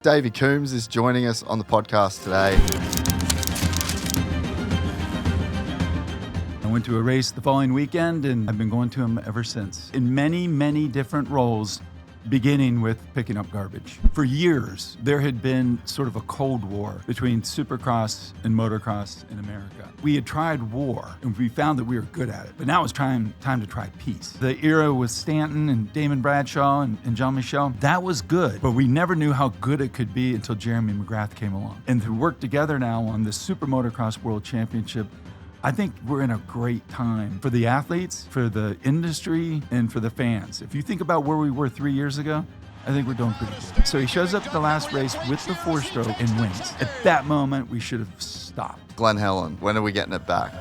Davey Coombs is joining us on the podcast today. I went to a race the following weekend, and I've been going to them ever since. In many, many different roles, beginning with picking up garbage. For years, there had been sort of a cold war between Supercross and Motocross in America. We had tried war, and we found that we were good at it. But now it's time to try peace. The era with Stanton and Damon Bradshaw and Jean-Michel, that was good. But we never knew how good it could be until Jeremy McGrath came along. And to work together now on the Super Motocross World Championship, I think we're in a great time for the athletes, for the industry, and for the fans. If you think about where we were 3 years ago, I think we're doing pretty good. So he shows up at the last race with the four-stroke and wins. At that moment, we should have stopped. Glen, Helen, when are we getting it back?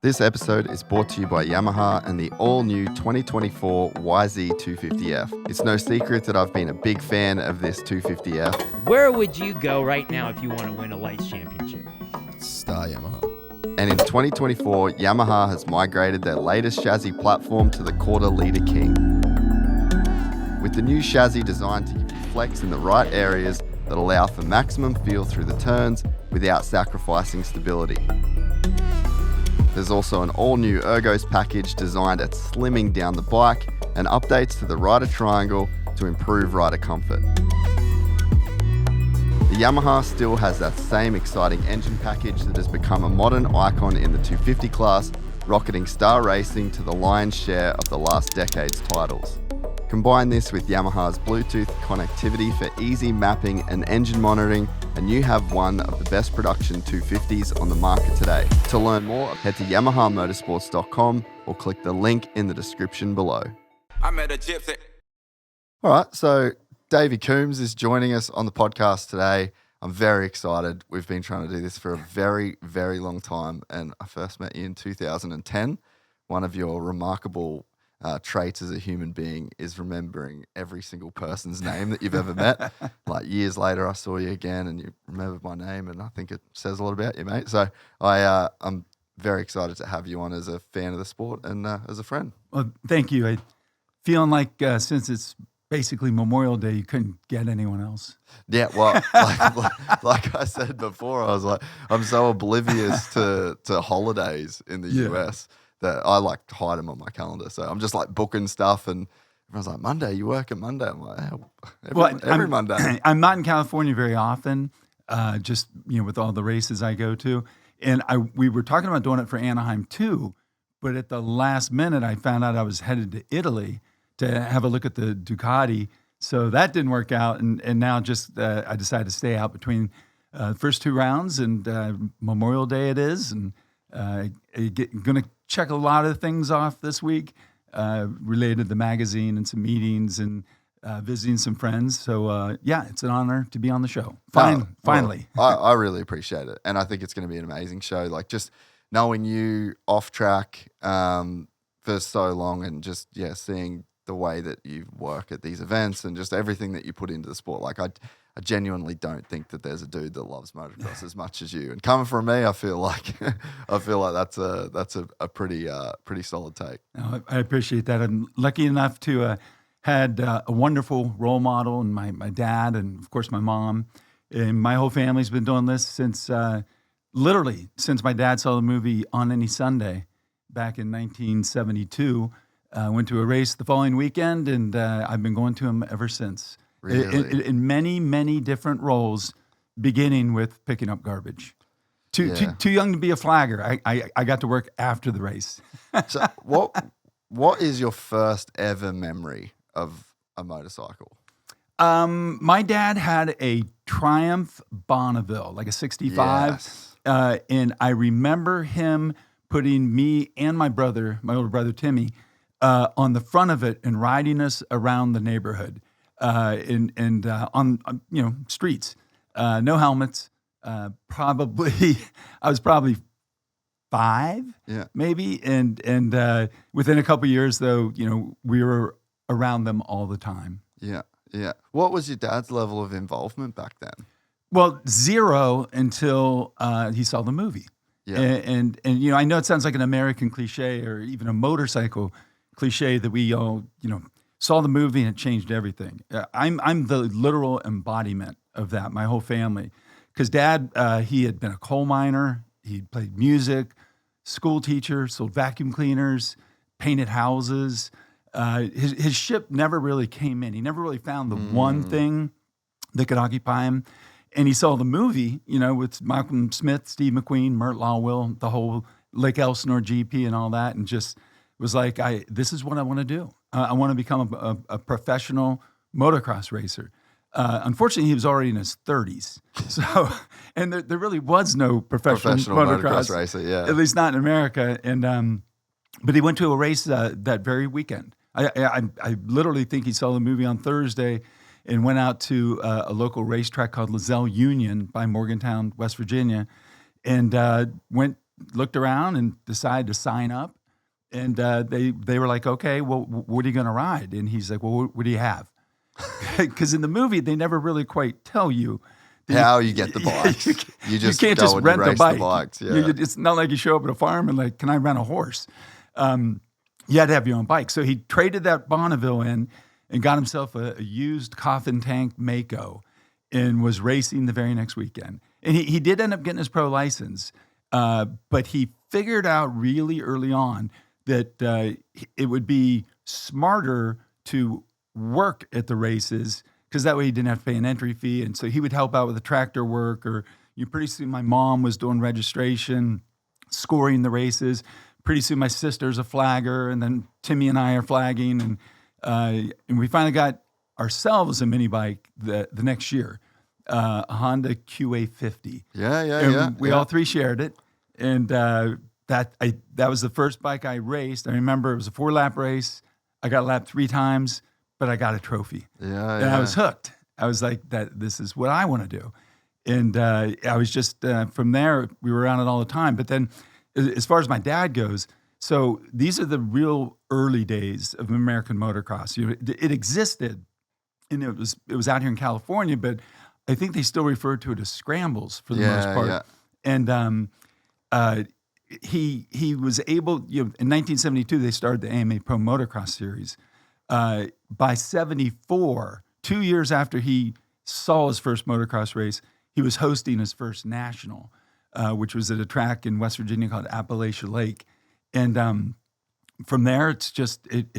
This episode is brought to you by Yamaha and the all-new 2024 YZ250F. It's no secret that I've been a big fan of this 250F. Where would you go right now if you want to win a lights championship? Star Yamaha. And in 2024, Yamaha has migrated their latest chassis platform to the quarter-litre King. With the new chassis designed to give you flex in the right areas that allow for maximum feel through the turns without sacrificing stability. There's also an all-new Ergos package designed at slimming down the bike and updates to the rider triangle to improve rider comfort. The Yamaha still has that same exciting engine package that has become a modern icon in the 250 class, rocketing Star Racing to the lion's share of the last decade's titles. Combine this with Yamaha's Bluetooth connectivity for easy mapping and engine monitoring, and you have one of the best production 250s on the market today. To learn more, head to YamahaMotorsports.com or click the link in the description below. I met a gypsy. All right, so Davey Coombs is joining us on the podcast today. I'm very excited. We've been trying to do this for a very, very long time, and I first met you in 2010. One of your remarkable traits as a human being is remembering every single person's name that you've ever met. Like years later, I saw you again and you remembered my name, and I think it says a lot about you, mate. So I'm very excited to have you on as a fan of the sport and as a friend. Well, thank you. I feeling like since it's basically Memorial Day, you couldn't get anyone else. Yeah, well, like I said before, I was like, I'm so oblivious to holidays in the US that I like to hide them on my calendar. So I'm just like booking stuff, and everyone's like, Monday, you work at Monday? I'm like, every Monday. I'm not in California very often, just with all the races I go to. And we were talking about doing it for Anaheim too, but at the last minute, I found out I was headed to Italy to have a look at the Ducati. So that didn't work out, and now just I decided to stay out between first two rounds, and Memorial Day it is, and going to check a lot of things off this week related to the magazine and some meetings and visiting some friends. So, it's an honor to be on the show. Finally. Well, I really appreciate it. And I think it's going to be an amazing show. Like just knowing you off track for so long and just, seeing the way that you work at these events and just everything that you put into the sport. Like I genuinely don't think that there's a dude that loves motocross as much as you. And coming from me, I feel like that's a pretty solid take. No, I appreciate that. I'm lucky enough to had a wonderful role model in my dad and of course my mom. And my whole family's been doing this since literally since my dad saw the movie On Any Sunday back in 1972. Went to a race the following weekend, and I've been going to them ever since. Really? In many, many different roles, beginning with picking up garbage. Too young to be a flagger. I got to work after the race. So what is your first ever memory of a motorcycle? My dad had a Triumph Bonneville, like a 65. Yes. And I remember him putting me and my older brother Timmy, on the front of it and riding us around the neighborhood, and on streets, no helmets. I was probably 5, maybe, and within a couple of years, though, we were around them all the time. Yeah. What was your dad's level of involvement back then? Well, 0 until he saw the movie. Yeah. And I know it sounds like an American cliche or even a motorcycle cliche that we all, saw the movie and it changed everything. I'm the literal embodiment of that, my whole family. Because Dad, he had been a coal miner, he played music, school teacher, sold vacuum cleaners, painted houses. His ship never really came in. He never really found the one thing that could occupy him. And he saw the movie, with Malcolm Smith, Steve McQueen, Mert Lawwill, the whole Lake Elsinore GP and all that, and just was like, this is what I want to do. I want to become a professional motocross racer. Unfortunately, he was already in his 30s. So, and there really was no professional motocross racer, yeah. At least not in America. And but he went to a race that very weekend. I literally think he saw the movie on Thursday and went out to a local racetrack called Lozelle Union by Morgantown, West Virginia, and looked around and decided to sign up. And they were like, okay, well, what are you going to ride? And he's like, well, what do you have? Because in the movie, they never really quite tell you how you get the bikes. You just can't go just and rent race the bike. The bikes. Yeah. It's not like you show up at a farm and like, can I rent a horse? You had to have your own bike. So he traded that Bonneville in and got himself a used coffin tank Mako and was racing the very next weekend. And he did end up getting his pro license, but he figured out really early on that it would be smarter to work at the races because that way he didn't have to pay an entry fee. And so he would help out with the tractor work, or pretty soon my mom was doing registration, scoring the races. Pretty soon my sister's a flagger, and then Timmy and I are flagging. And we finally got ourselves a mini bike the next year, a Honda QA50. Yeah. We all three shared it. And that was the first bike I raced. I remember it was a 4-lap race. I got lapped 3 times, but I got a trophy. And I was hooked. I was like, this is what I want to do. And I was just, from there, we were around it all the time. But then as far as my dad goes, so these are the real early days of American motocross. It existed, and it was out here in California, but I think they still refer to it as scrambles for the most part. Yeah. And he was able, in 1972, they started the AMA Pro Motocross series. By 74, 2 years after he saw his first motocross race, he was hosting his first national, which was at a track in West Virginia called Appalachia Lake. And from there, it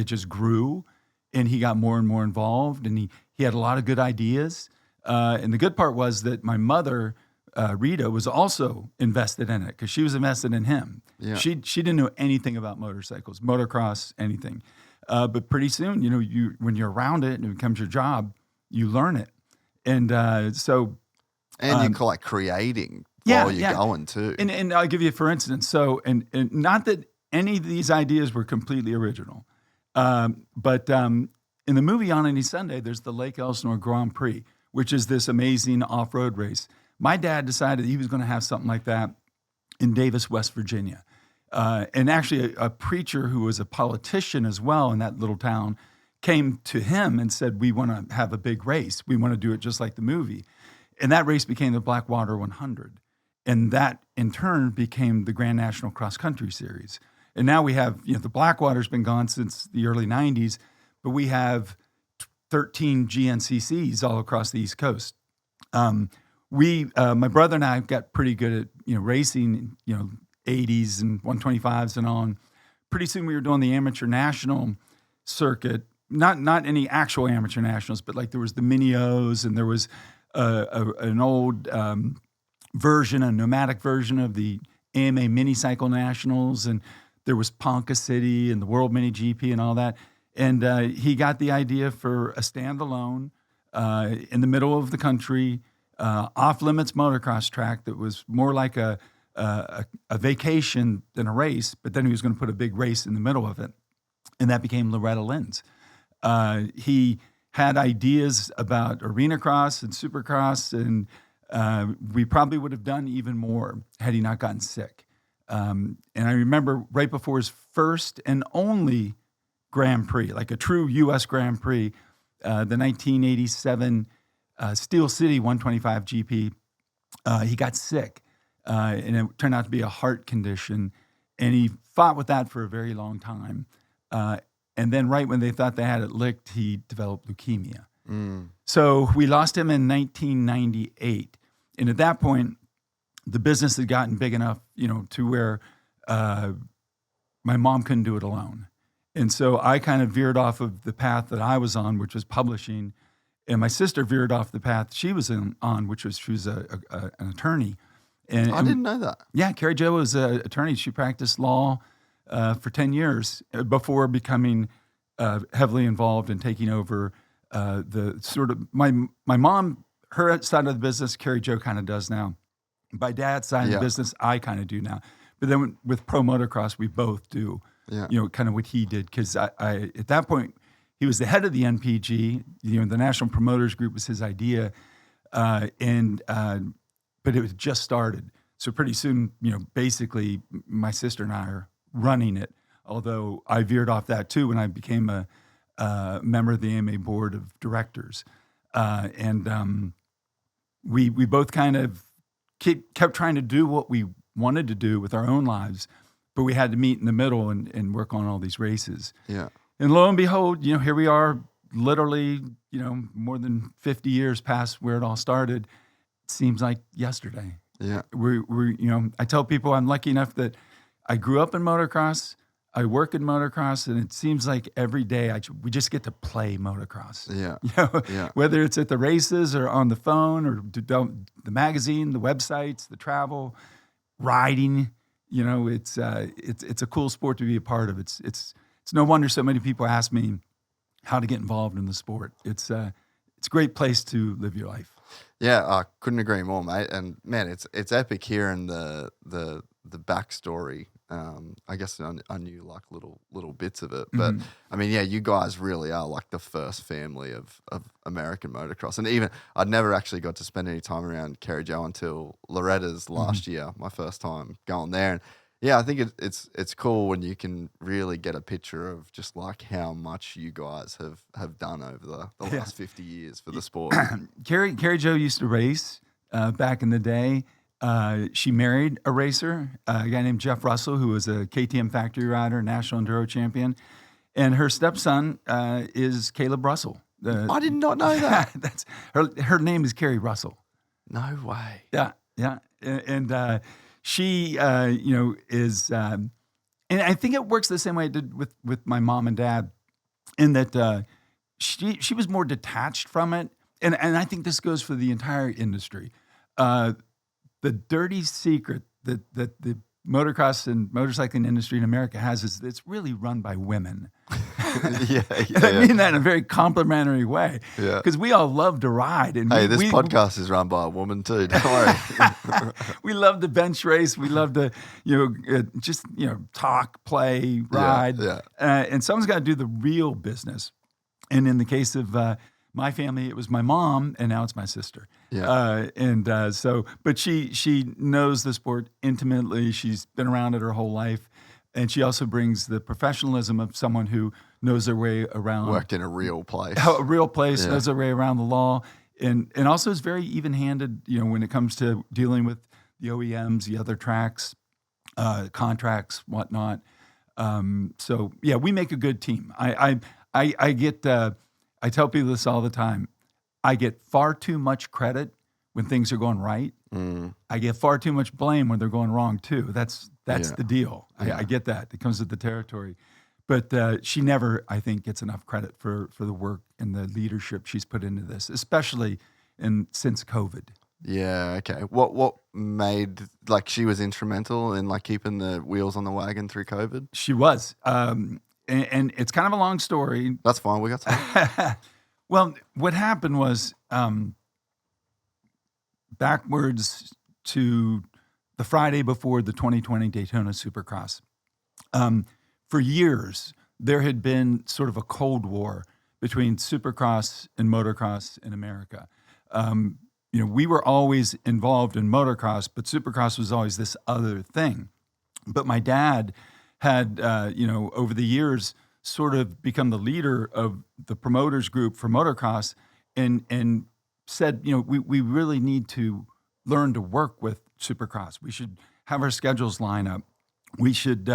just grew, and he got more and more involved, and he had a lot of good ideas. And the good part was that my mother, Rita, was also invested in it because she was invested in him. Yeah. She didn't know anything about motorcycles, motocross, anything. But pretty soon, when you're around it and it becomes your job, you learn it. And so... And you're like creating while you're going too. And I'll give you, for instance, so, and not that any of these ideas were completely original, but in the movie On Any Sunday, there's the Lake Elsinore Grand Prix, which is this amazing off-road race. My dad decided he was going to have something like that in Davis, West Virginia. And actually a preacher who was a politician as well in that little town came to him and said, we want to have a big race. We want to do it just like the movie. And that race became the Blackwater 100. And that, in turn, became the Grand National Cross Country Series. And now we have, the Blackwater's been gone since the early 90s, but we have 13 GNCCs all across the East Coast. My brother and I got pretty good at, racing, 80s and 125s and on. Pretty soon we were doing the amateur national circuit, not any actual amateur nationals, but like there was the Mini-O's, and there was an old version, a nomadic version of the AMA Mini Cycle Nationals, and there was Ponca City and the World Mini GP and all that. And he got the idea for a standalone in the middle of the country, off-limits motocross track that was more like a vacation than a race, but then he was going to put a big race in the middle of it. And that became Lorretta Lynns. He had ideas about arena cross and supercross, and we probably would have done even more had he not gotten sick. And I remember right before his first and only Grand Prix, like a true U.S. Grand Prix, the 1987 Steel City 125 GP, he got sick, and it turned out to be a heart condition, and he fought with that for a very long time. And then right when they thought they had it licked, he developed leukemia. So we lost him in 1998. And at that point, the business had gotten big enough, to where my mom couldn't do it alone. And so I kind of veered off of the path that I was on, which was publishing. And my sister veered off the path she was on, which was she was an attorney. And I didn't know that. Yeah, Carrie Jo was an attorney. She practiced law for 10 years before becoming heavily involved in taking over the sort of my mom, her side of the business, Carrie Jo kind of does now. My dad's side of the business, I kind of do now. But then with Pro Motocross, we both do, kind of what he did. Because I at that point, he was the head of the NPG. The National Promoters Group was his idea. But it was just started. So pretty soon, basically my sister and I are running it. Although I veered off that too when I became a member of the AMA board of directors. We both kind of kept trying to do what we wanted to do with our own lives, but we had to meet in the middle and work on all these races. Yeah. And lo and behold, here we are, literally, more than 50 years past where it all started. It seems like yesterday. Yeah. We're I tell people I'm lucky enough that I grew up in motocross. I work in motocross, and it seems like every day we just get to play motocross. Yeah. Whether it's at the races or on the phone or the magazine, the websites, the travel, riding. It's a cool sport to be a part of. It's no wonder so many people ask me how to get involved in the sport. It's a great place to live your life. Yeah, I couldn't agree more, mate. And man, it's epic hearing the backstory. I guess I knew like little bits of it, but I mean, yeah, you guys really are like the first family of American motocross. And even I'd never actually got to spend any time around Carrie Jo until Loretta's last year, my first time going there. And yeah, I think it's cool when you can really get a picture of just like how much you guys have done over the last 50 years for the sport. Carrie Jo used to race back in the day. She married a racer, a guy named Jeff Russell, who was a KTM factory rider, national enduro champion. And her stepson is Caleb Russell. I did not know that. That's her name is Carrie Russell. No way. Yeah. And she, is, and I think it works the same way it did with my mom and dad, in that she was more detached from it. And I think this goes for the entire industry. The dirty secret that the motocross and motorcycling industry in America has is it's really run by women. Yeah. I mean that in a very complimentary way. Yeah. Because we all love to ride. And this podcast is run by a woman too. Don't worry. We love the bench race. We love to, talk, play, ride. Yeah. And someone's got to do the real business. And in the case of my family, it was my mom, and now it's my sister. Yeah. But she knows the sport intimately. She's been around it her whole life. And she also brings the professionalism of someone who knows their way around. Worked in a real place. Knows their way around the law. And also is very even-handed, when it comes to dealing with the OEMs, the other tracks, contracts, whatnot. We make a good team. I tell people this all the time. I get far too much credit when things are going right. I get far too much blame when they're going wrong too. That's the deal. I get that. It comes with the territory. But she never, I think, gets enough credit for the work and the leadership she's put into this, especially since COVID. Yeah, okay. What made, like, she was instrumental in like keeping the wheels on the wagon through COVID? She was. And it's kind of a long story. That's fine. We got time. Well, what happened was backwards to the Friday before the 2020 Daytona Supercross. For years, there had been sort of a Cold War between Supercross and motocross in America. We were always involved in motocross, but Supercross was always this other thing. But my dad had, over the years, sort of become the leader of the promoters group for motocross, and said, we really need to learn to work with Supercross. We should have our schedules line up. We should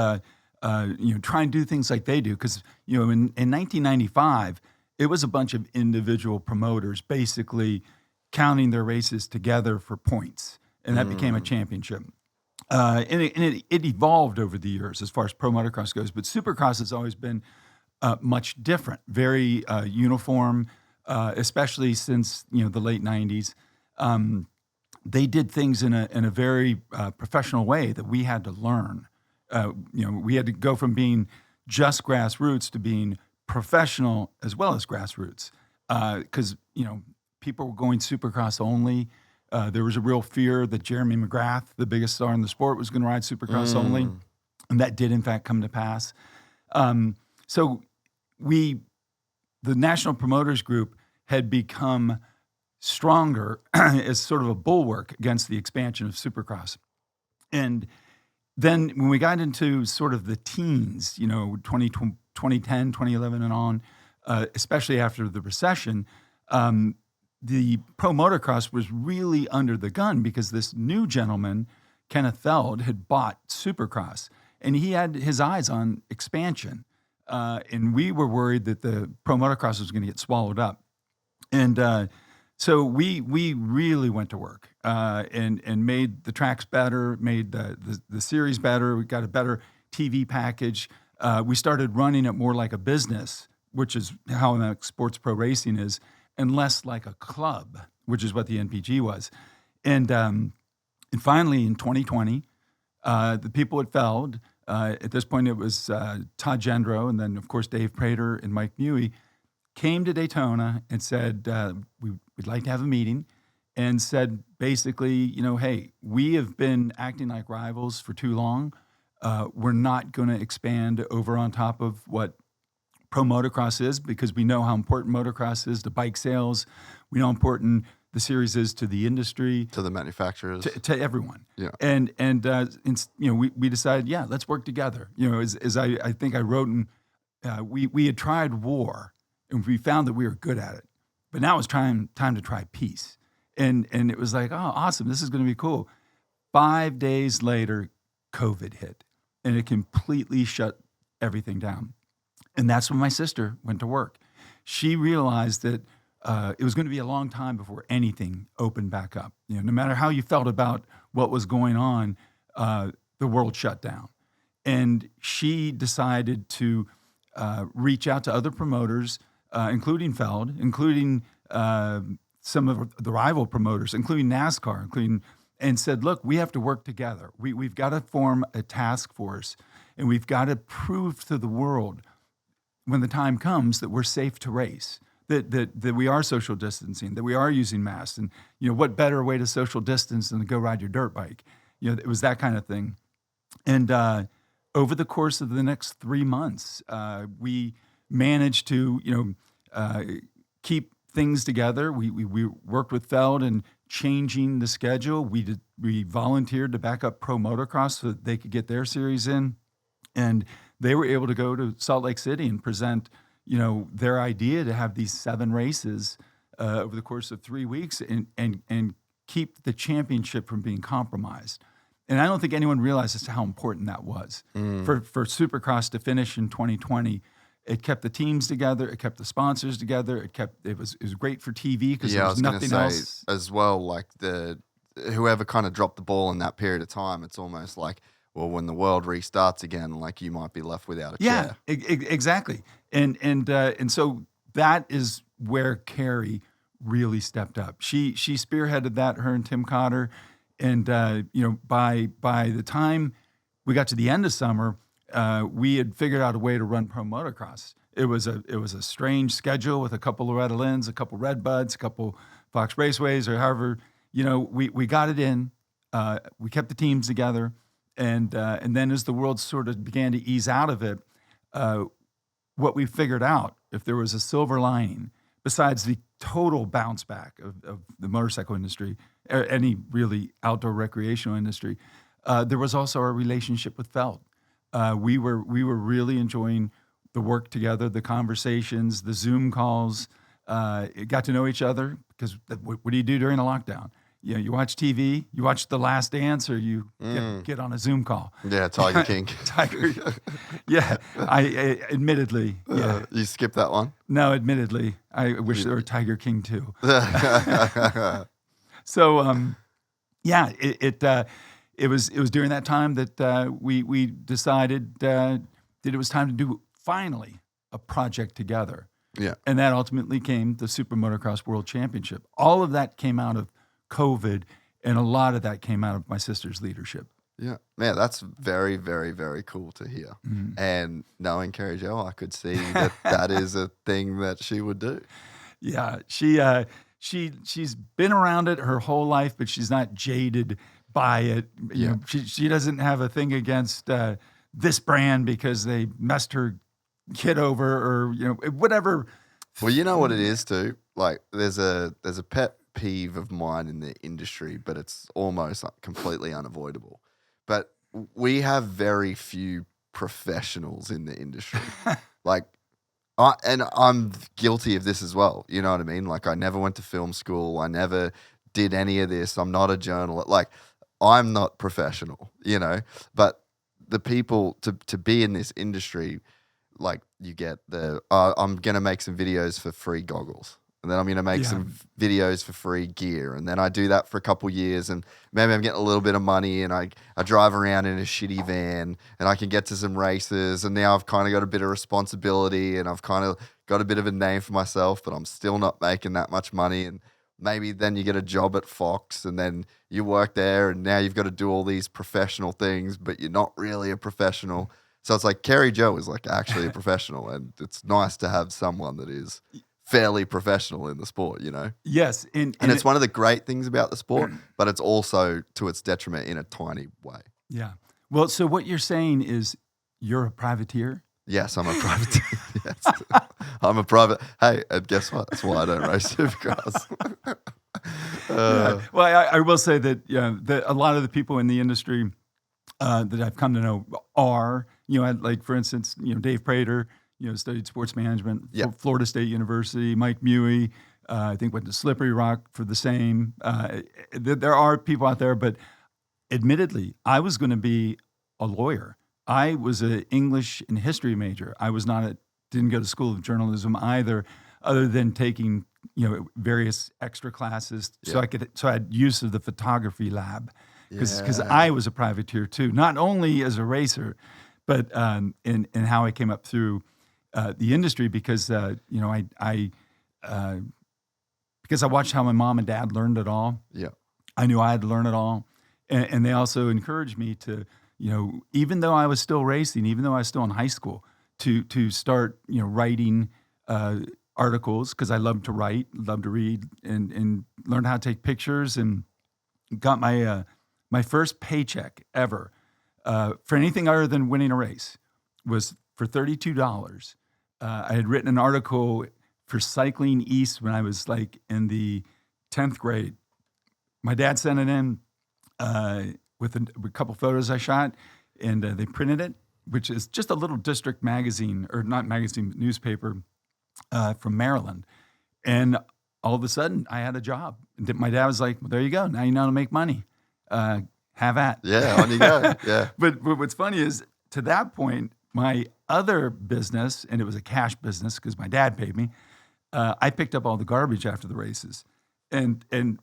try and do things like they do. Because, in 1995, it was a bunch of individual promoters basically counting their races together for points. And that became a championship. And it evolved over the years as far as pro motocross goes. But Supercross has always been much different, very uniform, especially since, the late 90s. They did things in a very professional way that we had to learn. We had to go from being just grassroots to being professional as well as grassroots. Because, people were going Supercross only. There was a real fear that Jeremy McGrath, the biggest star in the sport, was going to ride Supercross only. And that did, in fact, come to pass. So the National Promoters Group had become stronger as sort of a bulwark against the expansion of Supercross. And then when we got into sort of the teens, 2010, 2011 and on, especially after the recession, the Pro Motocross was really under the gun because this new gentleman, Kenneth Feld, had bought Supercross. And he had his eyes on expansion. And we were worried that the Pro Motocross was going to get swallowed up. And so we really went to work and made the tracks better, made the series better. We got a better TV package. We started running it more like a business, which is how MX Sports Pro Racing is, and less like a club, which is what the NPG was. And finally, in 2020, the people at Feld, at this point it was Todd Gendro, and then, of course, Dave Prater and Mike Mewey, came to Daytona and said, we'd like to have a meeting, and said basically, hey, we have been acting like rivals for too long. We're not going to expand over on top of what Pro Motocross is, because we know how important motocross is to bike sales. We know how important the series is to the industry, to the manufacturers, to everyone. Yeah. And we decided, let's work together. As I think I wrote, we had tried war, and we found that we were good at it. But now it's time to try peace. And it was like, oh, awesome, this is going to be cool. 5 days later, COVID hit, and it completely shut everything down. And that's when my sister went to work. She realized that it was going to be a long time before anything opened back up. No matter how you felt about what was going on, the world shut down. And she decided to reach out to other promoters, including Feld, including some of the rival promoters, including NASCAR, and said, look, we have to work together. We've got to form a task force, and we've got to prove to the world when the time comes that we're safe to race, that we are social distancing, that we are using masks. And, what better way to social distance than to go ride your dirt bike? It was that kind of thing. And over the course of the next 3 months, we managed to, keep things together. We worked with Feld and changing the schedule. We volunteered to back up Pro Motocross so that they could get their series in. And they were able to go to Salt Lake City and present, their idea to have these 7 races over the course of 3 weeks and keep the championship from being compromised. And I don't think anyone realizes how important that was. For Supercross to finish in 2020. It kept the teams together. It kept the sponsors together. It was great for TV because there was nothing else as well. Like whoever kind of dropped the ball in that period of time, it's almost like, well, when the world restarts again, like you might be left without a chair. Yeah, exactly. And so that is where Carrie really stepped up. She spearheaded that, her and Tim Cotter. And by the time we got to the end of summer, we had figured out a way to run Pro Motocross. It was a strange schedule with a couple Lorretta Lynns, a couple Redbuds, a couple Fox Raceways, or however. We got it in. We kept the teams together. And then as the world sort of began to ease out of it, what we figured out, if there was a silver lining, besides the total bounce back of the motorcycle industry, or any really outdoor recreational industry, there was also our relationship with Feld. We were really enjoying the work together, the conversations, the Zoom calls. Got to know each other because what do you do during a lockdown? you watch TV, you watch The Last Dance, or you get on a Zoom call. Yeah, Tiger King. Tiger. Yeah, I admittedly, yeah. You skip that one? No, admittedly, I wish there were Tiger King too. So, yeah, it was during that time that we decided that it was time to do finally a project together. Yeah. And that ultimately came the Super Motocross World Championship. All of that came out of COVID, and a lot of that came out of my sister's leadership. Yeah. Man, that's very, very, very cool to hear. And knowing Carrie Jo, I could see that is a thing that she would do. Yeah, she's been around it her whole life, but she's not jaded by it. You know, she doesn't have a thing against this brand because they messed her kid over, or whatever. Well, you know what it is too. Like, there's a pet peeve of mine in the industry, but it's almost like completely unavoidable. But we have very few professionals in the industry. Like, I'm guilty of this as well. You know what I mean? Like, I never went to film school. I never did any of this. I'm not a journalist. Like, I'm not professional, but the people to be in this industry, like, you get I'm going to make some videos for free goggles. And then I'm going to make some videos for free gear. And then I do that for a couple years, and maybe I'm getting a little bit of money, and I drive around in a shitty van, and I can get to some races. And now I've kind of got a bit of responsibility, and I've kind of got a bit of a name for myself, but I'm still not making that much money. And maybe then you get a job at Fox, and then you work there, and now you've got to do all these professional things, but you're not really a professional. So it's like Carrie Jo is like actually a professional, and it's nice to have someone that is fairly professional in the sport, Yes. And it's one of the great things about the sport, but it's also to its detriment in a tiny way. Yeah. Well, so what you're saying is you're a privateer? Yes, I'm a privateer. Yes. I'm a private. Hey, and guess what? That's why I don't race Supercross. Yeah. Well, I will say that, that a lot of the people in the industry that I've come to know are, like, for instance, Dave Prater, studied sports management, Florida State University. Mike Mewey, I think, went to Slippery Rock for the same. There are people out there, but admittedly, I was going to be a lawyer. I was an English and history major. I was not didn't go to school of journalism either, other than taking various extra classes, so I had use of the photography lab, because I was a privateer too, not only as a racer, but in how I came up through the industry, because because I watched how my mom and dad learned it all. Yeah, I knew I had to learn it all, and they also encouraged me to, even though I was still racing, even though I was still in high school, to start writing articles, because I love to write, love to read, and learn how to take pictures, and got my first paycheck ever for anything other than winning a race was for $32. I had written an article for Cycling East when I was like in the 10th grade. My dad sent it in with a couple photos I shot, and they printed it, which is just a little district magazine, or not magazine, newspaper from Maryland. And all of a sudden, I had a job. And my dad was like, well, there you go. Now you know how to make money. Have at. Yeah, on you go. Yeah. But what's funny is, to that point, my other business, and it was a cash business because my dad paid me, I picked up all the garbage after the races. And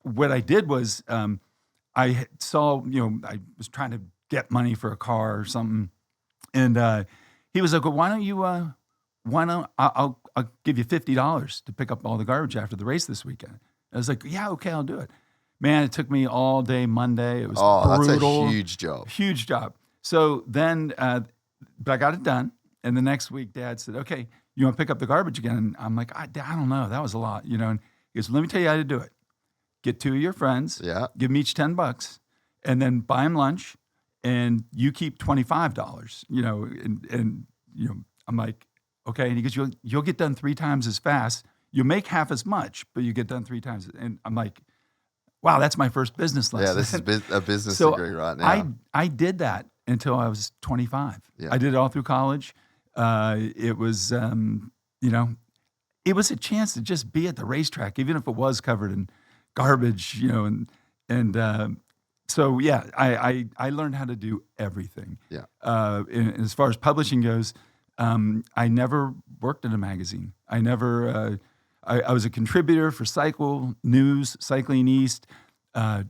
what I did was I saw, I was trying to get money for a car or something. And he was like, well, I'll give you $50 to pick up all the garbage after the race this weekend. I was like, yeah, okay, I'll do it. Man, it took me all day Monday. It was brutal. That's a huge job. Huge job. So then, but I got it done. And the next week, Dad said, okay, you want to pick up the garbage again? And I'm like, I don't know. That was a lot, And he goes, let me tell you how to do it. Get two of your friends. Yeah. Give them each $10, and then buy them lunch, and you keep $25. And I'm like, okay. And he goes, you'll get done 3 times as fast. You'll make half as much, but you get done 3 times. And I'm like, wow, that's my first business lesson. Yeah, this is a business degree right now. I did that until I was 25. Yeah. I did it all through college. It was, it was a chance to just be at the racetrack, even if it was covered in, garbage, you know, and so yeah, I learned how to do everything. Yeah. And as far as publishing goes, I never worked in a magazine. I never. I was a contributor for Cycle News, Cycling East,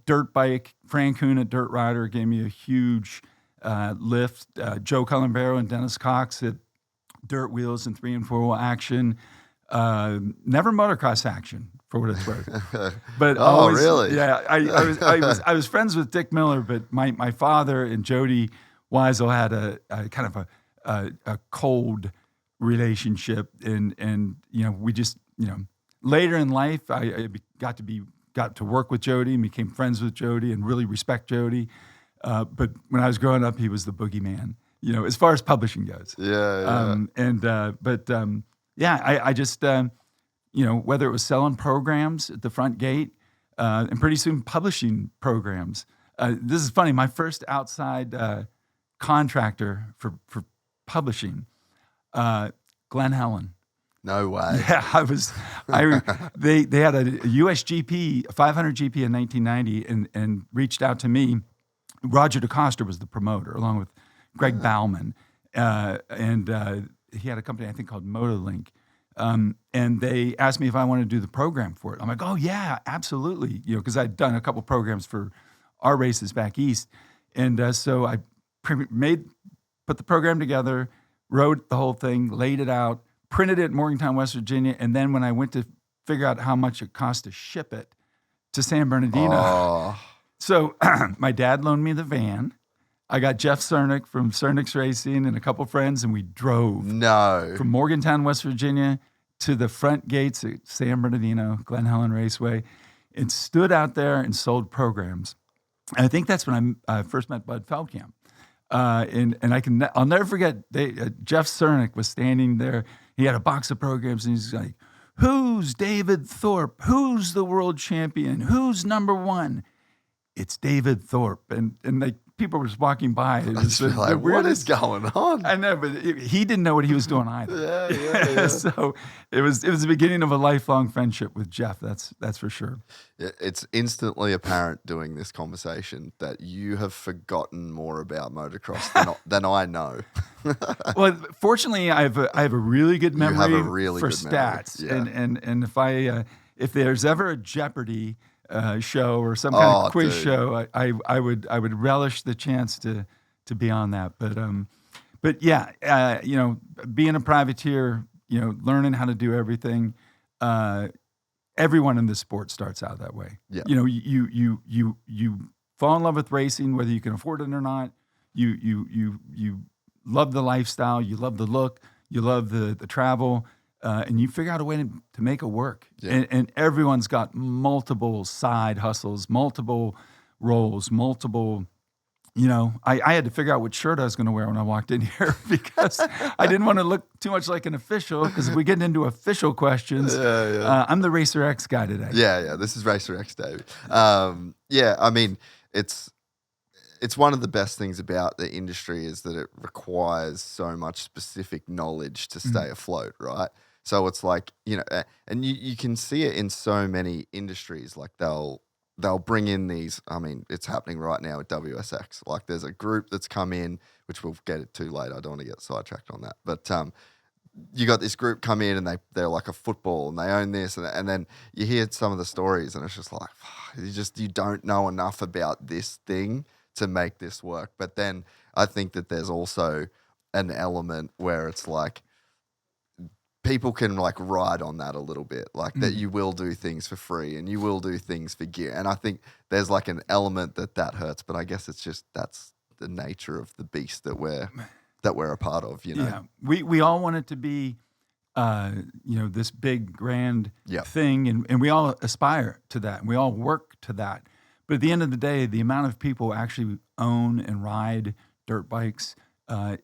Dirt Bike. Frank Kuhn at Dirt Rider gave me a huge lift. Joe Cullenbarrow and Dennis Cox at Dirt Wheels and 3 and 4 Wheel Action. Never motocross action, for what it's worth. But always, really? Yeah, I was friends with Dick Miller, but my father and Jody Weisel had a kind of a cold relationship, and you know, we just, you know, later in life I got to work with Jody and became friends with Jody and really respect Jody. But when I was growing up, he was the boogeyman, you know, as far as publishing goes. Yeah. I just, you know, whether it was selling programs at the front gate and pretty soon publishing programs. This is funny. My first outside contractor for publishing, Glen, Helen. No way. Yeah, they had a USGP, 500 GP in 1990 and reached out to me. Roger DeCoster was the promoter, along with Greg Bauman. And he had a company, I think, called Motolink. And they asked me if I wanted to do the program for it. I'm like, oh, yeah, absolutely. You know, because I'd done a couple programs for our races back east. And so I put the program together, wrote the whole thing, laid it out, printed it in Morgantown, West Virginia. And then when I went to figure out how much it cost to ship it to San Bernardino. So my dad loaned me the van. I got Jeff Cernick from Cernick's Racing and a couple friends, and we drove from Morgantown, West Virginia to the front gates at San Bernardino, Glen Helen Raceway, and stood out there and sold programs. And I think that's when I first met Bud Feldkamp. I'll never forget, Jeff Cernick was standing there. He had a box of programs, and he's like, "Who's David Thorpe? Who's the world champion? Who's number one?" It's David Thorpe. And like, people were just walking by. It was like, what is going on? I know, but he didn't know what he was doing either. Yeah. So it was the beginning of a lifelong friendship with Jeff. That's for sure. It's instantly apparent doing this conversation that you have forgotten more about motocross than I know. Well, fortunately, I have a really good memory You have a really for good stats. memory. And if there's ever a Jeopardy show or some kind of quiz show, I would relish the chance to be on that. But yeah, you know, being a privateer, you know, learning how to do everything. Everyone in this sport starts out that way. Yeah. You know, you fall in love with racing, whether you can afford it or not. You love the lifestyle, you love the look, you love the travel. And you figure out a way to make it work. Yeah. And everyone's got multiple side hustles, multiple roles, multiple, you know, I had to figure out what shirt I was going to wear when I walked in here because I didn't want to look too much like an official, because if we get into official questions, I'm the Racer X guy today. Yeah. This is Racer X, Davey. I mean, it's one of the best things about the industry is that it requires so much specific knowledge to stay afloat, right? So it's like, you know, and you can see it in so many industries. Like they'll bring in these, I mean, it's happening right now at WSX. Like there's a group that's come in, which we'll get it too late. I don't want to get sidetracked on that. But you got this group come in and they're like a football and they own this. And then you hear some of the stories and it's just like, you don't know enough about this thing to make this work. But then I think that there's also an element where it's like people can like ride on that a little bit, like that you will do things for free and you will do things for gear. And I think there's like an element that hurts, but I guess it's just that's the nature of the beast that we're a part of, you know. Yeah, we all want it to be you know, this big grand thing, and we all aspire to that and we all work to that. But at the end of the day, the amount of people who actually own and ride dirt bikes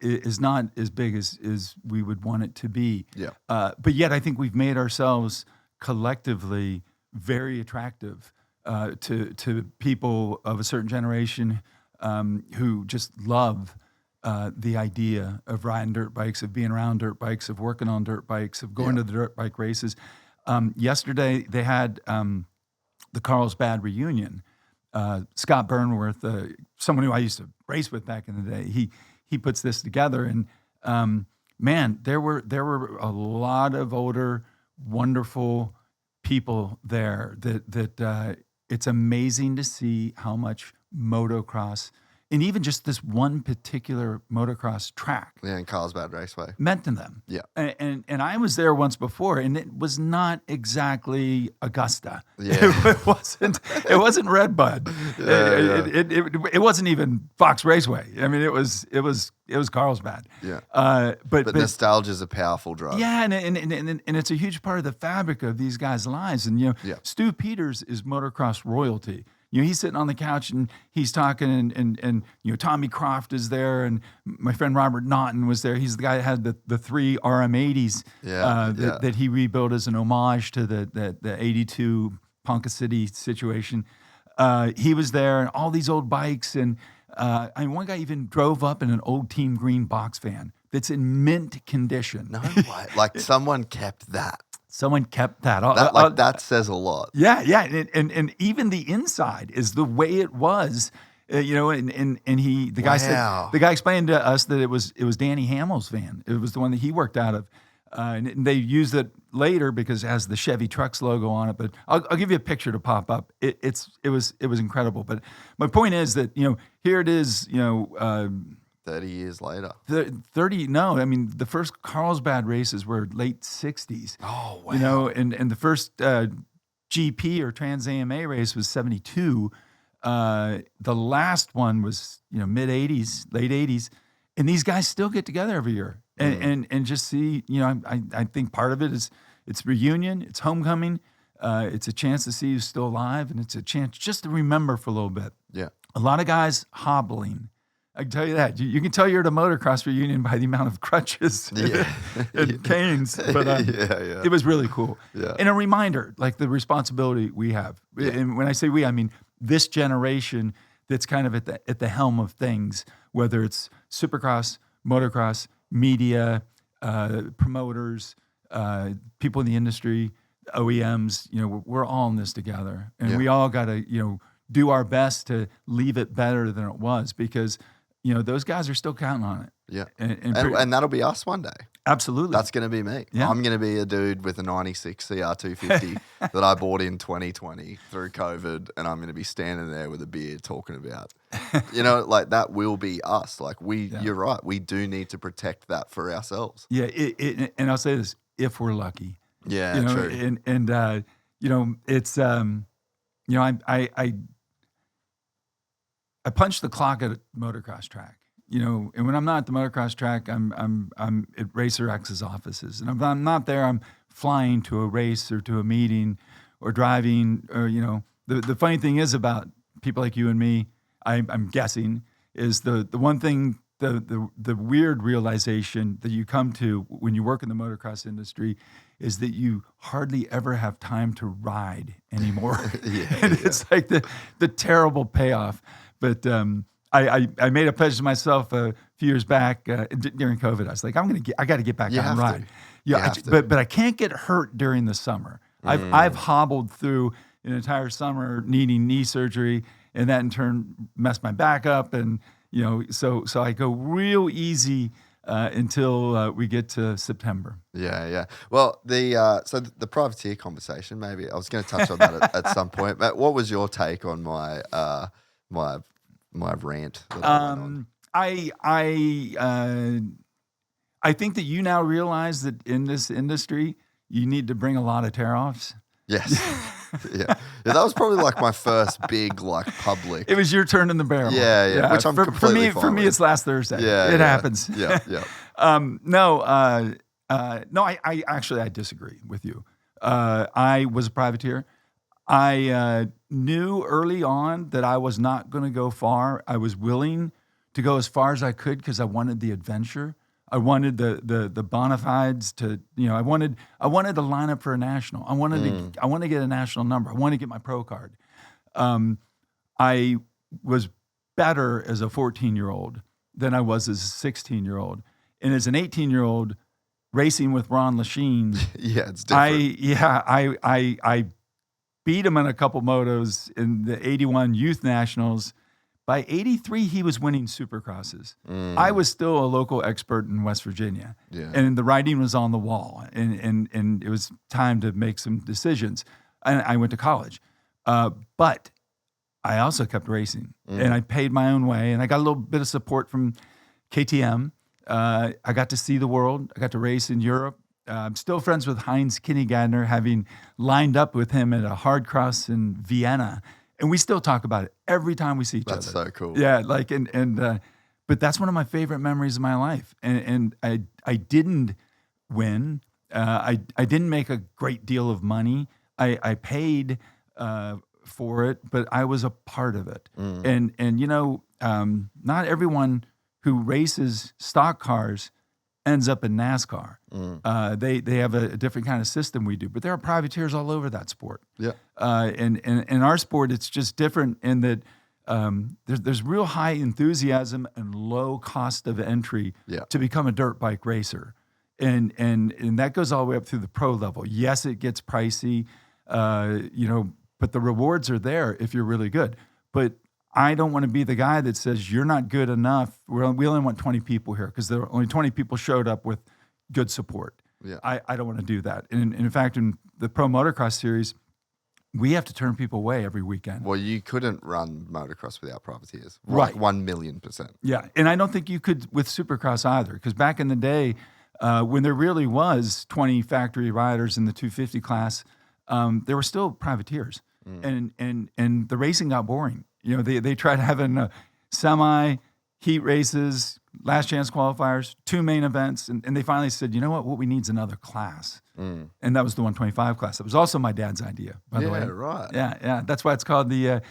is not as big as we would want it to be. Yeah. But yet I think we've made ourselves collectively very attractive to people of a certain generation who just love the idea of riding dirt bikes, of being around dirt bikes, of working on dirt bikes, of going to the dirt bike races. Yesterday they had the Carlsbad reunion. Scott Burnworth, someone who I used to race with back in the day, he puts this together, and man, there were a lot of older, wonderful people there. That it's amazing to see how much motocross, and even just this one particular motocross track, in Carlsbad Raceway, meant to them. Yeah. And I was there once before, and it was not exactly Augusta. Yeah. It wasn't Redbud. Yeah, It wasn't even Fox Raceway. I mean, it was Carlsbad. Yeah. But nostalgia is a powerful drug. Yeah, and it's a huge part of the fabric of these guys' lives. And Stu Peters is motocross royalty. He's sitting on the couch and he's talking, and Tommy Croft is there, and my friend Robert Naughton was there. He's the guy that had the three RM80s that he rebuilt as an homage to the 82 Ponca City situation. He was there, and all these old bikes, and one guy even drove up in an old Team Green box van that's in mint condition. No way. Like someone kept that. Someone kept that. That says a lot. Yeah, and even the inside is the way it was, and the guy explained to us that it was Danny Hamill's van. It was the one that he worked out of, and they used it later because it has the Chevy Trucks logo on it. But I'll give you a picture to pop up. It was incredible. But my point is that here it is. 30 years later. 30, no, I mean, the first Carlsbad races were late 60s. Oh, wow. And the first GP or Trans AMA race was 72. The last one was, mid 80s, late 80s. And these guys still get together every year and just see, I think part of it is it's reunion, it's homecoming, it's a chance to see who's still alive, and it's a chance just to remember for a little bit. Yeah. A lot of guys hobbling. I can tell you that. You can tell you're at a motocross reunion by the amount of crutches and canes. But it was really cool. Yeah. And a reminder, like the responsibility we have. Yeah. And when I say we, I mean this generation that's kind of at the helm of things, whether it's Supercross, motocross, media, promoters, people in the industry, OEMs. We're all in this together, and we all got to do our best to leave it better than it was, because those guys are still counting on it. Yeah. And that'll be us one day. Absolutely. That's going to be me. Yeah. I'm going to be a dude with a 96 CR250 that I bought in 2020 through COVID, and I'm going to be standing there with a beer talking about, like that will be us. Like you're right. We do need to protect that for ourselves. Yeah. And I'll say this, if we're lucky. Yeah, true. And it's, I punch the clock at a motocross track, and when I'm not at the motocross track, I'm at Racer X's offices, and if I'm not there, I'm flying to a race or to a meeting or driving, or the funny thing is about people like you and me, I'm guessing, is the one thing, the weird realization that you come to when you work in the motocross industry is that you hardly ever have time to ride anymore. It's like the terrible payoff. But I made a pledge to myself a few years back during COVID. I was like, I got to get back out and ride. But I can't get hurt during the summer. I've hobbled through an entire summer needing knee surgery, and that in turn messed my back up. And so I go real easy until we get to September. Yeah. Well, the privateer conversation, maybe I was going to touch on that at some point. But what was your take on my rant that I went on? I think that you now realize that in this industry, you need to bring a lot of tear-offs. Yes. Yeah, that was probably like my first big public. It was your turn in the barrel. Yeah. Which I'm completely fine for me, with. it's last Thursday. It happens. Yeah. No, I disagree with you. I was a privateer. I knew early on that I was not going to go far. I was willing to go as far as I could because I wanted the adventure. I wanted the bona fides to, I wanted to line up for a national. I wanted to get a national number. I wanted to get my pro card. I was better as a 14-year-old than I was as a 16-year-old. And as an 18-year-old racing with Ron Lachine, yeah, it's different. I beat him in a couple motos in the 81 Youth Nationals. By 83, he was winning Supercrosses. I was still a local expert in West Virginia. Yeah. And the writing was on the wall. And it was time to make some decisions. And I went to college. But I also kept racing. And I paid my own way. And I got a little bit of support from KTM. I got to see the world. I got to race in Europe. I'm still friends with Heinz Kinnegadner, having lined up with him at a hard cross in Vienna. And we still talk about it every time we see each other. That's so cool. Yeah, like but that's one of my favorite memories of my life. And I didn't win. I didn't make a great deal of money. I paid for it, but I was a part of it. And not everyone who races stock cars ends up in NASCAR. They have a different kind of system we do, but there are privateers all over that sport. Yeah. And in our sport, it's just different in that there's real high enthusiasm and low cost of entry to become a dirt bike racer. And that goes all the way up through the pro level. Yes, it gets pricey, but the rewards are there if you're really good. But I don't want to be the guy that says you're not good enough. We only want 20 people here because there are only 20 people showed up with good support. Yeah. I don't want to do that. And in fact, in the Pro Motocross series, we have to turn people away every weekend. Well, you couldn't run motocross without privateers. Right. 1,000,000%. Yeah. And I don't think you could with Supercross either, because back in the day, when there really was 20 factory riders in the 250 class, there were still privateers. And the racing got boring. They tried having semi, heat races, last chance qualifiers, 2 main events, and they finally said, you know what we need is another class. And that was the 125 class. That was also my dad's idea, by the way. Yeah, right. Yeah. That's why it's called the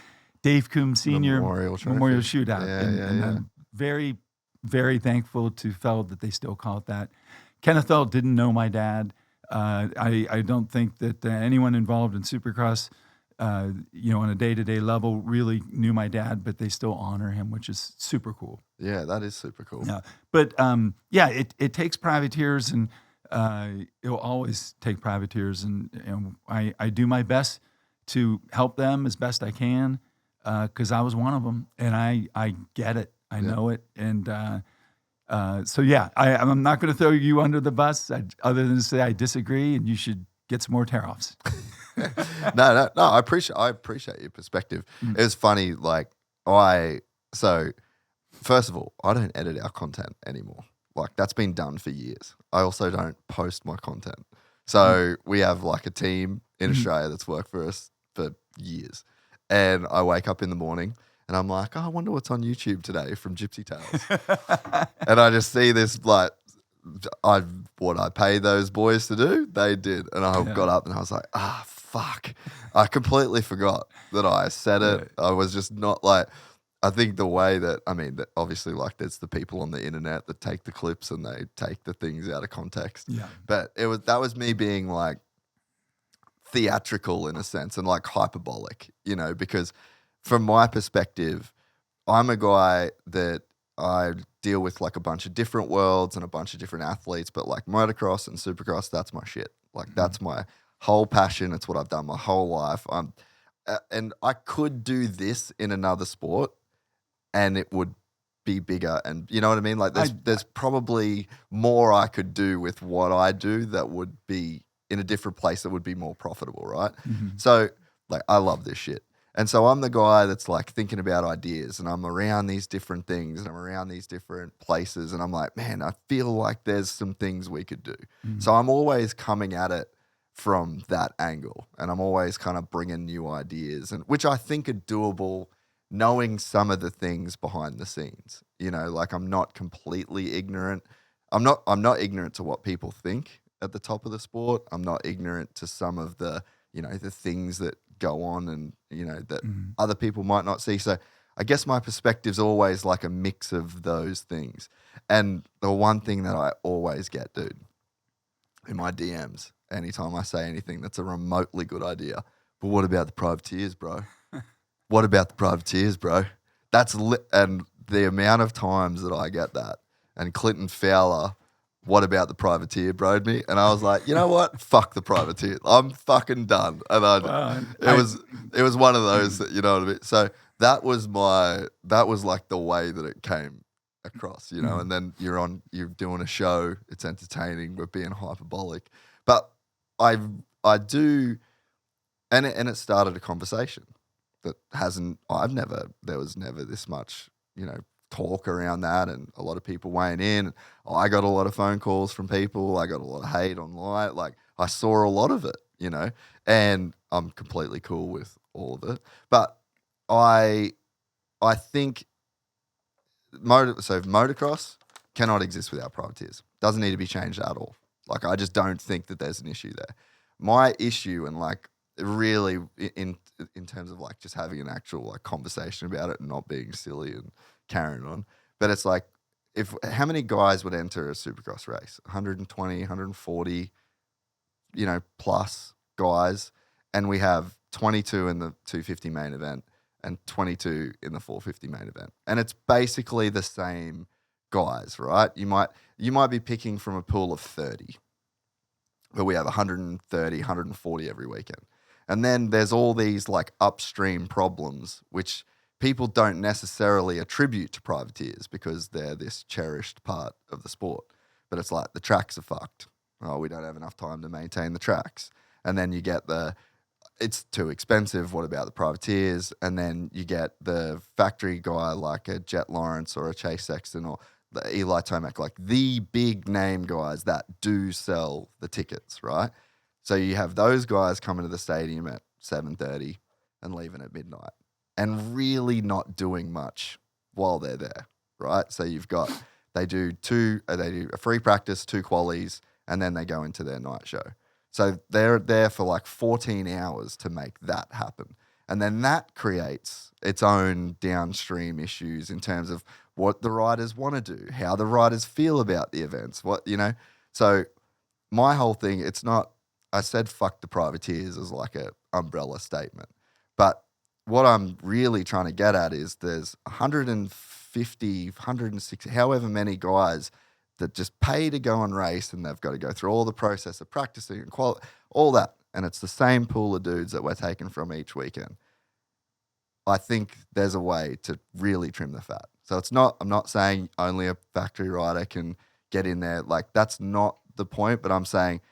Dave Coombs Senior Memorial Shootout. Yeah, I'm very, very thankful to Feld that they still call it that. Kenneth Feld didn't know my dad. I don't think that anyone involved in Supercross on a day-to-day level really knew my dad, but they still honor him, which is super cool. Yeah, that is super cool. Yeah. But it takes privateers, and it will always take privateers. And I do my best to help them as best I can because I was one of them, and I get it. I know it. And I'm not going to throw you under the bus other than to say I disagree, and you should get some more tear-offs. No. I appreciate your perspective. It was funny. So first of all, I don't edit our content anymore. Like that's been done for years. I also don't post my content. So we have like a team in Australia that's worked for us for years. And I wake up in the morning and I'm like, I wonder what's on YouTube today from Gypsy Tales. And I just see this what I paid those boys to do, they did. And I got up and I was like, fuck. I completely forgot that I said it. I was just not I think the way that obviously there's the people on the internet that take the clips and they take the things out of context. Yeah. But that was me being theatrical in a sense and hyperbolic, because from my perspective, I'm a guy that I deal with a bunch of different worlds and a bunch of different athletes, but motocross and supercross, that's my shit. That's my whole passion. It's what I've done my whole life. And I could do this in another sport and it would be bigger. And you know what I mean? There's probably more I could do with what I do that would be in a different place that would be more profitable, right? So I love this shit. And so I'm the guy that's thinking about ideas and I'm around these different things and I'm around these different places and I'm like, man, I feel like there's some things we could do. So I'm always coming at it from that angle and I'm always kind of bringing new ideas, and which I think are doable knowing some of the things behind the scenes. I'm not completely ignorant. I'm not ignorant to what people think at the top of the sport. I'm not ignorant to some of the, the things that go on and, that other people might not see. So I guess my perspective's always a mix of those things. And the one thing that I always get, dude, in my DMs, anytime I say anything that's a remotely good idea, but what about the privateers, bro? What about the privateers, bro? And the amount of times that I get that, and Clinton Fowler what about the privateer broed me? And I was like, you know what? Fuck the privateer. I'm fucking done. And it was one of those that, you know what I mean? So that was like the way that it came across, you know, and then you're doing a show, it's entertaining, we're being hyperbolic. But I do, and it started a conversation that there was never this much, you know, talk around that, and a lot of people weighing in. I got a lot of phone calls from people. I got a lot of hate online. Like, I saw a lot of it, you know, and I'm completely cool with all of it. But I think motocross cannot exist without privateers. Doesn't need to be changed at all. Like, I just don't think that there's an issue there. My issue, and like really in terms of like just having an actual like conversation about it and not being silly and carrying on. But it's like, how many guys would enter a Supercross race? 120, 140, you know, plus guys. And we have 22 in the 250 main event and 22 in the 450 main event. And it's basically the same guys, right? You might be picking from a pool of 30, but we have 130, 140 every weekend. And then there's all these like upstream problems, which people don't necessarily attribute to privateers because they're this cherished part of the sport. But it's like, the tracks are fucked. Oh, we don't have enough time to maintain the tracks. And then you get it's too expensive. What about the privateers? And then you get the factory guy like a Jett Lawrence or a Chase Sexton or the Eli Tomac, like the big name guys that do sell the tickets, right? So you have those guys coming to the stadium at 7:30 and leaving at midnight, and really not doing much while they're there, right? So they do a free practice, 2 qualies, and then they go into their night show. So they're there for like 14 hours to make that happen. And then that creates its own downstream issues in terms of what the riders want to do, how the riders feel about the events, So my whole thing, I said fuck the privateers as like a umbrella statement. But what I'm really trying to get at is there's 150, 160, however many guys that just pay to go and race, and they've got to go through all the process of practicing and all that. And it's the same pool of dudes that we're taking from each weekend. I think there's a way to really trim the fat. So I'm not saying only a factory rider can get in there. Like, that's not the point, but I'm saying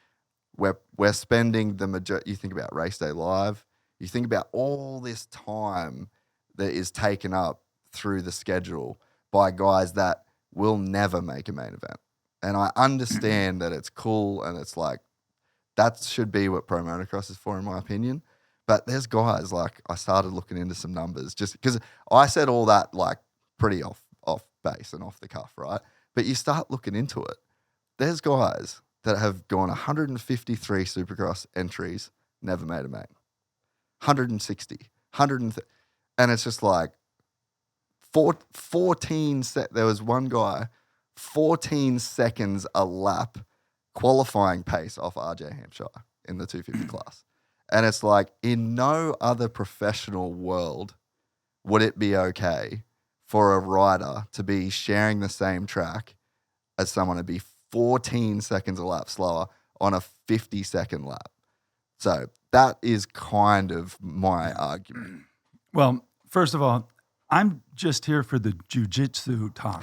we're spending the majority. You think about race day live, you think about all this time that is taken up through the schedule by guys that will never make a main event. And I understand that it's cool and it's like, that should be what Pro Motocross is for, in my opinion. But there's guys, like, I started looking into some numbers just because I said all that like pretty off base and off the cuff, right? But you start looking into it. There's guys that have gone 153 Supercross entries, never made a main. 160, and it's just like 14. There was one guy, 14 seconds a lap, qualifying pace off RJ Hampshire in the 250 class. And it's like, in no other professional world would it be okay for a rider to be sharing the same track as someone to be 14 seconds a lap slower on a 50-second lap. So that is kind of my argument. Well, first of all, I'm just here for the jiu-jitsu talk.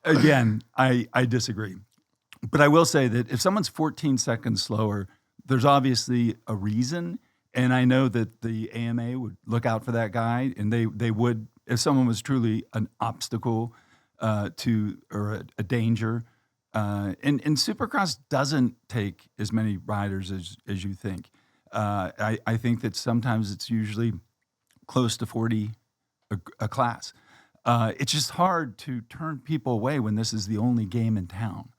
Again, I disagree. But I will say that if someone's 14 seconds slower, there's obviously a reason. And I know that the AMA would look out for that guy, and they would, if someone was truly an obstacle or a danger. And Supercross doesn't take as many riders as you think. I think that sometimes it's usually close to 40 a class. It's just hard to turn people away when this is the only game in town.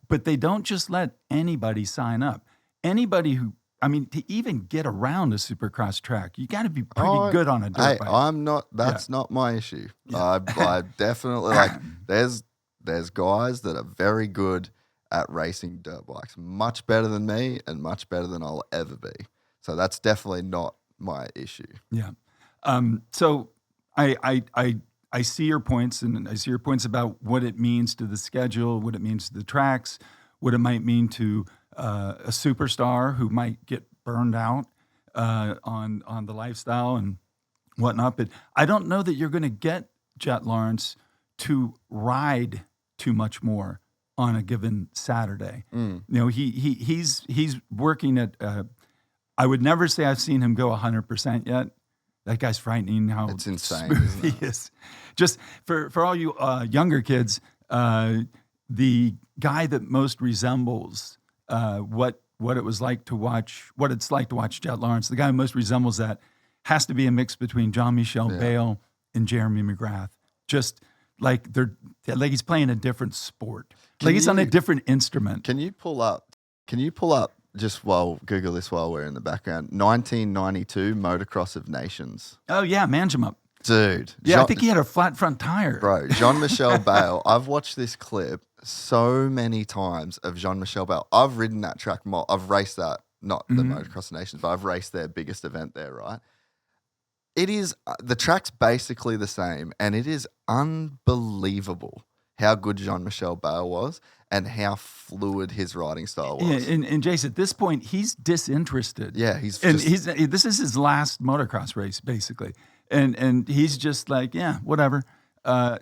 But they don't just let anybody sign up. Anybody to even get around a Supercross track, you got to be pretty good on a dirt bike. That's not my issue. Yeah. I definitely, like, there's guys that are very good at racing dirt bikes, much better than me and much better than I'll ever be. So that's definitely not my issue. Yeah. So I see your points, and I see your points about what it means to the schedule, what it means to the tracks, what it might mean to a superstar who might get burned out on the lifestyle and whatnot. But I don't know that you're going to get Jett Lawrence to ride too much more on a given Saturday. You know, he's working at. I would never say I've seen him go 100% yet. That guy's frightening. How it's insane, smooth isn't it? he is. Just for all you younger kids, the guy that most resembles what it was like to watch, what it's like to watch Jett Lawrence, the guy who most resembles that has to be a mix between Jean-Michel, Bayle, and Jeremy McGrath. Just like he's playing a different sport. He's on a different instrument. Can you pull up? Just Google this while we're in the background. 1992 Motocross of Nations. Oh yeah, Manjum. Dude. Yeah, I think he had a flat front tire. Bro, Jean-Michel Bayle. I've watched this clip so many times of Jean-Michel Bayle. I've ridden that track. I've raced that, not the Motocross of Nations, but I've raced their biggest event there, right? It is, the track's basically the same, and it is unbelievable how good Jean-Michel Bayle was and how fluid his riding style was. Yeah, and Jace, at this point, he's disinterested. Yeah, this is his last motocross race, basically. And he's just like, yeah, whatever. I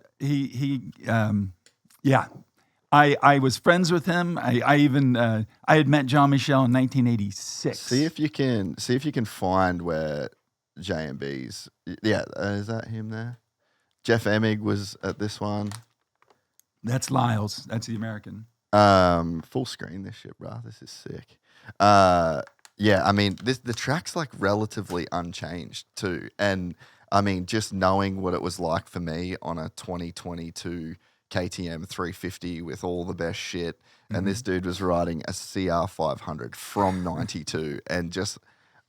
was friends with him. I had met Jean-Michel in 1986. See if you can find where JMB's. Yeah, is that him there? Jeff Emig was at this one. That's Lyles. That's the American. Full screen this shit, bro. This is sick. Yeah, I mean, the track's like relatively unchanged too, and I mean, just knowing what it was like for me on a 2022 KTM 350 with all the best shit, and this dude was riding a CR 500 from 92, and just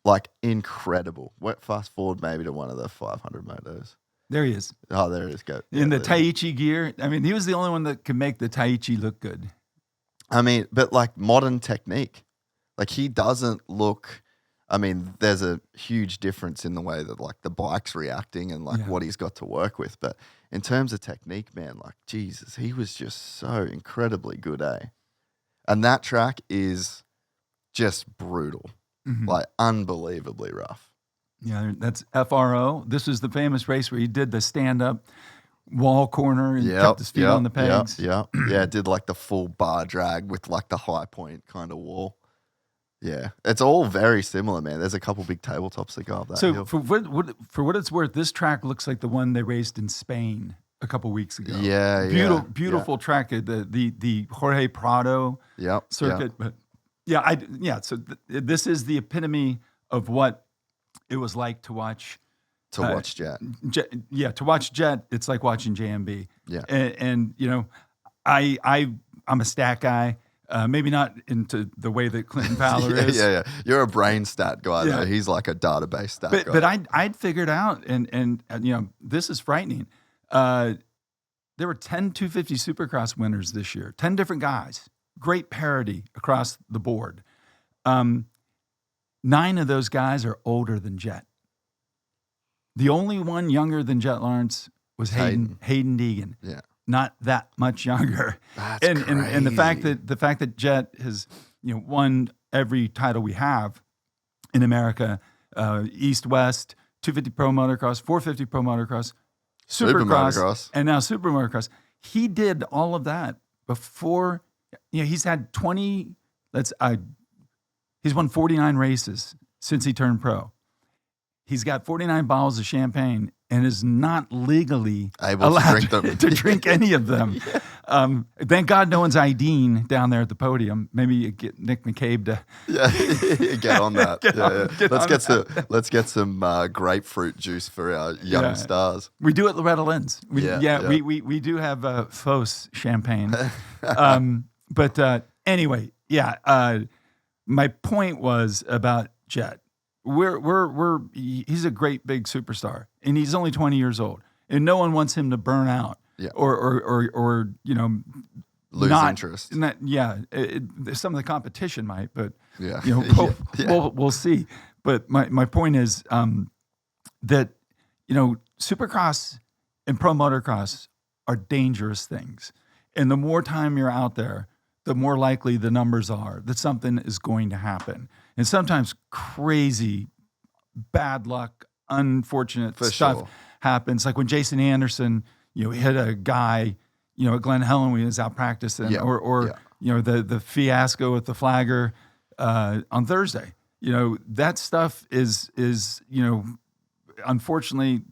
like incredible. Fast forward maybe to one of the 500 motos. There he is. Oh, there it is. Go. In the Taichi gear. I mean, he was the only one that could make the Taichi look good. I mean, but like modern technique. Like he doesn't look, I mean, there's a huge difference in the way that like the bike's reacting and like what he's got to work with. But in terms of technique, man, like Jesus, he was just so incredibly good, eh? And that track is just brutal, like unbelievably rough. Yeah, that's FRO. This is the famous race where he did the stand-up wall corner and kept his feet on the pegs. Yeah, did like the full bar drag with like the high point kind of wall. Yeah, it's all very similar, man. There's a couple big tabletops that go up that hill. For what it's worth, this track looks like the one they raced in Spain a couple weeks ago. Beautiful track. The Jorge Prado circuit. But this is the epitome of what it was like to watch. To watch Jett. To watch Jett, it's like watching JMB. Yeah, and you know, I'm a stat guy. Maybe not into the way that Clinton Fowler is. Yeah. You're a brain stat guy, though. He's like a database stat guy. But I'd figured out, and you know, this is frightening. There were 10 250 Supercross winners this year. 10 different guys. Great parity across the board. 9 of those guys are older than Jett. The only one younger than Jett Lawrence was Hayden Deegan. Yeah. Not that much younger. That's crazy. And the fact that Jett has, you know, won every title we have in America, East West, 250 Pro Motocross, 450 Pro Motocross, Supercross, and now Super Motocross. He did all of that before. You know, he's had 20. He's won 49 races since he turned pro. He's got 49 bottles of champagne and is not legally allowed to drink any of them. Thank God no one's IDing down there at the podium. Maybe you get Nick McCabe to get on that. Let's get some grapefruit juice for our young stars. We do at Lorretta Lynns. We do have Fos champagne. But anyway, my point was about Jett. He's a great big superstar, and he's only 20 years old, and no one wants him to burn out or you know, lose interest. Some of the competition might, but you know, we'll see. But my point is that Supercross and pro motocross are dangerous things. And the more time you're out there, the more likely the numbers are that something is going to happen. And sometimes crazy, bad luck, unfortunate stuff happens. Like when Jason Anderson, hit a guy, at Glen Helen when he was out practicing, the fiasco with the flagger on Thursday. That stuff is unfortunately,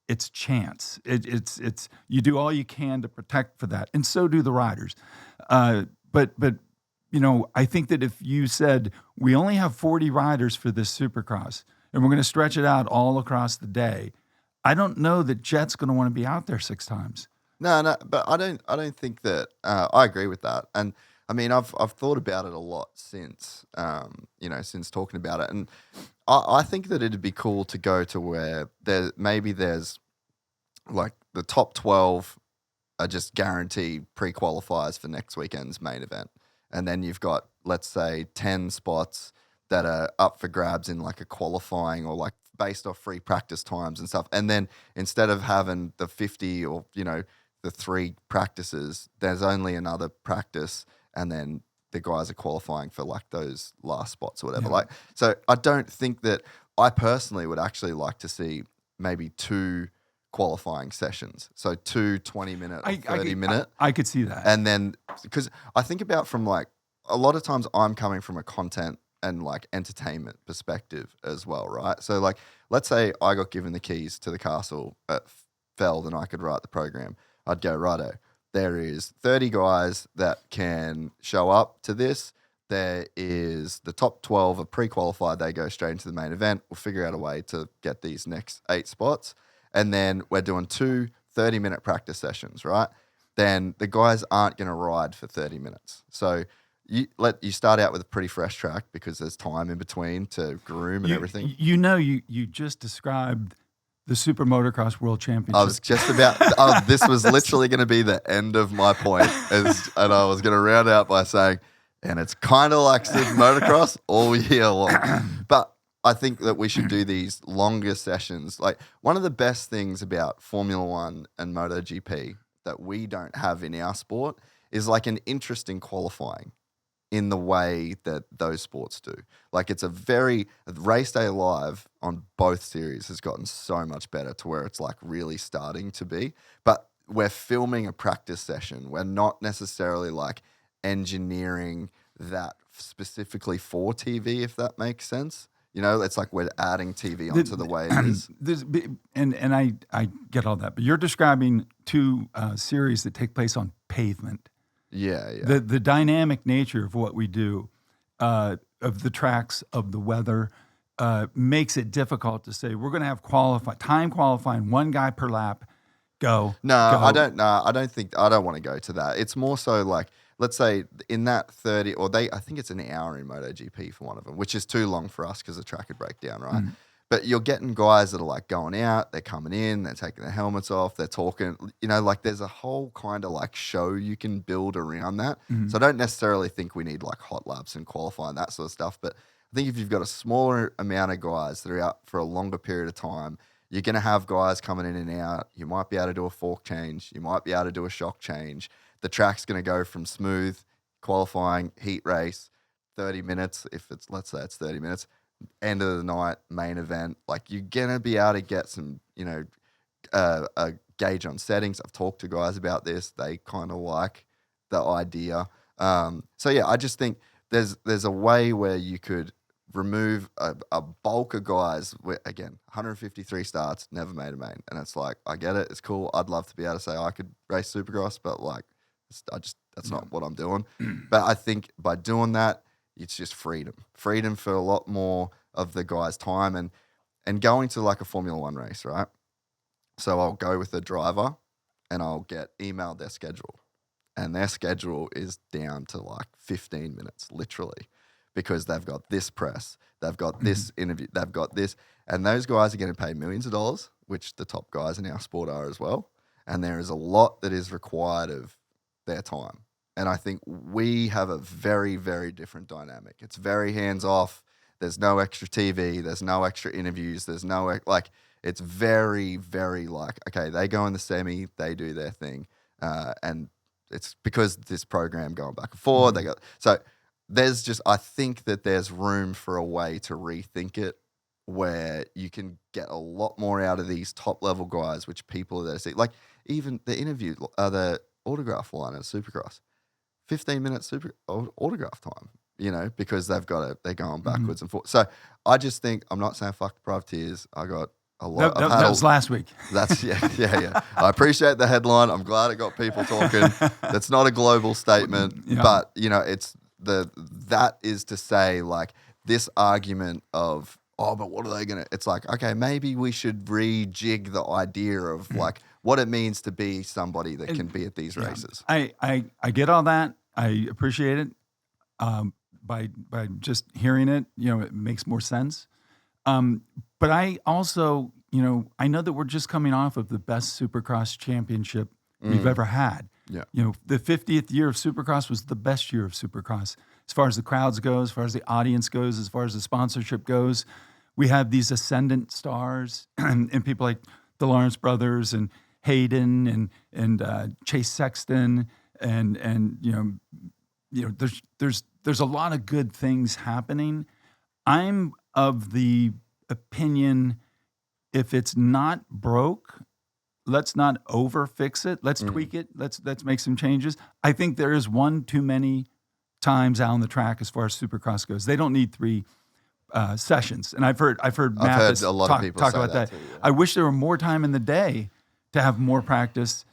it's chance. It's you do all you can to protect for that, and so do the riders. But I think that if you said we only have 40 riders for this Supercross, and we're going to stretch it out all across the day, I don't know that Jett's going to want to be out there 6 times. No, but I don't think that. I agree with that, and I mean, I've thought about it a lot since, since talking about it, and I think that it'd be cool to go to where there's like the top 12 are just guaranteed pre-qualifiers for next weekend's main event, and then you've got, let's say, 10 spots that are up for grabs in like a qualifying or like based off free practice times and stuff, and then instead of having the 50 or the 3 practices, there's only another practice. And then the guys are qualifying for like those last spots or whatever. Yeah. So I don't think that I personally would actually like to see maybe 2 qualifying sessions. So 2 20-minute or 30-minute. I could see that. And then, because I think about from like, a lot of times I'm coming from a content and like entertainment perspective as well, right? So like, let's say I got given the keys to the castle at Feld and I could write the program. I'd go, righto. There is 30 guys that can show up to this. There is the top 12 are pre-qualified. They go straight into the main event. We'll figure out a way to get these next 8 spots. And then we're doing 2 30-minute practice sessions, right? Then the guys aren't going to ride for 30 minutes. So you start out with a pretty fresh track because there's time in between to groom and everything. You just described the Super Motocross World Championship. I was just about, this was literally going to be the end of my point, and I was going to round out by saying, and it's kind of like Super Motocross all year long. But I think that we should do these longer sessions. Like, one of the best things about Formula One and MotoGP that we don't have in our sport is like an interesting qualifying in the way that those sports do. Like, it's race day live on both series has gotten so much better to where it's like really starting to be, but we're filming a practice session. We're not necessarily like engineering that specifically for TV, if that makes sense. It's like we're adding TV onto the way it is. And I get all that, but you're describing 2 series that take place on pavement. Yeah. The dynamic nature of what we do, of the tracks, of the weather, makes it difficult to say we're going to have time qualifying 1 guy per lap. Go. I don't want to go to that. It's more so like, let's say in that 30, I think it's an hour in MotoGP for one of them, which is too long for us because the track would break down, right? But you're getting guys that are like going out, they're coming in, they're taking their helmets off, they're talking, like there's a whole kind of like show you can build around that. So I don't necessarily think we need like hot laps and qualifying, that sort of stuff. But I think if you've got a smaller amount of guys that are out for a longer period of time, you're going to have guys coming in and out. You might be able to do a fork change. You might be able to do a shock change. The track's going to go from smooth, qualifying, heat race, 30 minutes, let's say it's 30 minutes, end of the night, main event. Like, you're going to be able to get some, a gauge on settings. I've talked to guys about this. They kind of like the idea. So yeah, I just think there's a way where you could remove a bulk of guys. Again, 153 starts, never made a main. And it's like, I get it. It's cool. I'd love to be able to say I could race Supercross, but like, that's not what I'm doing. But I think by doing that, it's just freedom for a lot more of the guys' time and going to like a Formula One race, right? So I'll go with the driver and I'll get emailed their schedule, and their schedule is down to like 15 minutes, literally, because they've got this press, they've got this interview, they've got this, and those guys are getting paid millions of dollars, which the top guys in our sport are as well. And there is a lot that is required of their time. And I think we have a very, very different dynamic. It's very hands-off. There's no extra TV. There's no extra interviews. There's no, like, it's very, very like, okay, they go in the semi, they do their thing. And it's because this program going back and forth. Mm-hmm. So there's just, I think that there's room for a way to rethink it where you can get a lot more out of these top level guys, which people that see, like even the interview, the autograph line at Supercross, 15 minutes autograph time, because they're going backwards and forth. So I just think, I'm not saying fuck the privateers. I got a lot. That was last week. That's yeah. I appreciate the headline. I'm glad it got people talking. That's not a global statement, but it's that is to say, like, this argument of, oh, but what are they gonna? It's like, okay, maybe we should rejig the idea of like what it means to be somebody that can be at these races. I get all that. I appreciate it. By just hearing it, it makes more sense. But I also, I know that we're just coming off of the best Supercross championship we've ever had. Yeah. The 50th year of Supercross was the best year of Supercross. As far as the crowds go, as far as the audience goes, as far as the sponsorship goes, we have these ascendant stars and people like the Lawrence brothers and Hayden and Chase Sexton and there's a lot of good things happening. I'm of the opinion, if it's not broke, let's not over fix it. Let's tweak it. Let's make some changes. I think there is one too many times out on the track as far as Supercross goes. They don't need 3 sessions. And I've heard Mathis a lot of people talk say about that. too, yeah. I wish there were more time in the day to have more practice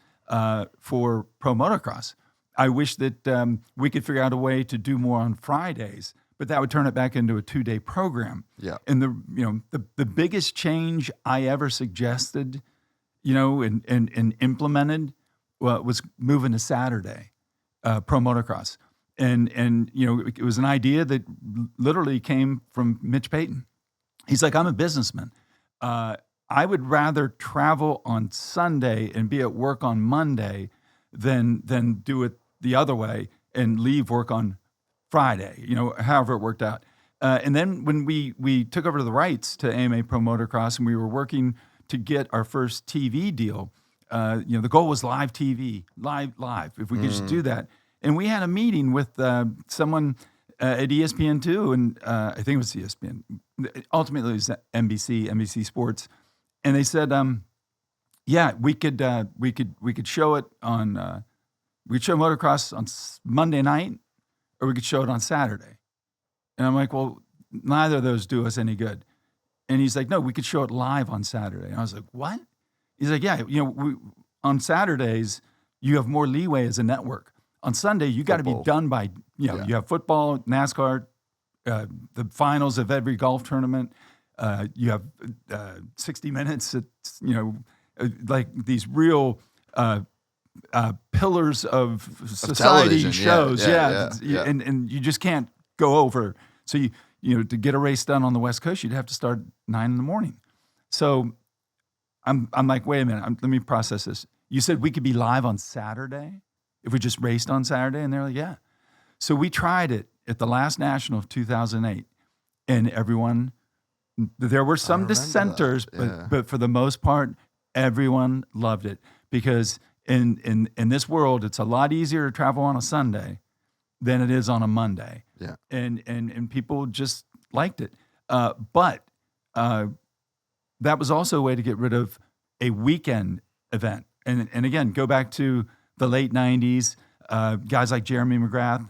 for Pro Motocross. I wish that we could figure out a way to do more on Fridays, but that would turn it back into a 2-day program. Yeah. And the biggest change I ever suggested, and implemented was moving to Saturday, Pro Motocross. And it was an idea that literally came from Mitch Payton. He's like, I'm a businessman. I would rather travel on Sunday and be at work on Monday than do it the other way and leave work on Friday, however it worked out. And then when we took over the rights to AMA Pro Motocross and we were working to get our first TV deal, the goal was live TV, live, if we could just do that. And we had a meeting with someone at ESPN2, and I think it was ESPN. Ultimately, it was NBC Sports, and they said, we could show it on, we'd show motocross on Monday night, or we could show it on Saturday. And I'm like, well, neither of those do us any good. And he's like, no, we could show it live on Saturday. And I was like, what? He's like, yeah, on Saturdays you have more leeway as a network. On Sunday, you got to be done by, you have football, NASCAR, the finals of every golf tournament. You have 60 Minutes, like these real pillars of society shows. Yeah. And you just can't go over. So, to get a race done on the West Coast, you'd have to start 9 a.m. So I'm like, wait a minute, let me process this. You said we could be live on Saturday if we just raced on Saturday? And they're like, yeah. So we tried it at the last National of 2008, and there were some dissenters, but for the most part, everyone loved it because in this world, it's a lot easier to travel on a Sunday than it is on a Monday. Yeah. And people just liked it. But that was also a way to get rid of a weekend event. And again, go back to the late 90s, guys like Jeremy McGrath,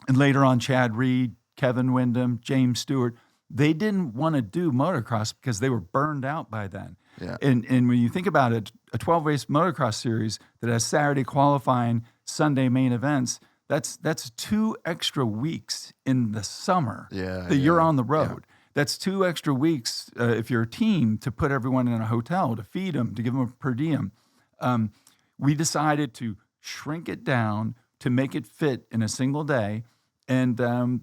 and later on Chad Reed, Kevin Windham, James Stewart, they didn't want to do motocross because they were burned out by then. Yeah. And when you think about it, a 12-race motocross series that has Saturday qualifying, Sunday main events, that's 2 extra weeks in the summer that you're on the road. Yeah. That's 2 extra weeks if you're a team to put everyone in a hotel, to feed them, to give them a per diem. We decided to shrink it down to make it fit in a single day. And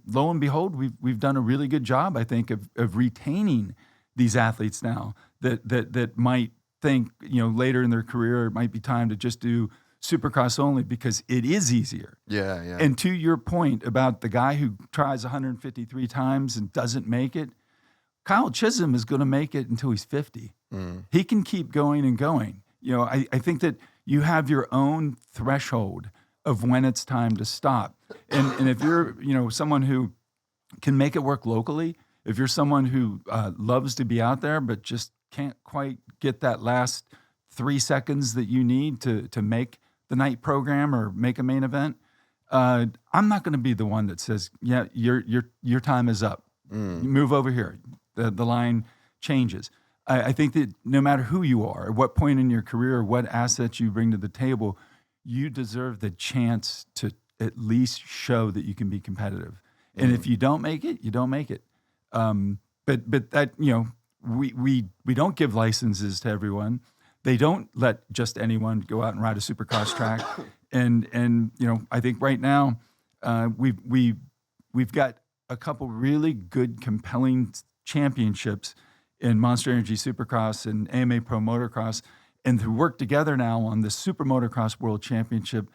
lo and behold, we've done a really good job, I think, of retaining these athletes now that might think, later in their career, it might be time to just do Supercross only because it is easier. Yeah. And to your point about the guy who tries 153 times and doesn't make it, Kyle Chisholm is going to make it until he's 50. He can keep going and going. I think that you have your own threshold of when it's time to stop. And if you're, someone who can make it work locally, if you're someone who loves to be out there but just can't quite get that last 3 seconds that you need to make the night program or make a main event, I'm not going to be the one that says, yeah, your time is up. Move over here. The line changes. I think that no matter who you are, at what point in your career, what assets you bring to the table, you deserve the chance to at least show that you can be competitive. And if you don't make it, you don't make it. But that, we don't give licenses to everyone. They don't let just anyone go out and ride a supercross track. And I think right now we've got a couple really good, compelling championships in Monster Energy Supercross and AMA Pro Motocross, and to work together now on the Super Motocross World Championship.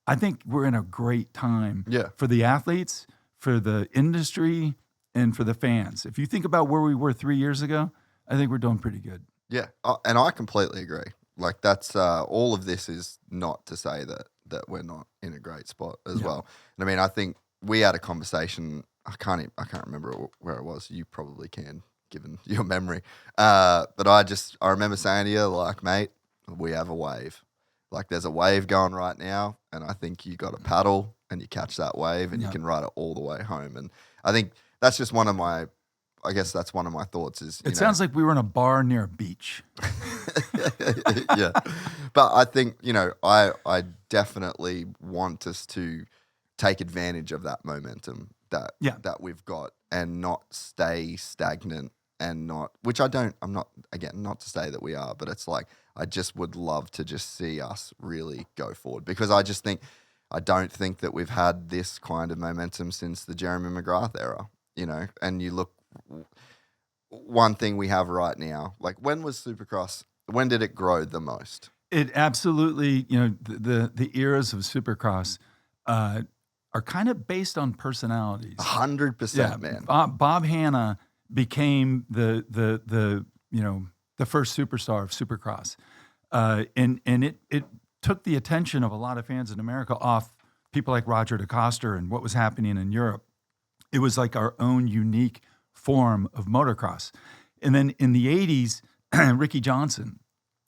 I think we're in a great time for the athletes, for the industry, and for the fans. If you think about where we were 3 years ago, I think we're doing pretty good. Yeah, and I completely agree. Like that's all of this is not to say that we're not in a great spot as well. And I mean, I think we had a conversation. I can't remember where it was. You probably can, given your memory. But I remember saying to you, like, mate, we have a wave. Like there's a wave going right now, and I think you got to paddle and you catch that wave and you can ride it all the way home. And I think that's just one of my thoughts is, it sounds like we were in a bar near a beach. Yeah. But I think, I definitely want us to take advantage of that momentum that we've got and not stay stagnant and not to say that we are, but it's like, I just would love to just see us really go forward, because I don't think that we've had this kind of momentum since the Jeremy McGrath era, and you look, one thing we have right now, like when did it grow the most? It absolutely, the eras of Supercross are kind of based on personalities. 100%, man. Bob Hanna became the first superstar of Supercross, and it took the attention of a lot of fans in America off people like Roger DeCoster and what was happening in Europe. It was like our own unique form of motocross. And then in the 80s, Ricky Johnson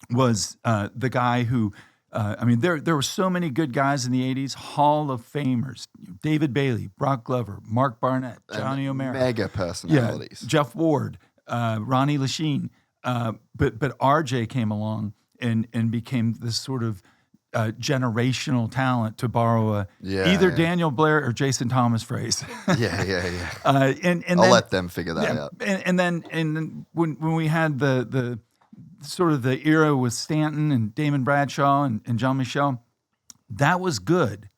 was the guy who, there were so many good guys in the 80s, Hall of Famers, David Bayle, Brock Glover, Mark Barnett, Johnny O'Mara. Mega personalities. Yeah, Jeff Ward, Ronnie Lachine. But RJ came along and became this sort of generational talent, to borrow either Daniel Blair or Jason Thomas phrase. Yeah. And I'll let them figure that out. And then when we had the sort of the era with Stanton and Damon Bradshaw and Jean-Michel, that was good.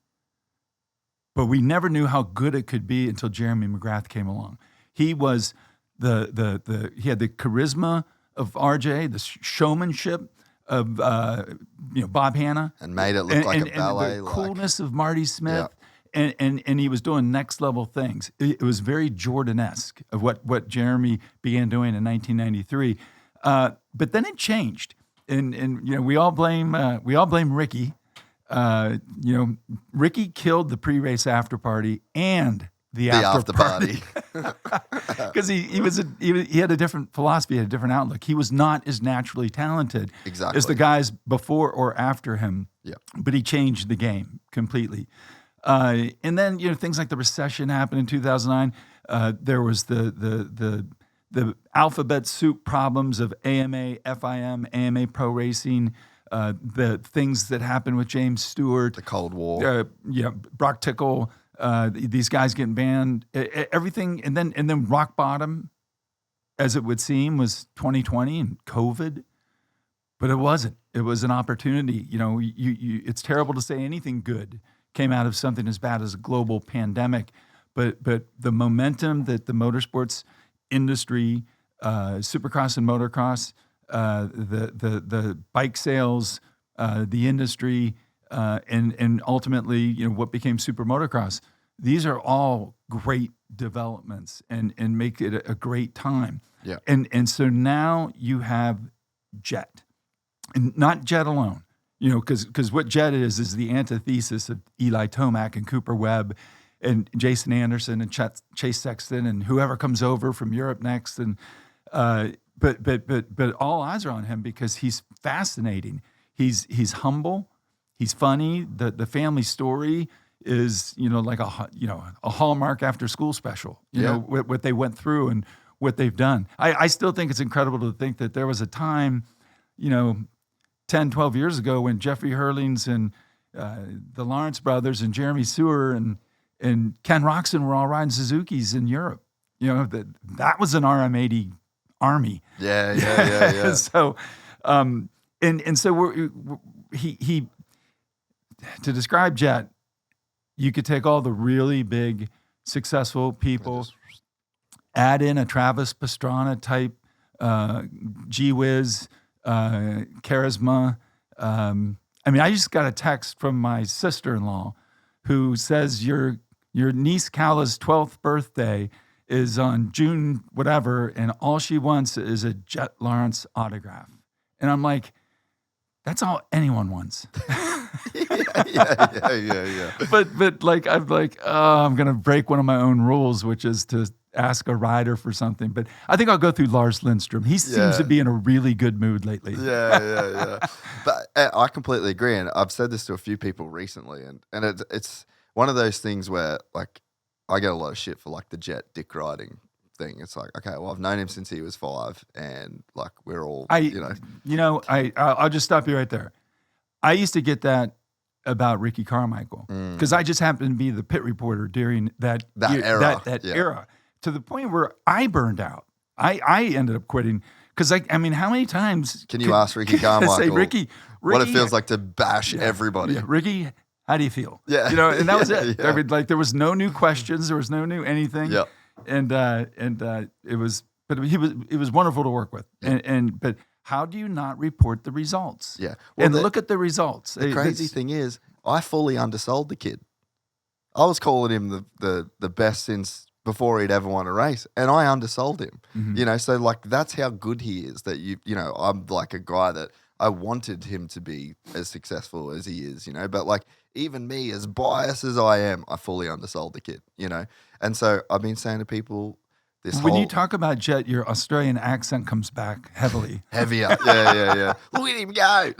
But we never knew how good it could be until Jeremy McGrath came along. He was he had the charisma of RJ, the showmanship of Bob Hanna, and made it look like a ballet. And the coolness of Marty Smith, and he was doing next level things. It was very Jordan-esque of what Jeremy began doing in 1993. But then it changed, and we all blame Ricky. Ricky killed the pre-race after party and the after party. Because he had a different philosophy, had a different outlook. He was not as naturally talented as the guys before or after him. Yeah. But he changed the game completely. And then things like the recession happened in 2009. There was the alphabet soup problems of AMA, FIM, AMA Pro Racing. The things that happened with James Stewart, the Cold War, Brock Tickle. These guys getting banned, everything, and then rock bottom, as it would seem, was 2020 and COVID, but it wasn't. It was an opportunity. It's terrible to say anything good came out of something as bad as a global pandemic, but the momentum that the motorsports industry, Supercross and motocross, the bike sales, the industry. And ultimately, what became Super Motocross, these are all great developments and make it a great time. Yeah. And so now you have Jett, and not Jett alone. You know, because what Jett is the antithesis of Eli Tomac and Cooper Webb and Jason Anderson and Chase Sexton and whoever comes over from Europe next. And but all eyes are on him because he's fascinating. He's humble. He's funny. The family story is, you know, like a Hallmark after school special. You know what they went through and what they've done. I still think it's incredible to think that there was a time, you know, 10, 12 years ago when Jeffrey Hurlings and the Lawrence brothers and Jeremy Sewer and Ken Roxon were all riding Suzukis in Europe. You know, that was an RM80 army. Yeah. So, so he to describe Jett, you could take all the really big, successful people, add in a Travis Pastrana type, G-Wiz, charisma. I mean, I just got a text from my sister-in-law who says your niece Cala's 12th birthday is on June whatever, and all she wants is a Jett Lawrence autograph. And I'm like, that's all anyone wants. Yeah. But like, I'm like, oh, I'm gonna break one of my own rules, which is to ask a rider for something. But I think I'll go through Lars Lindstrom. He seems to be in a really good mood lately. Yeah. But I completely agree, and I've said this to a few people recently, and it's one of those things where, like, I get a lot of shit for like the Jett dick riding thing. It's like, okay, well, I've known him since he was 5, and like we're all, I'll just stop you right there. I used to get that about Ricky Carmichael because I just happened to be the pit reporter during that era. That era, to the point where I burned out. I ended up quitting because I mean, how many times can you ask Ricky Carmichael say, Ricky, what it feels like to bash everybody? Yeah, Ricky, how do you feel? Yeah, you know, and that was it. Yeah. I mean, like there was no new questions, there was no new anything. Yeah, and it was, but it was wonderful to work with. But how do you not report the results? Yeah, well, look at the results. The crazy thing is, I fully undersold the kid. I was calling him the best since before he'd ever won a race, and I undersold him. Mm-hmm. You know, so like that's how good he is. That you know, I'm like a guy that I wanted him to be as successful as he is. You know, but like even me, as biased as I am, I fully undersold the kid. You know, and so I've been saying to people, when you talk about Jett, your Australian accent comes back heavily. Heavier. Yeah. Look at him go.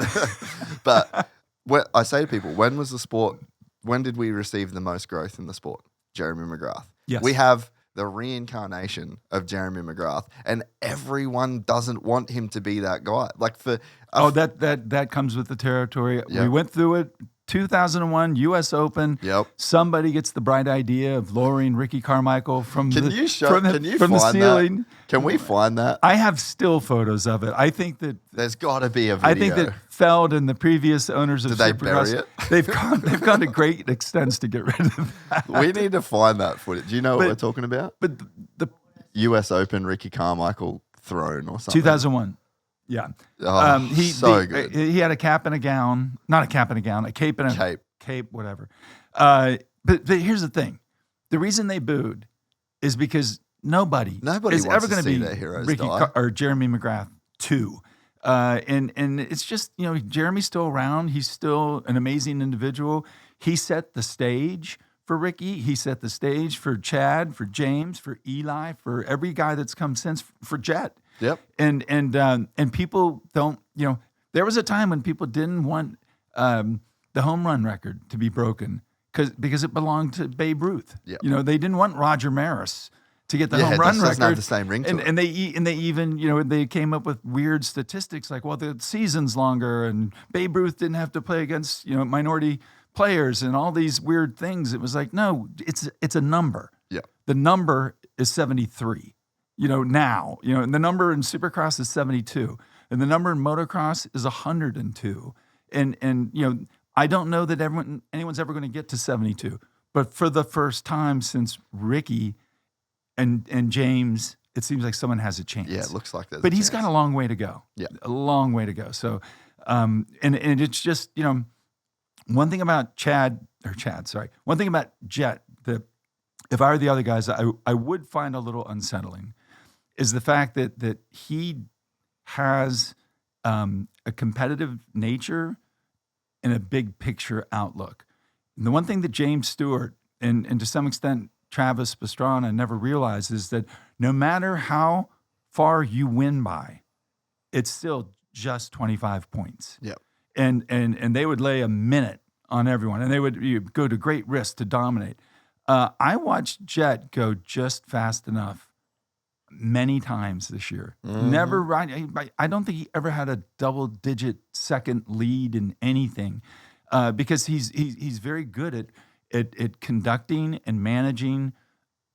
But I say to people, when did we receive the most growth in the sport? Jeremy McGrath. Yes. We have the reincarnation of Jeremy McGrath, and everyone doesn't want him to be that guy. Like that comes with the territory. Yep. We went through it. 2001 U.S. Open. Yep. Somebody gets the bright idea of lowering Ricky Carmichael from the ceiling. That? Can we find that? I have still photos of it. I think that there's got to be a video. I think that Feld and the previous owners of Supercross, they've gone to great extents to get rid of that. We need to find that footage. Do you know what we're talking about? But the U.S. Open Ricky Carmichael throne or something. 2001. Yeah. So good. He had a cap and a gown. Not a cap and a gown. A cape and a cape, whatever. But here's the thing. The reason they booed is because nobody is ever going to be Ricky or Jeremy McGrath 2. And it's just, you know, Jeremy's still around. He's still an amazing individual. He set the stage for Ricky. He set the stage for Chad, for James, for Eli, for every guy that's come since, for Jett. Yep. And people don't, you know, there was a time when people didn't want the home run record to be broken because it belonged to Babe Ruth. Yep. You know, they didn't want Roger Maris to get the home run record. Doesn't have the same ring to it. And they even, you know, they came up with weird statistics like, well, the season's longer and Babe Ruth didn't have to play against, you know, minority players and all these weird things. It was like, no, it's a number. Yeah. The number is 73. You know, now, you know, and the number in Supercross is 72, and the number in Motocross is 102. And you know, I don't know that anyone's ever going to get to 72, but for the first time since Ricky and James, it seems like someone has a chance. Yeah, it looks like that. But he's got a long way to go. Yeah, a long way to go. So, and it's just, you know, one thing about one thing about Jett that if I were the other guys, I would find a little unsettling. Is the fact that he has a competitive nature and a big picture outlook. And the one thing that James Stewart and to some extent Travis Pastrana never realized is that no matter how far you win by, it's still just 25 points. Yep. And they would lay a minute on everyone, and they would go to great risk to dominate. I watched Jett go just fast enough many times this year. Never right. I don't think he ever had a double-digit second lead in anything, because he's very good at conducting and managing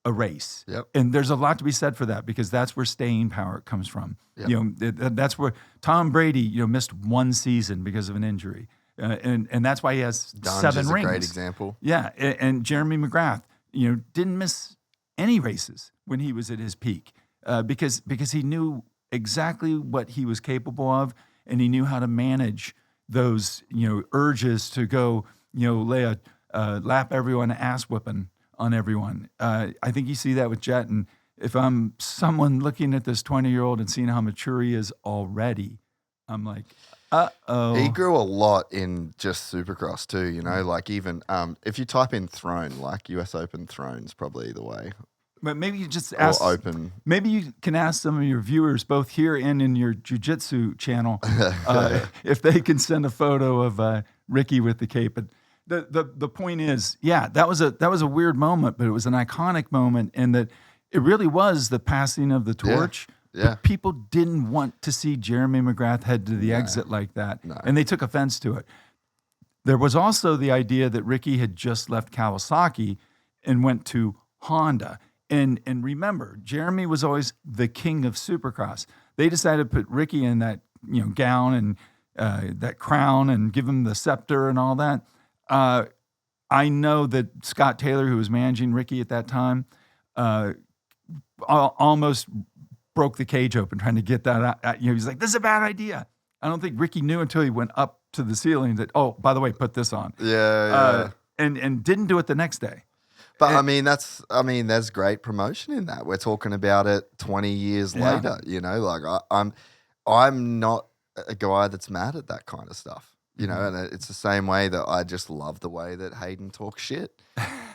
a race. Yep. And there's a lot to be said for that, because that's where staying power comes from. Yep. That's where Tom Brady, missed one season because of an injury. And that's why he has Dunge 7 is rings. a great example. Yeah, and Jeremy McGrath, didn't miss any races when he was at his peak, because he knew exactly what he was capable of, and he knew how to manage those urges to go lay a lap everyone, ass whipping on everyone. I think you see that with Jett, and if I'm someone looking at this 20-year-old and seeing how mature he is already, I'm like, uh-oh. He grew a lot in just Supercross too, like even if you type in throne, like US Open thrones, probably the way. But maybe you just ask. Or open. Maybe you can ask some of your viewers, both here and in your jiu-jitsu channel, if they can send a photo of Ricky with the cape. But the point is, that was a weird moment, but it was an iconic moment, and that it really was the passing of the torch. Yeah. But people didn't want to see Jeremy McGrath head to the exit like that, and they took offense to it. There was also the idea that Ricky had just left Kawasaki and went to Honda. And remember, Jeremy was always the king of Supercross. They decided to put Ricky in that gown and that crown and give him the scepter and all that. I know that Scott Taylor, who was managing Ricky at that time, almost broke the cage open trying to get that out. He's like, this is a bad idea. I don't think Ricky knew until he went up to the ceiling that, oh, by the way, put this on. Yeah. And didn't do it the next day. But there's great promotion in that. We're talking about it 20 years later, like I'm not a guy that's mad at that kind of stuff, and it's the same way that I just love the way that Hayden talks shit.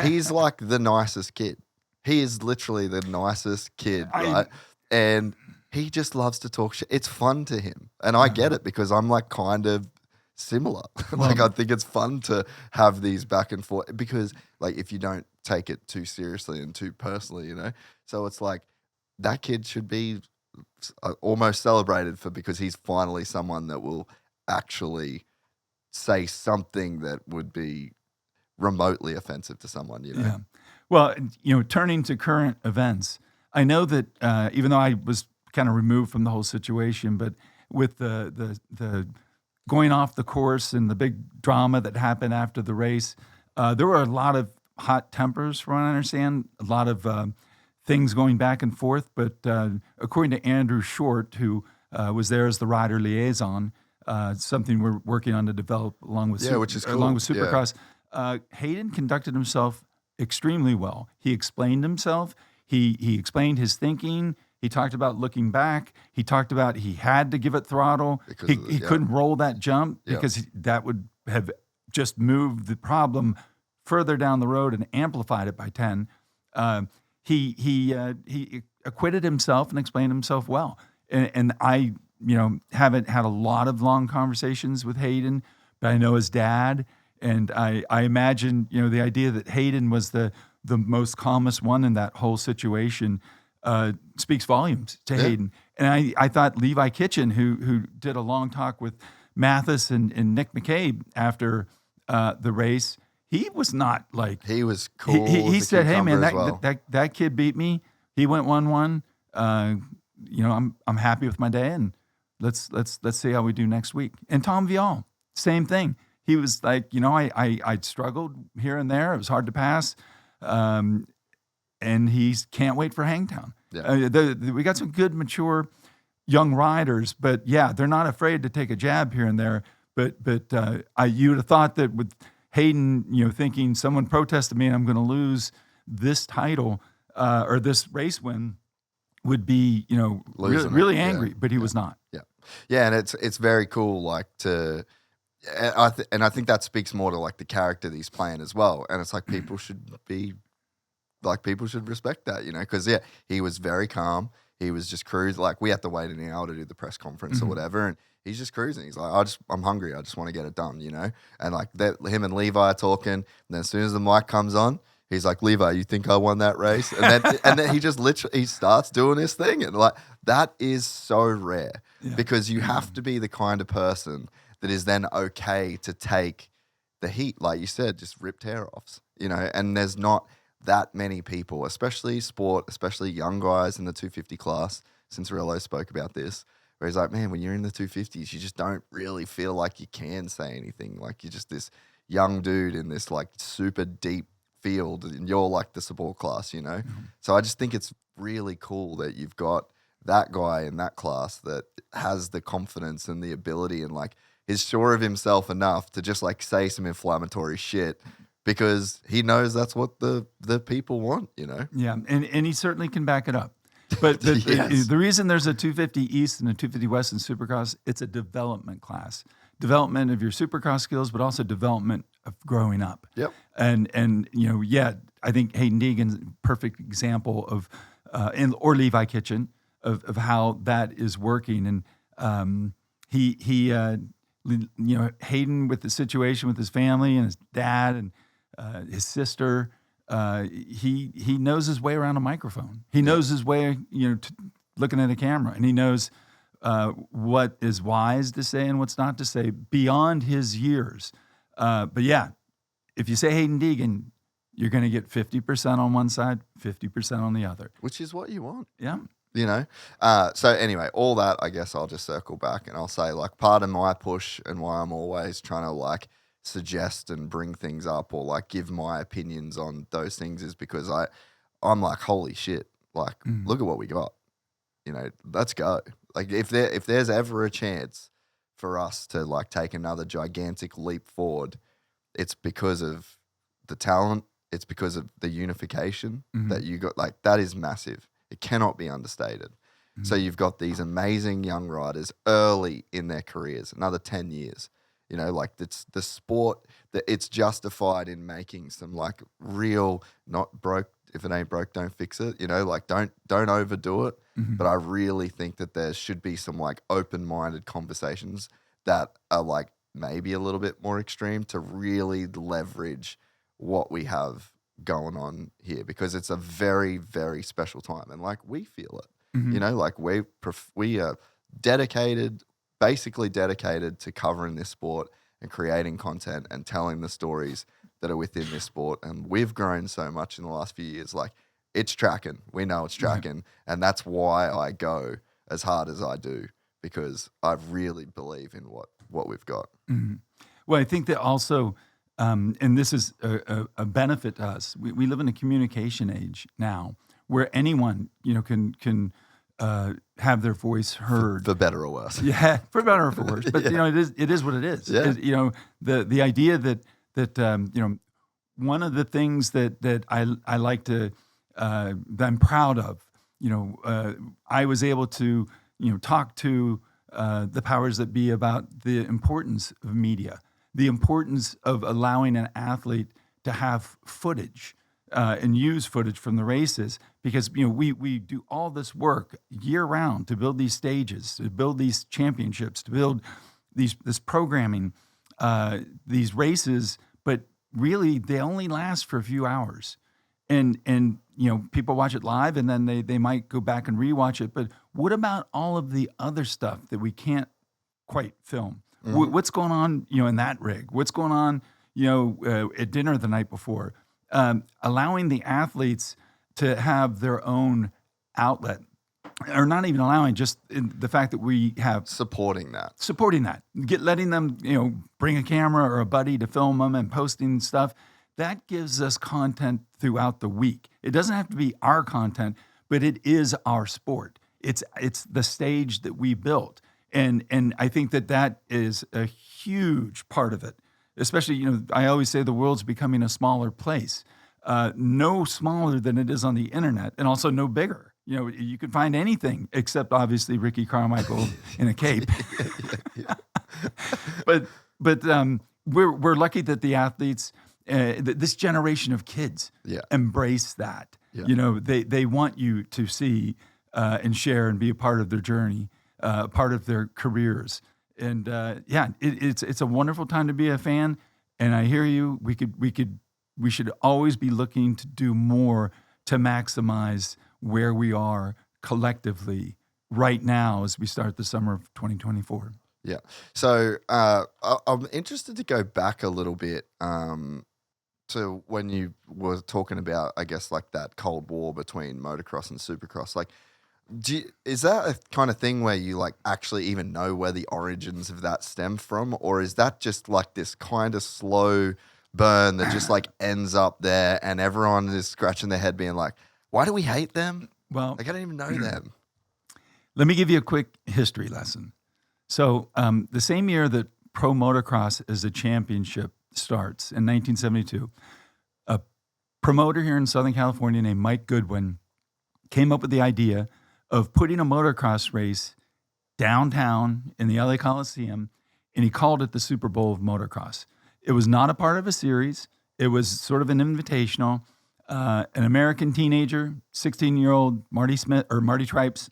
He's like the nicest kid. He is literally the nicest kid, right? And he just loves to talk shit. It's fun to him. And I get it, because I'm like kind of similar. Like, I think it's fun to have these back and forth, because like if you don't take it too seriously and too personally, so it's like that kid should be almost celebrated because he's finally someone that will actually say something that would be remotely offensive to someone, Yeah. Well, turning to current events, I know that even though I was kind of removed from the whole situation, but with the going off the course and the big drama that happened after the race, there were a lot of hot tempers, from what I understand, a lot of things going back and forth. But according to Andrew Short, who was there as the rider liaison, something we're working on to develop along with which is cool. Along with Supercross, Hayden conducted himself extremely well. He explained himself. He explained his thinking. He talked about looking back. He talked about he had to give it throttle. He couldn't roll that jump because that would have just moved the problem further down the road and amplified it by 10. He acquitted himself and explained himself well. And I haven't had a lot of long conversations with Hayden, but I know his dad, and I imagine the idea that Hayden was the most calmest one in that whole situation speaks volumes to Hayden. And I thought Levi Kitchen, who did a long talk with Mathis and Nick McCabe after the race, he was not like... He was cool. He said, hey, man, well. that kid beat me. He went 1-1. I'm happy with my day, and let's see how we do next week. And Tom Vial, same thing. He was like, I struggled here and there. It was hard to pass. And he can't wait for Hangtown. Yeah. We got some good, mature, young riders, but they're not afraid to take a jab here and there. But you would have thought that with Hayden, thinking someone protested me and I'm going to lose this title or this race win, would be, really angry, but he was not. Yeah. Yeah, and it's very cool, like and I think that speaks more to like the character that he's playing as well. And it's like people should respect that, because he was very calm. He was just cruising. Like we had to wait an hour to do the press conference or whatever, and he's just cruising. He's like, I'm hungry. I just want to get it done, And like him and Levi are talking. And then as soon as the mic comes on, he's like, Levi, you think I won that race? And then he just literally he starts doing this thing, and like that is so rare because you have to be the kind of person that is then okay to take the heat, like you said, just rip tear-offs, and there's not that many people, especially young guys in the 250 class, since Rello spoke about this, where he's like, man, when you're in the 250s, you just don't really feel like you can say anything. Like you're just this young dude in this like super deep field, and you're like the support class, So I just think it's really cool that you've got that guy in that class that has the confidence and the ability and like is sure of himself enough to just like say some inflammatory shit because he knows that's what the people want, Yeah, and he certainly can back it up. But Yes. the reason there's a 250 East and a 250 West in Supercross, it's a development class. Development of your Supercross skills, but also development of growing up. Yep. And I think Hayden Deegan's a perfect example of, or Levi Kitchen, of how that is working. And Hayden with the situation with his family and his dad and his sister, he knows his way around a microphone. He knows his way, looking at a camera, and he knows what is wise to say and what's not to say beyond his years. But yeah, if you say Hayden Deegan, you're going to get 50% on one side, 50% on the other. Which is what you want. Yeah. So anyway, all that, I guess I'll just circle back and I'll say like part of my push and why I'm always trying to like suggest and bring things up or like give my opinions on those things is because I'm like, holy shit, like look at what we got, let's go. Like if there's ever a chance for us to like take another gigantic leap forward, it's because of the talent. It's because of the unification that you got. Like that is massive. It cannot be understated. So you've got these amazing young riders early in their careers, another 10 years. Like it's the sport that it's justified in making some like real, not broke, if it ain't broke, don't fix it. Like don't overdo it. But I really think that there should be some like open-minded conversations that are like maybe a little bit more extreme to really leverage what we have going on here because it's a very, very special time. And like we feel it, like we are basically dedicated to covering this sport and creating content and telling the stories that are within this sport. And we've grown so much in the last few years. Like it's tracking. We know it's tracking. And that's why I go as hard as I do because I really believe in what we've got. Well, I think that also, and this is a benefit to us. We live in a communication age now where anyone, can have their voice heard. For better or worse. Yeah, for better or for worse. But, it is what it is. Yeah. The idea that one of the things that I like to, that I'm proud of, I was able to, talk to the powers that be about the importance of media, the importance of allowing an athlete to have footage and use footage from the races because, we do all this work year round to build these stages, to build these championships, to build this programming, these races, but really they only last for a few hours. And people watch it live and then they might go back and rewatch it. But what about all of the other stuff that we can't quite film? What's going on, in that rig? What's going on, at dinner the night before? Allowing the athletes to have their own outlet, or not even allowing, just the fact that we have supporting that, letting them, bring a camera or a buddy to film them and posting stuff. That gives us content throughout the week. It doesn't have to be our content, but it is our sport. It's the stage that we built. And I think that is a huge part of it. Especially, I always say the world's becoming a smaller place. No smaller than it is on the internet, and also no bigger. You could find anything except obviously Ricky Carmichael in a cape. But we're lucky that the athletes, this generation of kids, embrace that. Yeah. They want you to see and share and be a part of their journey, part of their careers. And it's a wonderful time to be a fan. And I hear you. We should always be looking to do more to maximize where we are collectively right now as we start the summer of 2024. Yeah. So I'm interested to go back a little bit to when you were talking about, I guess, like that Cold War between motocross and supercross. Like, is that a kind of thing where you like actually even know where the origins of that stem from? Or is that just like this kind of slow burn that just like ends up there and everyone is scratching their head being like, why do we hate them? Well, like, I don't even know them. Let me give you a quick history lesson. So the same year that Pro Motocross as a championship starts in 1972, a promoter here in Southern California named Mike Goodwin came up with the idea of putting a motocross race downtown in the LA Coliseum, and he called it the Super Bowl of Motocross. It was not a part of a series. It was sort of an invitational. An American teenager, 16-year-old Marty Tripes,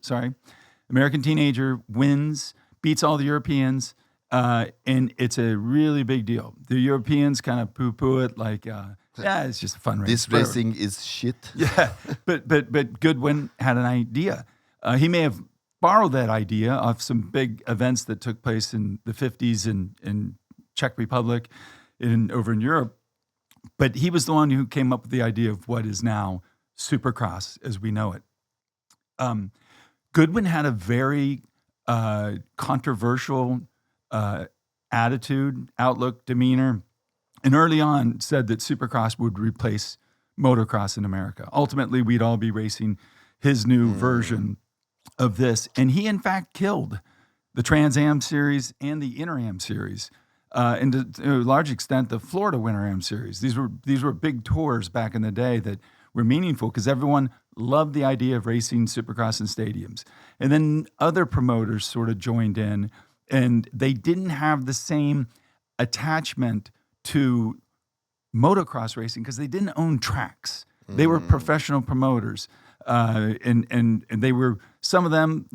American teenager wins, beats all the Europeans, and it's a really big deal. The Europeans kind of poo-poo it like, it's just a fun race. This racing is shit. Yeah, but Goodwin had an idea. He may have borrowed that idea off some big events that took place in the 50s in Czech Republic and over in Europe. But he was the one who came up with the idea of what is now Supercross as we know it. Goodwin had a very controversial attitude, outlook, demeanor, and early on said that Supercross would replace motocross in America. Ultimately, we'd all be racing his new version of this. And he, in fact, killed the Trans Am Series and the Inter Am Series. And to a large extent, the Florida Winter Am Series. These were big tours back in the day that were meaningful because everyone loved the idea of racing Supercross in stadiums. And then other promoters sort of joined in, and they didn't have the same attachment to motocross racing because they didn't own tracks. They were professional promoters, and they were, some of them,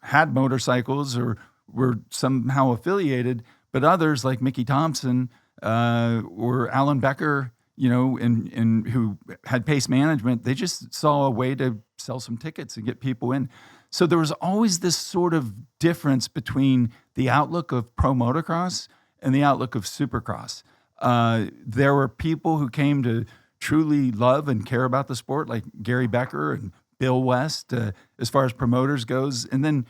had motorcycles or were somehow affiliated. But others like Mickey Thompson or Alan Becker, and who had Pace Management, they just saw a way to sell some tickets and get people in. So there was always this sort of difference between the outlook of Pro Motocross and the outlook of Supercross. There were people who came to truly love and care about the sport, like Gary Becker and Bill West, as far as promoters goes. And then,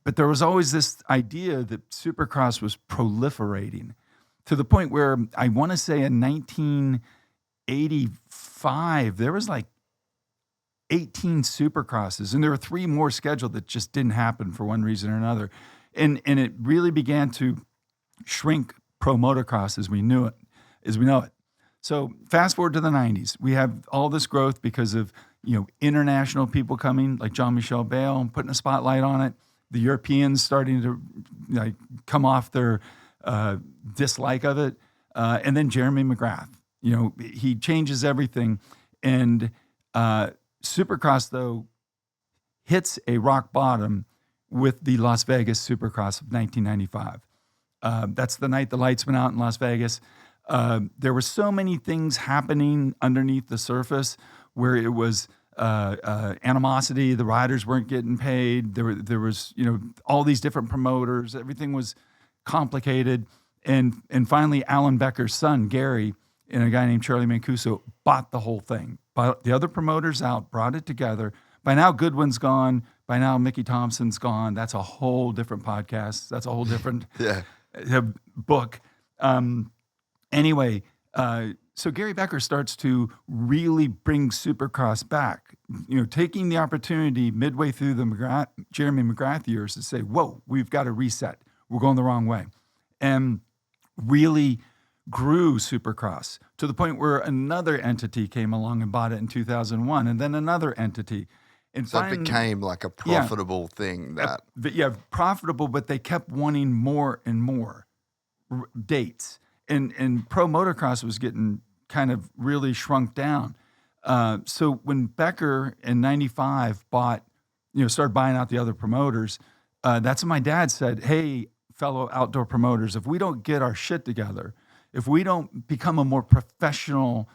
but there was always this idea that Supercross was proliferating to the point where I want to say in 1985, there was like 18 Supercrosses, and there were 3 more scheduled that just didn't happen for one reason or another. And it really began to shrink Pro Motocross as we know it. So fast forward to the 90s, we have all this growth because of, international people coming like Jean-Michel Bayle, putting a spotlight on it. The Europeans starting to come off their dislike of it. And then Jeremy McGrath, he changes everything. And Supercross, though, hits a rock bottom with the Las Vegas Supercross of 1995. That's the night the lights went out in Las Vegas. There were so many things happening underneath the surface where it was animosity. The riders weren't getting paid. There was all these different promoters. Everything was complicated, and finally Alan Becker's son Gary and a guy named Charlie Mancuso bought the whole thing. Bought the other promoters out, brought it together. By now Goodwin's gone. By now Mickey Thompson's gone. That's a whole different podcast. That's a whole different book. Anyway. So Gary Becker starts to really bring Supercross back, taking the opportunity midway through the Jeremy McGrath years to say, whoa, we've got to reset. We're going the wrong way. And really grew Supercross to the point where another entity came along and bought it in 2001, and then another entity. And So it became like a profitable thing that. Profitable, but they kept wanting more and more dates. And Pro Motocross was getting kind of really shrunk down. So when Becker in 95 started buying out the other promoters, that's when my dad said, hey, fellow outdoor promoters, if we don't get our shit together, if we don't become a more professional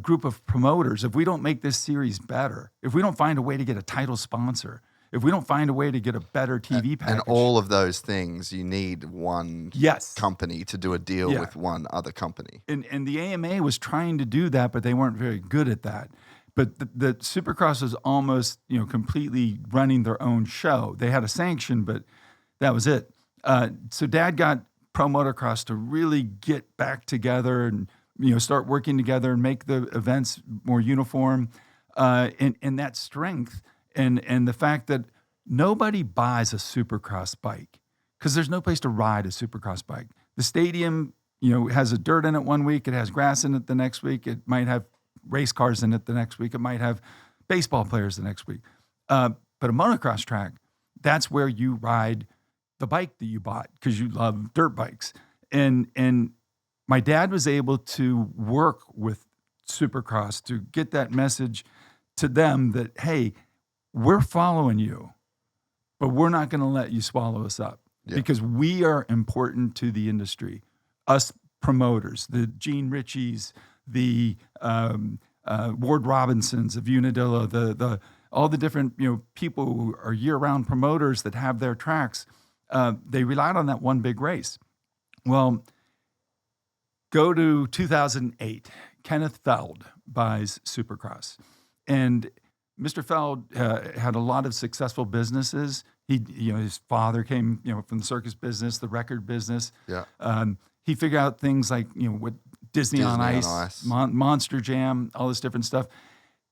group of promoters, if we don't make this series better, if we don't find a way to get a title sponsor, if we don't find a way to get a better TV package. And all of those things, you need one company to do a deal with one other company. And the AMA was trying to do that, but they weren't very good at that. But the Supercross was almost, completely running their own show. They had a sanction, but that was it. So Dad got Pro Motocross to really get back together and, start working together and make the events more uniform. And that strength and the fact that nobody buys a Supercross bike because there's no place to ride a Supercross bike. The stadium, has a dirt in it one week. It has grass in it the next week. It might have race cars in it the next week. It might have baseball players the next week. But a motocross track, that's where you ride the bike that you bought because you love dirt bikes. And my dad was able to work with Supercross to get that message to them that, hey, we're following you, but we're not going to let you swallow us up because we are important to the industry. Us promoters, the Gene Ritchies, the Ward Robinsons of Unadilla, the all the different people who are year-round promoters that have their tracks, they relied on that one big race. Well, go to 2008. Kenneth Feld buys Supercross, and Mr. Feld had a lot of successful businesses. His father came from the circus business, the record business. Yeah. He figured out things like what Disney on Ice. Monster Jam, all this different stuff.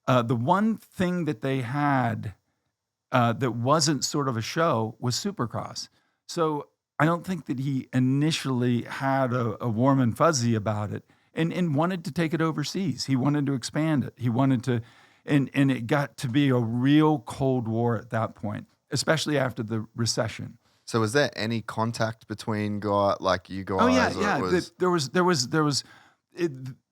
The one thing that they had that wasn't sort of a show was Supercross. So I don't think that he initially had a warm and fuzzy about it and wanted to take it overseas. He wanted to expand it. He wanted to, and it got to be a real Cold War at that point, especially after the recession. So was there any contact between you guys? Oh yeah. There was.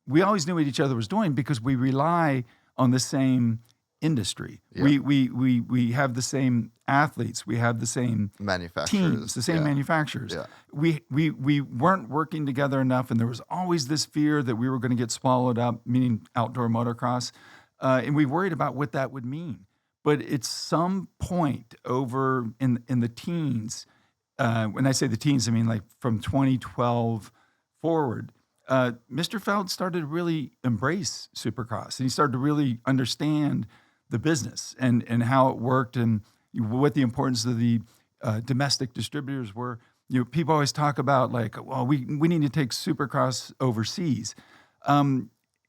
We always knew what each other was doing because we rely on the same industry. Yeah. We have the same athletes. We have the same teams, the same manufacturers. Yeah. We weren't working together enough, and there was always this fear that we were going to get swallowed up, meaning outdoor motocross, and we worried about what that would mean. But at some point over in the teens, when I say the teens, I mean like from 2012 forward, Mr. Feld started to really embrace Supercross, and he started to really understand the business and how it worked and what the importance of the domestic distributors were. People always talk about we need to take Supercross overseas.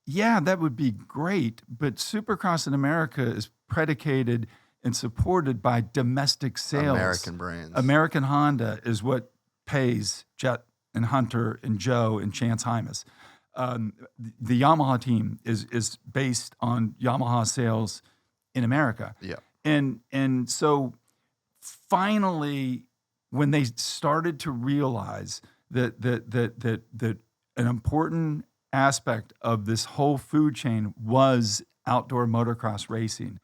Yeah, that would be great, but Supercross in America is predicated and supported by domestic sales. American brands. American Honda is what pays Jett and Hunter and Joe and Chance Hymas. The Yamaha team is based on Yamaha sales in America. Yeah. And so finally, when they started to realize that an important aspect of this whole food chain was outdoor motocross racing,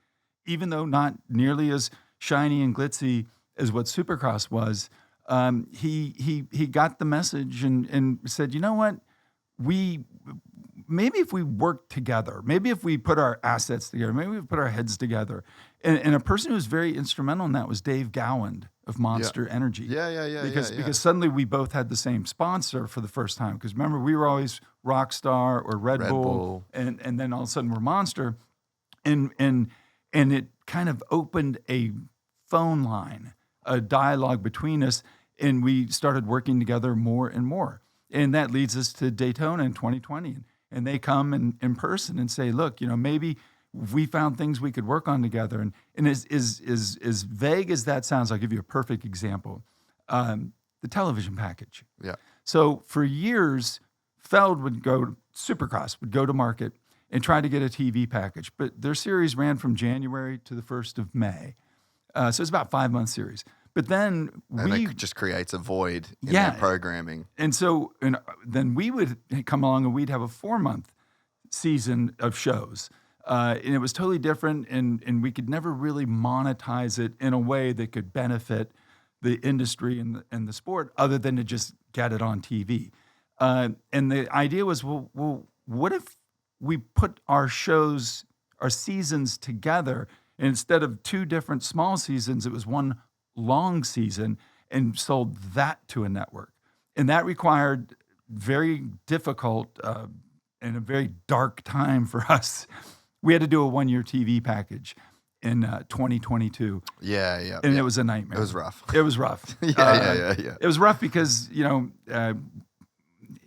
even though not nearly as shiny and glitzy as what Supercross was, he got the message and said, you know what, maybe if we work together, maybe if we put our assets together, maybe we put our heads together. And a person who was very instrumental in that was Dave Gowand of Monster Energy. Because suddenly we both had the same sponsor for the first time. Because remember, we were always Rockstar or Red Bull. And then all of a sudden we're Monster. And it kind of opened a phone line, a dialogue between us, and we started working together more and more. And that leads us to Daytona in 2020. And they come in person and say, look, maybe we found things we could work on together. And as vague as that sounds, I'll give you a perfect example. The television package. Yeah. So for years, Supercross would go to market, and tried to get a TV package. But their series ran from January to the 1st of May. So it's about a 5-month series. But then it just creates a void in their programming. And so then we would come along and we'd have a 4-month season of shows. And it was totally different, and we could never really monetize it in a way that could benefit the industry and the sport other than to just get it on TV. And the idea was, well, what if we put our shows, our seasons together, and instead of 2 different small seasons, it was one long season, and sold that to a network. And that required very difficult and a very dark time for us. We had to do a 1-year TV package in 2022. Yeah. And it was a nightmare. It was rough. It was rough. Yeah. It was rough because,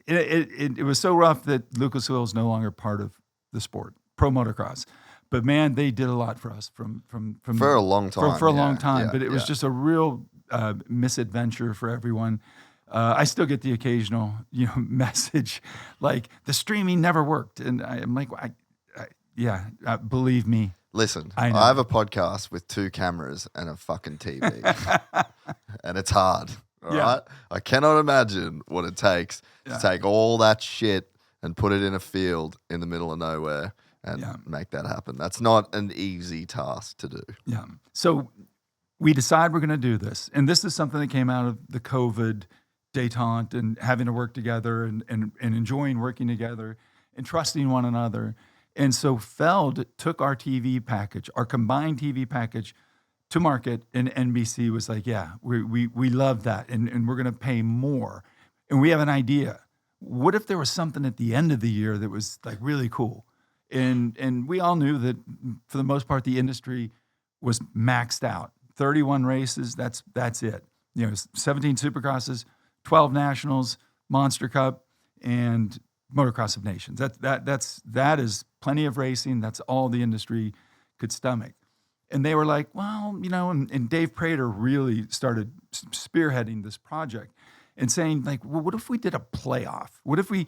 it was so rough that Lucas Oil is no longer part of the sport, Pro Motocross. But man, they did a lot for us from for a long time. For a long time. But it was just a real misadventure for everyone. I still get the occasional, message like the streaming never worked, and I'm like, believe me. Listen, I have a podcast with 2 cameras and a fucking TV, and it's hard. All right, I cannot imagine what it takes to take all that shit and put it in a field in the middle of nowhere and make that happen. That's not an easy task to do. Yeah. So we decide we're going to do this, and this is something that came out of the COVID detente and having to work together and enjoying working together and trusting one another. And so Feld took our TV package, our combined TV package, to market, and NBC was like, we love that, and we're going to pay more. And we have an idea. What if there was something at the end of the year that was like really cool? And we all knew that for the most part, the industry was maxed out. 31 races, that's it. 17 Supercrosses, 12 Nationals, Monster Cup, and Motocross of Nations. That is plenty of racing. That's all the industry could stomach. And they were like, well, and Dave Prater really started spearheading this project and saying, like, well, what if we did a playoff? What if we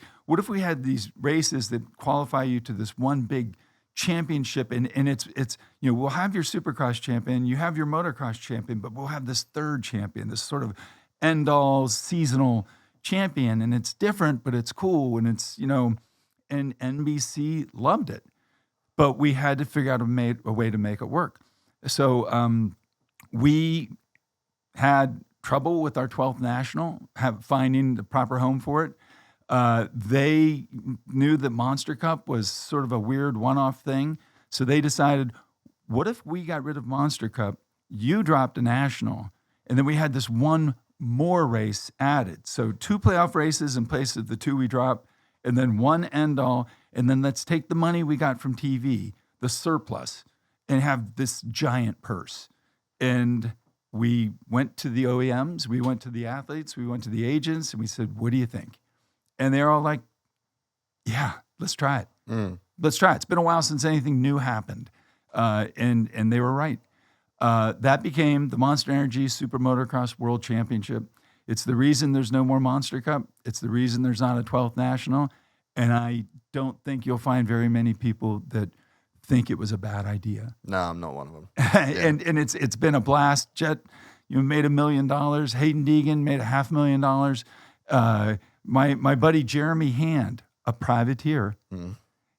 had these races that qualify you to this one big championship, and it's we'll have your Supercross champion, you have your Motocross champion, but we'll have this third champion, this sort of end-all seasonal champion, and it's different, but it's cool, and it's, and NBC loved it. But we had to figure out a way to make it work. So we had trouble with our 12th National, finding the proper home for it. They knew that Monster Cup was sort of a weird one-off thing, so they decided, what if we got rid of Monster Cup, you dropped a National, and then we had this one more race added. So 2 playoff races in place of the 2 we dropped, and then one end-all, and then let's take the money we got from TV, the surplus, and have this giant purse. And we went to the OEMs, we went to the athletes, we went to the agents, and we said, what do you think? And they're all like, yeah, let's try it. Let's try it. It's been a while since anything new happened. And they were right. That became the Monster Energy Super Motocross World Championship. It's the reason there's no more Monster Cup. It's the reason there's not a 12th National. And I don't think you'll find very many people that think it was a bad idea. No, I'm not one of them. And it's been a blast. Jett, made $1 million. Hayden Deegan made $500,000. My buddy Jeremy Hand, a privateer,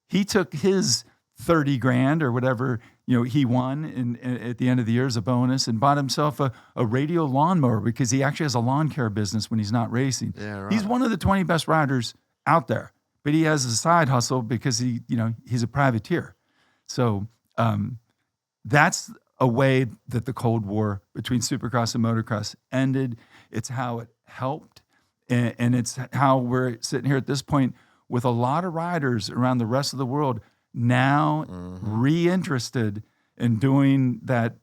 he took his 30 grand or whatever he won at the end of the year as a bonus, and bought himself a radial lawnmower because he actually has a lawn care business when he's not racing. Yeah, right. He's one of the 20 best riders out there, but he has a side hustle because he's a privateer. So that's a way that the Cold War between Supercross and Motocross ended. It's how it helped, and it's how we're sitting here at this point with a lot of riders around the rest of the world now reinterested in doing that,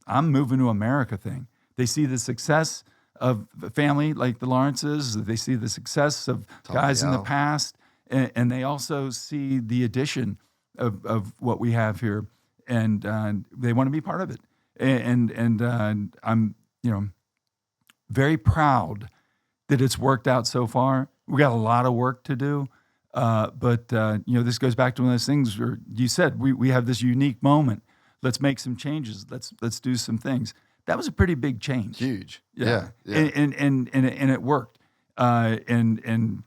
I'm moving to America thing. They see the success of a family like the Lawrences. They see the success of guys in the past, and they also see the addition of what we have here, and they want to be part of it. And I'm, very proud that it's worked out so far. We got a lot of work to do, But this goes back to one of those things where you said we have this unique moment. Let's make some changes. Let's do some things. That was a pretty big change. Huge. Yeah. Yeah. And it worked. And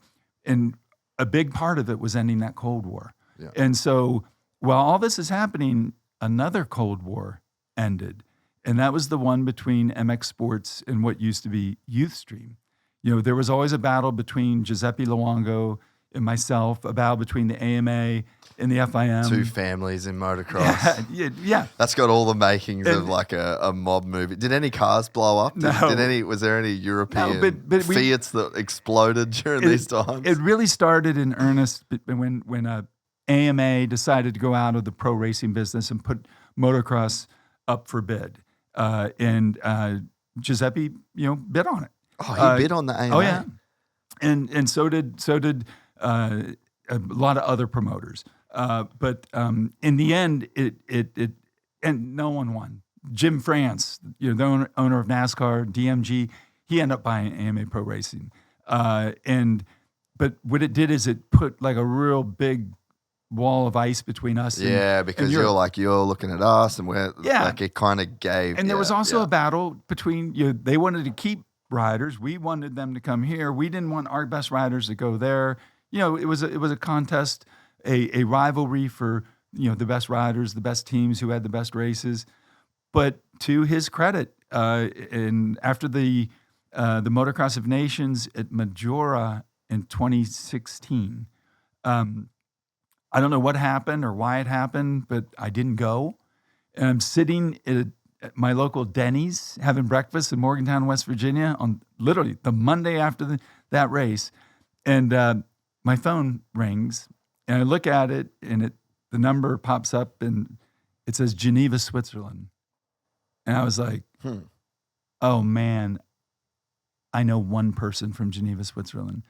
a big part of it was ending that Cold War. Yeah. And so while all this is happening, another Cold War ended. And that was the one between MX Sports and what used to be Youthstream. There was always a battle between Giuseppe Luongo and myself, a battle between the AMA and the FIM. Two families in motocross. Yeah. That's got all the makings of like a mob movie. Did any cars blow up? No. Was there any European but Fiats that exploded during these times? It really started in earnest when AMA decided to go out of the pro racing business and put motocross up for bid. And Giuseppe, bid on it. Oh, he bid on the AMA. Oh yeah, and so did a lot of other promoters. But in the end, it and no one won. Jim France, the owner of NASCAR, DMG, he ended up buying AMA Pro Racing. But what it did is it put like a real big wall of ice between us. Because you're looking at us, and we're like it kind of gave. And there was also a battle between they wanted to keep riders. We wanted them to come here. We didn't want our best riders to go there. It was a contest, a rivalry for the best riders, the best teams who had the best races. But to his credit, and after the Motocross of Nations at Majora in 2016, I don't know what happened or why it happened, but I didn't go. And I'm sitting at my local Denny's having breakfast in Morgantown, West Virginia on literally the Monday after that race. And my phone rings and I look at it and the number pops up and it says Geneva, Switzerland. And I was like, oh man, I know one person from Geneva, Switzerland.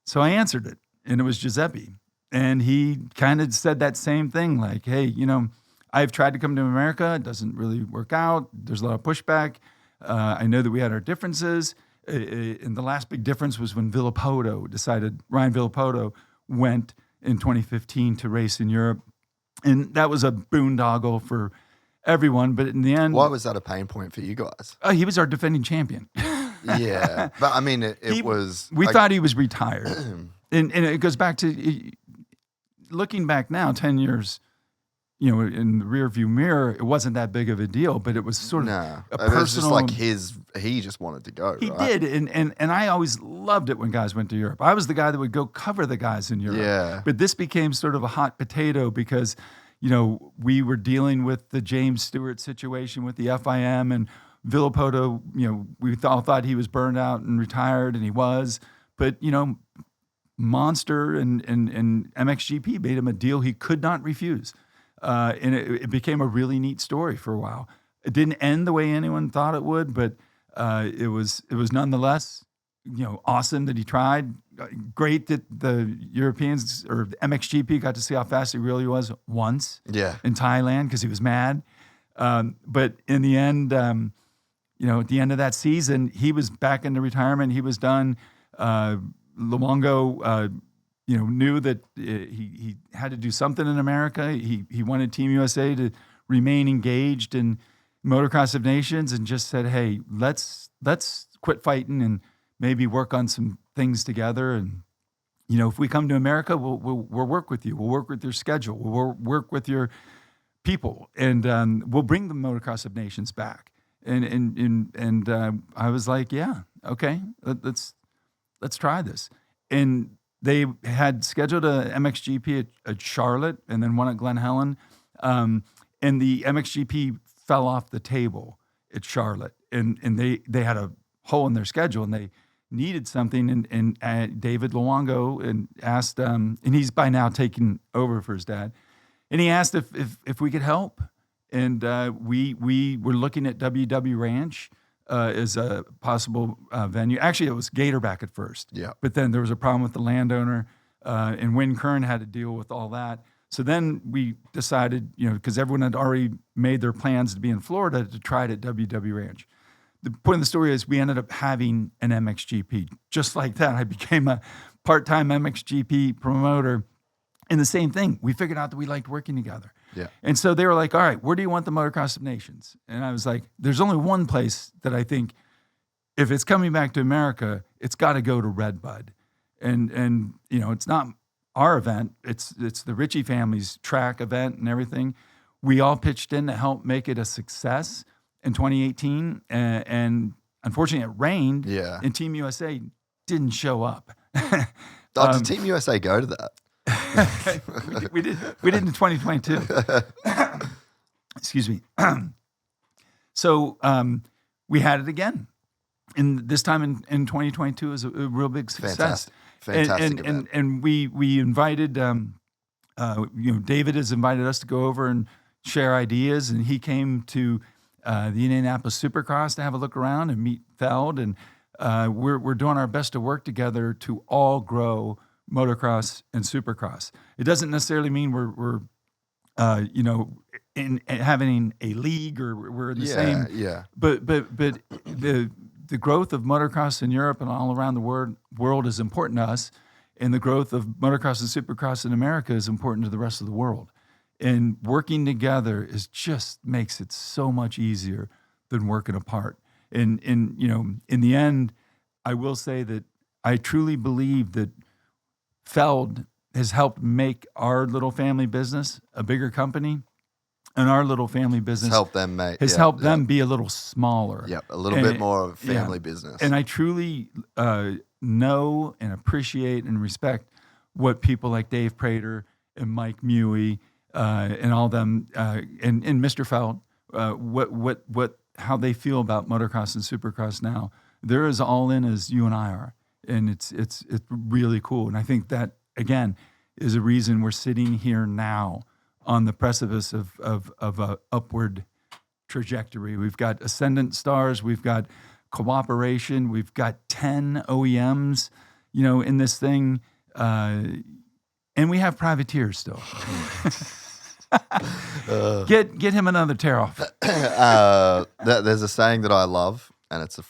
So I answered it and it was Giuseppe. And he kind of said that same thing, like, hey, I've tried to come to America. It doesn't really work out. There's a lot of pushback. I know that we had our differences. And the last big difference was when Ryan Villopoto went in 2015 to race in Europe. And that was a boondoggle for everyone. But in the end... Why was that a pain point for you guys? He was our defending champion. Yeah. But I mean, it was... We thought he was retired. And it goes back to... Looking back now, 10 years, in the rearview mirror, it wasn't that big of a deal, but it was sort of a personal... It was just like he just wanted to go, He did, and I always loved it when guys went to Europe. I was the guy that would go cover the guys in Europe. Yeah. But this became sort of a hot potato because, we were dealing with the James Stewart situation with the FIM, and Villopoto, we all thought he was burned out and retired, and he was. But, Monster and MXGP made him a deal he could not refuse. And it became a really neat story for a while. It didn't end the way anyone thought it would, but it was nonetheless, awesome that he tried. Great that the Europeans or the MXGP got to see how fast he really was once in Thailand because he was mad. But in the end, at the end of that season, he was back into retirement. He was done. Luongo, knew that he had to do something in America. He wanted Team USA to remain engaged in Motocross of Nations and just said, hey, let's quit fighting and maybe work on some things together. And, if we come to America, we'll work with you. We'll work with your schedule. We'll work with your people. And we'll bring the Motocross of Nations back. And I was like, yeah, okay, let's try this. And they had scheduled a MXGP at Charlotte and then one at Glen Helen. And the MXGP fell off the table at Charlotte. And they had a hole in their schedule and they needed something. And David Luongo and asked, and he's by now taken over for his dad. And he asked if we could help. And we were looking at WW Ranch as a possible venue. Actually, it was Gatorback at first. Yeah. But then there was a problem with the landowner, and Wynn Kern had to deal with all that. So then we decided, because everyone had already made their plans to be in Florida, to try it at WW Ranch. The point of the story is we ended up having an MXGP. Just like that, I became a part-time MXGP promoter. And the same thing, we figured out that we liked working together. Yeah. And so they were like, all right, where do you want the Motocross of Nations? And I was like, there's only one place that I think, if it's coming back to America, it's got to go to Redbud. And you know, it's not our event. It's the Ritchie family's track event and everything. We all pitched in to help make it a success in 2018. And unfortunately, it rained. Yeah. And Team USA didn't show up. Did Team USA go to that? we did in 2022. Excuse me. So we had it again, and this time in 2022 is a real big success. Fantastic event. And we invited, David has invited us to go over and share ideas, and he came to the Indianapolis Supercross to have a look around and meet Feld, and we're doing our best to work together to all grow motocross and supercross. It doesn't necessarily mean we're in having a league or we're in the same. Yeah. But the growth of motocross in Europe and all around the world is important to us, and the growth of motocross and supercross in America is important to the rest of the world. And working together just makes it so much easier than working apart. And in the end, I will say that I truly believe that Feld has helped make our little family business a bigger company, and our little family business helped them be a little smaller. Yeah, a little bit more of family business. And I truly know and appreciate and respect what people like Dave Prater and Mike Mewey and all them and Mr. Feld, how they feel about motocross and supercross now. They're as all in as you and I are. And it's really cool. And I think that, again, is a reason we're sitting here now on the precipice of a upward trajectory. We've got ascendant stars. We've got cooperation. We've got 10 OEMs, in this thing. And we have privateers still. Get him another tear off. There's a saying that I love, and it's a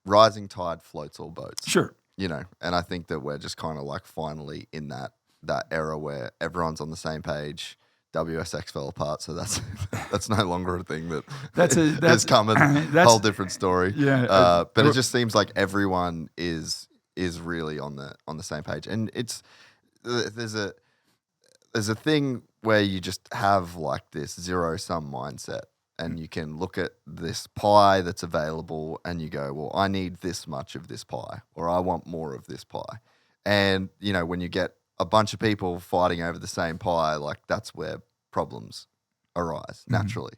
rising tide floats all boats. Sure. And I think that we're just kind of like finally in that era where everyone's on the same page. WSX fell apart, so that's no longer a thing that's coming. That's a whole different story. Yeah. But it just seems like everyone is really on the same page, and there's a thing where you just have like this zero-sum mindset. And you can look at this pie that's available and you go, well, I need this much of this pie, or I want more of this pie. And, when you get a bunch of people fighting over the same pie, like that's where problems arise naturally.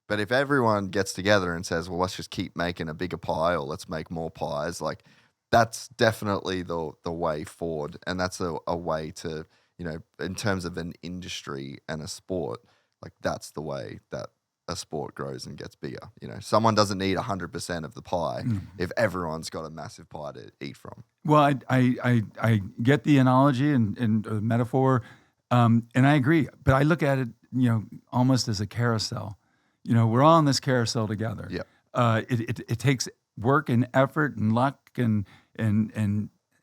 But if everyone gets together and says, well, let's just keep making a bigger pie, or let's make more pies, like that's definitely the way forward. And that's a way to, in terms of an industry and a sport, like that's the way that a sport grows and gets bigger. Someone doesn't need 100% of the pie if everyone's got a massive pie to eat from. Well, I get the analogy and the metaphor, and I agree. But I look at it, almost as a carousel. We're all on this carousel together. Yeah. It takes work and effort and luck and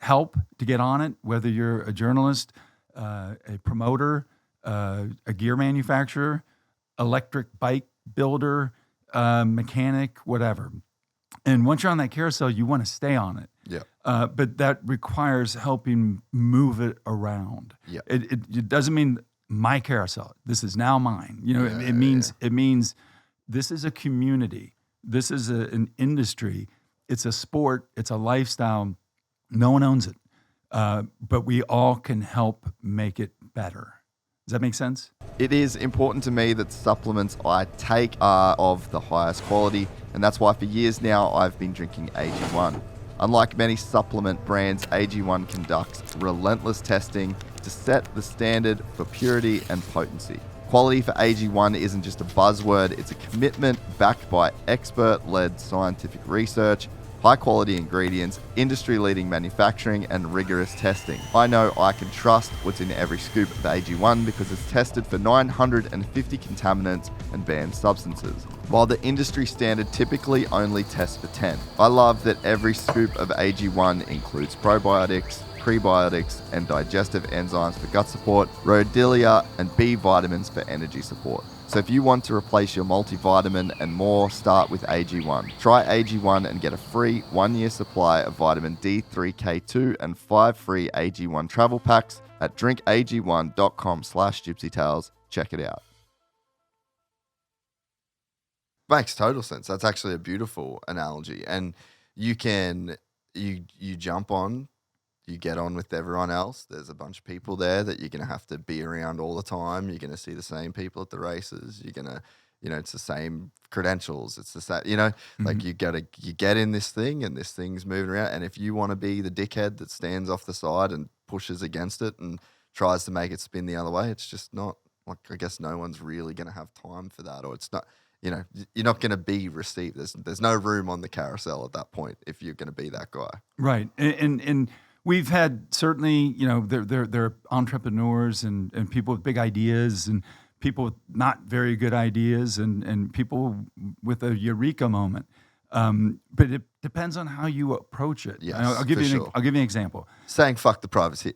help to get on it. Whether you're a journalist, a promoter, a gear manufacturer, electric bike builder, mechanic, whatever. And once you're on that carousel, you want to stay on it. Yeah. But that requires helping move it around. Yeah. It doesn't mean my carousel. This is now mine. It means this is a community. This is an industry. It's a sport. It's a lifestyle. No one owns it. But we all can help make it better. Does that make sense? It is important to me that supplements I take are of the highest quality, and that's why for years now I've been drinking AG1. Unlike many supplement brands, AG1 conducts relentless testing to set the standard for purity and potency. Quality for AG1 isn't just a buzzword, it's a commitment backed by expert-led scientific research, high quality ingredients, industry leading manufacturing, and rigorous testing. I know I can trust what's in every scoop of AG1 because it's tested for 950 contaminants and banned substances, while the industry standard typically only tests for 10. I love that every scoop of AG1 includes probiotics, prebiotics, and digestive enzymes for gut support, rhodiola and B vitamins for energy support. So if you want to replace your multivitamin and more, start with AG1. Try AG1 and get a free 1-year supply of vitamin D3K2 and 5 free AG1 travel packs at drinkag1.com/gypsytales. Check it out. Makes total sense. That's actually a beautiful analogy. And you jump on, you get on with everyone else. There's a bunch of people there that you're going to have to be around all the time. You're going to see the same people at the races. You're going to, it's the same credentials. It's the same, like you get in this thing and this thing's moving around. And if you want to be the dickhead that stands off the side and pushes against it and tries to make it spin the other way, it's just not, like, I guess no one's really going to have time for that, or it's not, you're not going to be received. There's no room on the carousel at that point if you're going to be that guy. Right. And we've had certainly, they're entrepreneurs and people with big ideas and people with not very good ideas and people with a eureka moment. But it depends on how you approach it. Yes, I'll give you an example. Saying "fuck the privacy."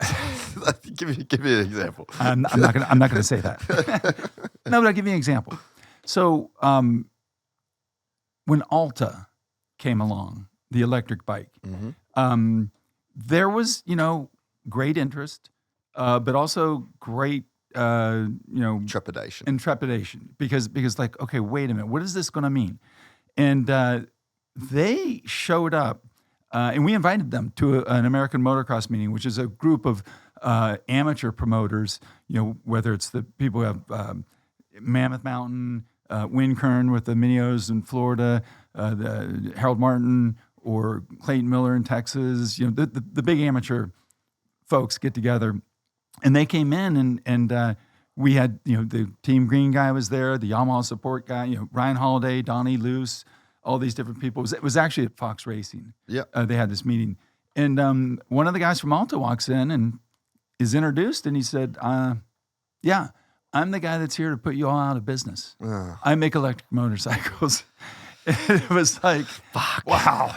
give me an example. I'm not gonna say that. No, but I'll give you an example. So when Alta came along, the electric bike. Mm-hmm. There was, great interest, but also great, trepidation. Because like, okay, wait a minute, what is this going to mean? And they showed up, and we invited them to an American Motocross meeting, which is a group of amateur promoters. Whether it's the people who have Mammoth Mountain, Windkern with the Minios in Florida, the Harold Martin, or Clayton Miller in Texas, the big amateur folks get together, and they came in and we had, the Team Green guy was there, the Yamaha support guy, Ryan Holiday, Donnie Luce, all these different people. It was actually at Fox Racing. Yeah, they had this meeting, and one of the guys from Alta walks in and is introduced, and he said, "Yeah, I'm the guy that's here to put you all out of business. I make electric motorcycles." It was like, fuck. Wow.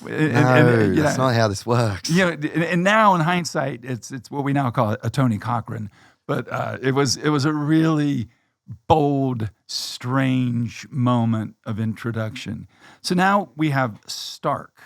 That's not how this works. And now in hindsight, it's what we now call a Tony Cochran. But it was a really bold, strange moment of introduction. So now we have Stark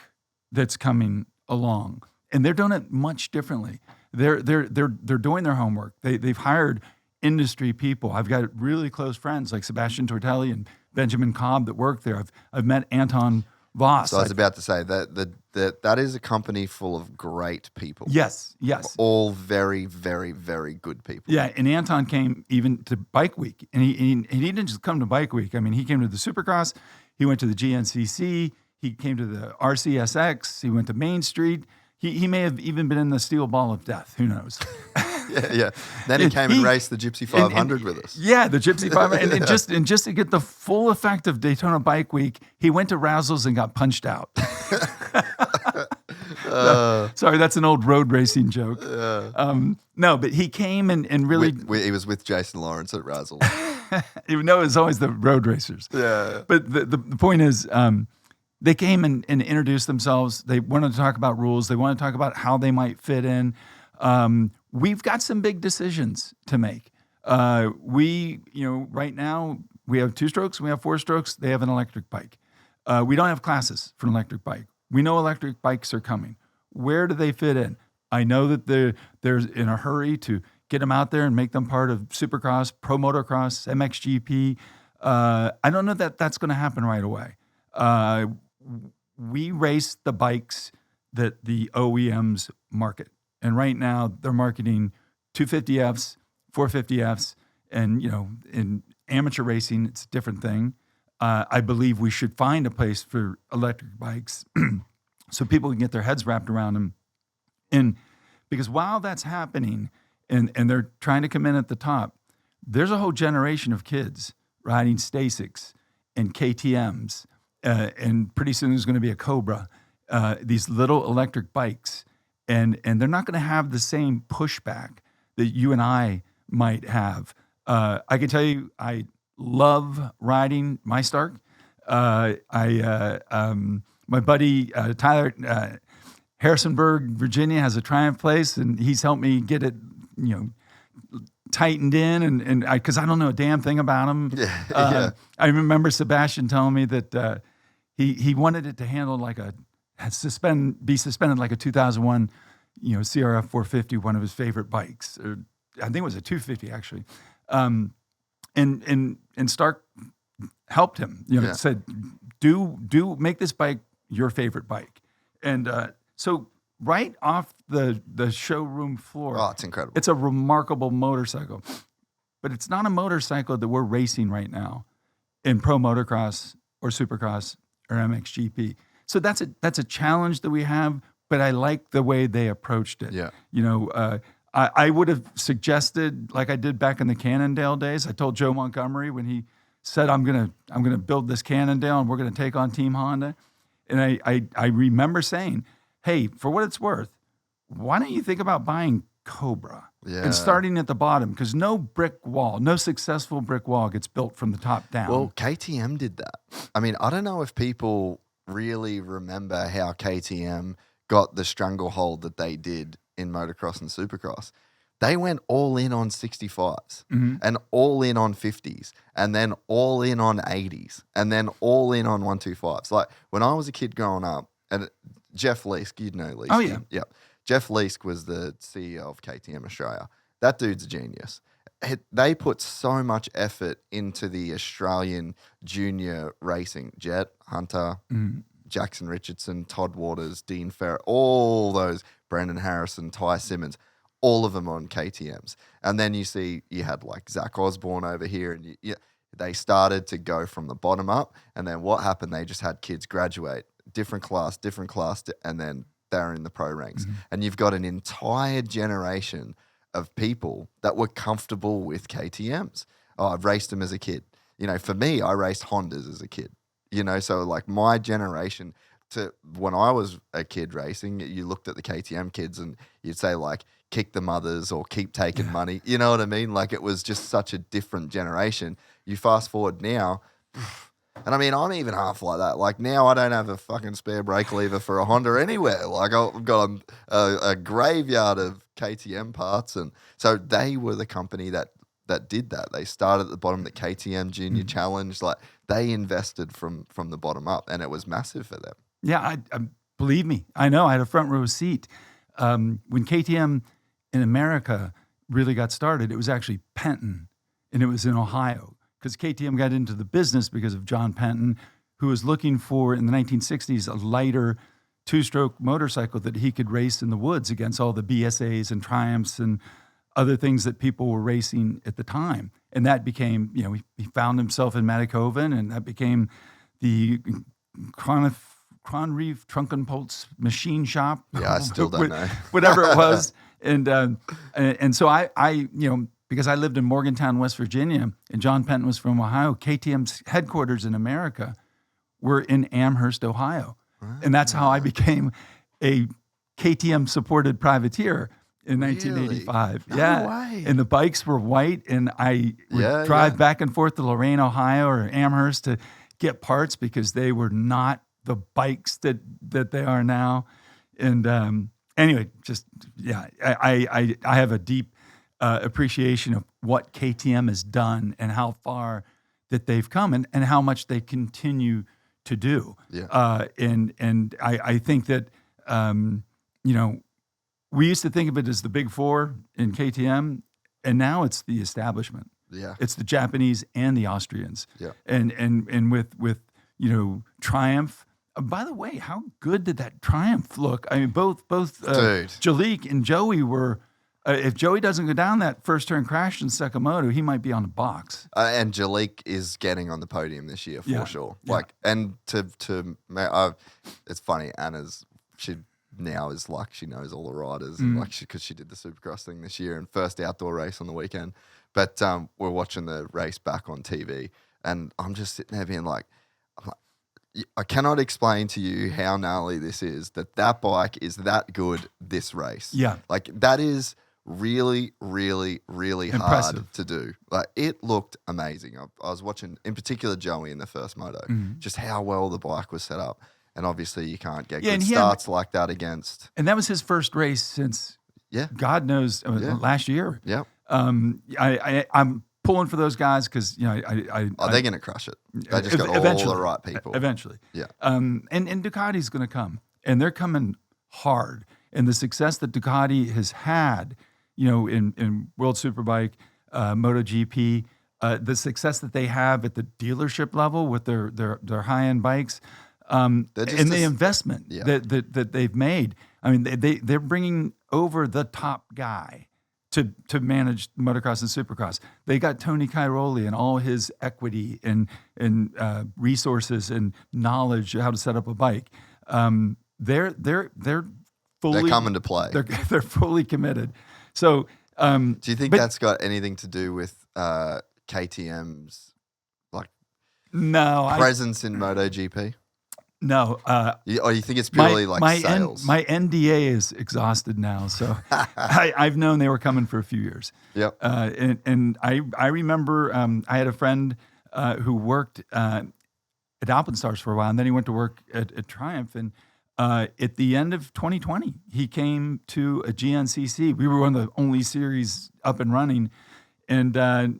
that's coming along, and they're doing it much differently. They're doing their homework. They've hired industry people. I've got really close friends like Sebastian Tortelli and Benjamin Cobb that work there. I've met Anton Voss. So I was about to say that is a company full of great people. Yes. All very, very, very good people. Yeah, and Anton came even to Bike Week, and he didn't just come to Bike Week. I mean, he came to the Supercross, he went to the GNCC, he came to the RCSX, he went to Main Street. He may have even been in the Steel Ball of Death. Who knows? Yeah. Then he came and raced the Gypsy 500 with us. Yeah, the Gypsy 500. And just to get the full effect of Daytona Bike Week, he went to Razzles and got punched out. Sorry, that's an old road racing joke. No, but he came and really... He was with Jason Lawrence at Razzles. Even though it's always the road racers. Yeah. But the point is... they came and introduced themselves. They wanted to talk about rules. They wanted to talk about how they might fit in. We've got some big decisions to make. Right now we have 2-strokes, we have 4-strokes. They have an electric bike. We don't have classes for an electric bike. We know electric bikes are coming. Where do they fit in? I know that they're in a hurry to get them out there and make them part of Supercross, Pro Motocross, MXGP. I don't know that that's going to happen right away. We race the bikes that the OEMs market. And right now they're marketing 250Fs, 450Fs, and in amateur racing, it's a different thing. I believe we should find a place for electric bikes so people can get their heads wrapped around them. And because while that's happening and they're trying to come in at the top, there's a whole generation of kids riding Stasics and KTMs and pretty soon there's going to be a Cobra. These little electric bikes, and they're not going to have the same pushback that you and I might have. I can tell you, I love riding my Stark. My buddy Tyler Harrisonburg, Virginia, has a Triumph place, and he's helped me get it, tightened in, and because I don't know a damn thing about them. Yeah. I remember Sebastian telling me that he wanted it to handle like be suspended like a 2001, CRF 450, one of his favorite bikes, or I think it was a 250 actually, and Stark helped him. Said, do make this bike your favorite bike, and so right off the showroom floor, Oh, it's incredible. it's a remarkable motorcycle, but it's not a motorcycle that we're racing right now in Pro Motocross or Supercross or MXGP. So that's a challenge that we have, but I like the way they approached it. Yeah. I would have suggested, like I did back in the Cannondale days. I told Joe Montgomery when he said, I'm gonna build this Cannondale and we're gonna take on Team Honda. And I remember saying, hey, for what it's worth, why don't you think about buying Cobra and starting at the bottom? Because no successful brick wall gets built from the top down. Well, KTM did that. I mean, I don't know if people really remember how KTM got the stranglehold that they did in motocross and supercross. They went all in on 65s and all in on 50s and then all in on 80s and then all in on 125s. Like when I was a kid growing up, and Jeff Leask, you'd know Leask. Oh, yeah. Yep. Jeff Leask was the CEO of KTM Australia. That dude's a genius. They put so much effort into the Australian junior racing. Jett, Hunter, Jackson Richardson, Todd Waters, Dean Ferrer, all those, Brendan Harrison, Ty Simmons, all of them on KTMs. And then you had like Zach Osborne over here, and they started to go from the bottom up. And then what happened? They just had kids graduate, different class, and then they're in the pro ranks. And you've got an entire generation of people that were comfortable with KTMs. Oh, I've raced them as a kid. For me, I raced Hondas as a kid. So like my generation, to when I was a kid racing, you looked at the KTM kids and you'd say like, kick the mothers or keep taking money. You know what I mean? Like it was just such a different generation. You fast forward now, and I mean, I'm even half like that. Like now I don't have a fucking spare brake lever for a Honda anywhere. Like I've got a graveyard of KTM parts. And so they were the company that did that. They started at the bottom, the KTM Junior Challenge. Like they invested from the bottom up, and it was massive for them. Yeah, I believe me. I know. I had a front row seat. When KTM in America really got started, it was actually Penton, and it was in Ohio, because KTM got into the business because of John Penton, who was looking for, in the 1960s, a lighter two-stroke motorcycle that he could race in the woods against all the BSAs and Triumphs and other things that people were racing at the time. And that became, he found himself in Matikoven, and that became the Cronreef Trunkenpolz machine shop. Yeah, I still don't know. Whatever it was. And so I because I lived in Morgantown, West Virginia, and John Penton was from Ohio, KTM's headquarters in America were in Amherst, Ohio. And that's how I became a KTM-supported privateer in 1985. No yeah. way. And the bikes were white, and I would drive back and forth to Lorain, Ohio, or Amherst to get parts because they were not the bikes that they are now. And anyway, I have a deep appreciation of what KTM has done and how far that they've come and how much they continue to do. Yeah. And I think that we used to think of it as the big four in KTM, and now it's the establishment. Yeah. It's the Japanese and the Austrians. Yeah. And with Triumph. By the way, how good did that Triumph look? I mean, both Jalik and Joey were. If Joey doesn't go down that first turn crash in Sakamoto, he might be on the box. And Jalik is getting on the podium this year for sure. Like, and it's funny. She now is like she knows all the riders, and like because she did the Supercross thing this year and first outdoor race on the weekend. But we're watching the race back on TV, and I'm just sitting there being like, I cannot explain to you how gnarly this is, that bike is that good this race. Yeah. Like, that is really, really, really Impressive. hard to do. Like, it looked amazing. I was watching, in particular, Joey in the first moto, just how well the bike was set up. And obviously you can't get good starts like that against. And that was his first race since God knows last year. Yeah. I'm pulling for those guys because they're going to crush it. They just got all the right people. Eventually. Yeah. And Ducati's going to come, and they're coming hard. And the success that Ducati has had, in World Superbike, MotoGP, the success that they have at the dealership level with their high-end bikes, and the investment that they've made. I mean, they're bringing over the top guy to manage motocross and supercross. They got Tony Cairoli and all his equity and resources and knowledge of how to set up a bike. They're fully coming to play. They're fully committed. So, do you think that's got anything to do with KTM's presence in MotoGP? No. Or you think it's purely sales? My NDA is exhausted now, so I've known they were coming for a few years. Yep. And I remember I had a friend who worked at Alpenstars for a while, and then he went to work at Triumph. And at the end of 2020, he came to a GNCC. We were one of the only series up and running. And I'm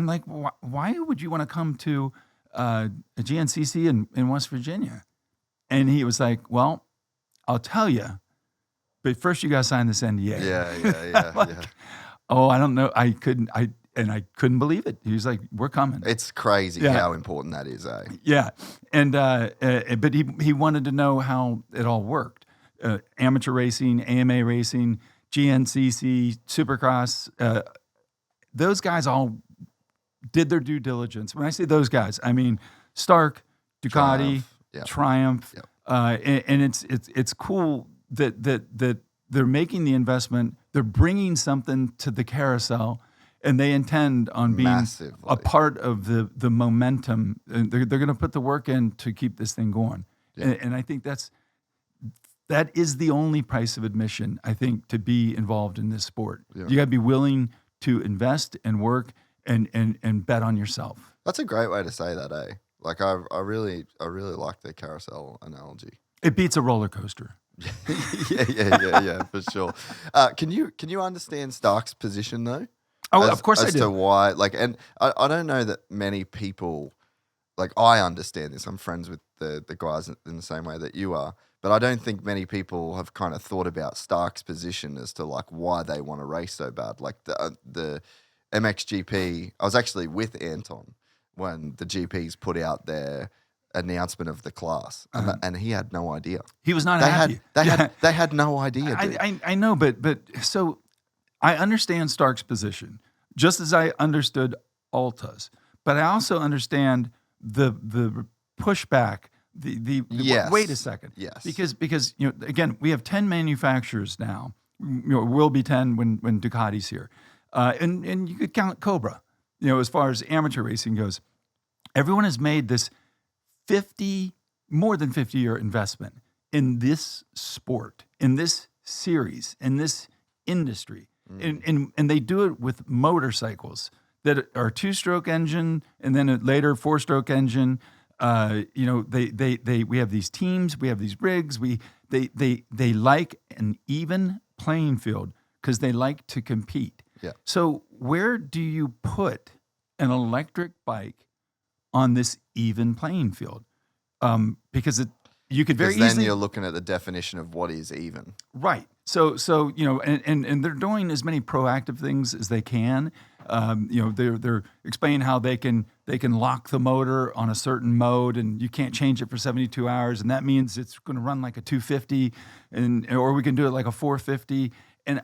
like, why would you want to come to a GNCC in West Virginia? And he was like, well, I'll tell you, but first you got to sign this NDA. Yeah. Oh, I don't know. I couldn't believe it. He was like, we're coming. It's crazy how important that is, eh? Yeah. And, but he wanted to know how it all worked. Amateur racing, AMA racing, GNCC, Supercross, those guys all did their due diligence. When I say those guys, I mean Stark, Ducati, Triumph, and it's cool that they're making the investment. They're bringing something to the carousel, and they intend on being a part of the momentum. And they're going to put the work in to keep this thing going. Yeah. And I think that is the only price of admission, I think, to be involved in this sport. Yeah. You got to be willing to invest and work and bet on yourself. That's a great way to say that, eh? Like I really like the carousel analogy. It beats a roller coaster. yeah, for sure. Can you understand Stark's position though? Oh, of course I do. As to why, and I don't know that many people, I understand this. I'm friends with the guys in the same way that you are, but I don't think many people have kind of thought about Stark's position as to why they want to race so bad. The MXGP, I was actually with Anton when the GPs put out their announcement of the class, and he had no idea. He was not happy. They had no idea. I know, but so I understand Stark's position, just as I understood Alta's, but I also understand the pushback. Wait a second. Yes. Because again, we have 10 manufacturers now. Will be 10 when Ducati's here. And you could count Cobra, as far as amateur racing goes. Everyone has made this more than 50-year investment in this sport, in this series, in this industry. And they do it with motorcycles that are 2-stroke engine and then later 4-stroke engine. We have these teams, we have these rigs, they like an even playing field because they like to compete. Yeah. So where do you put an electric bike on this even playing field? Because you could very easily. Then you're looking at the definition of what is even. Right. So and they're doing as many proactive things as they can. They're explaining how they can lock the motor on a certain mode, and you can't change it for 72 hours, and that means it's going to run like a 250, or we can do it like a 450, and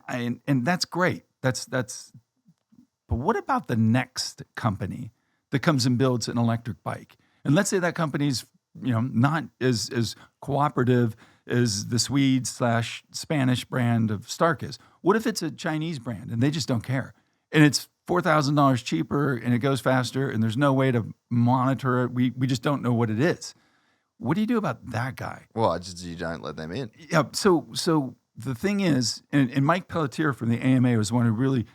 that's great. That's. But what about the next company that comes and builds an electric bike? And let's say that company's not as cooperative as the Swede/Spanish brand of Stark is. What if it's a Chinese brand and they just don't care? And it's $4,000 cheaper and it goes faster and there's no way to monitor it. We just don't know what it is. What do you do about that guy? Well, you don't let them in. Yeah. So the thing is, and Mike Pelletier from the AMA was one who really,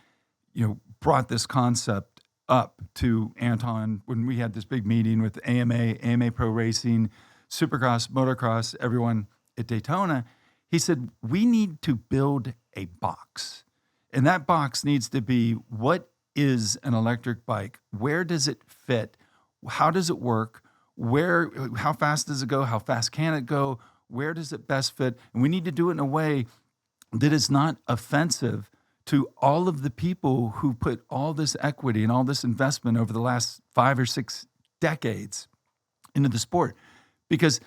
brought this concept up to Anton when we had this big meeting with AMA Pro Racing, Supercross, Motocross, everyone at Daytona. He said, we need to build a box. And that box needs to be, what is an electric bike? Where does it fit? How does it work? How fast does it go? How fast can it go? Where does it best fit? And we need to do it in a way that is not offensive to all of the people who put all this equity and all this investment over the last 5 or 6 decades into the sport. Because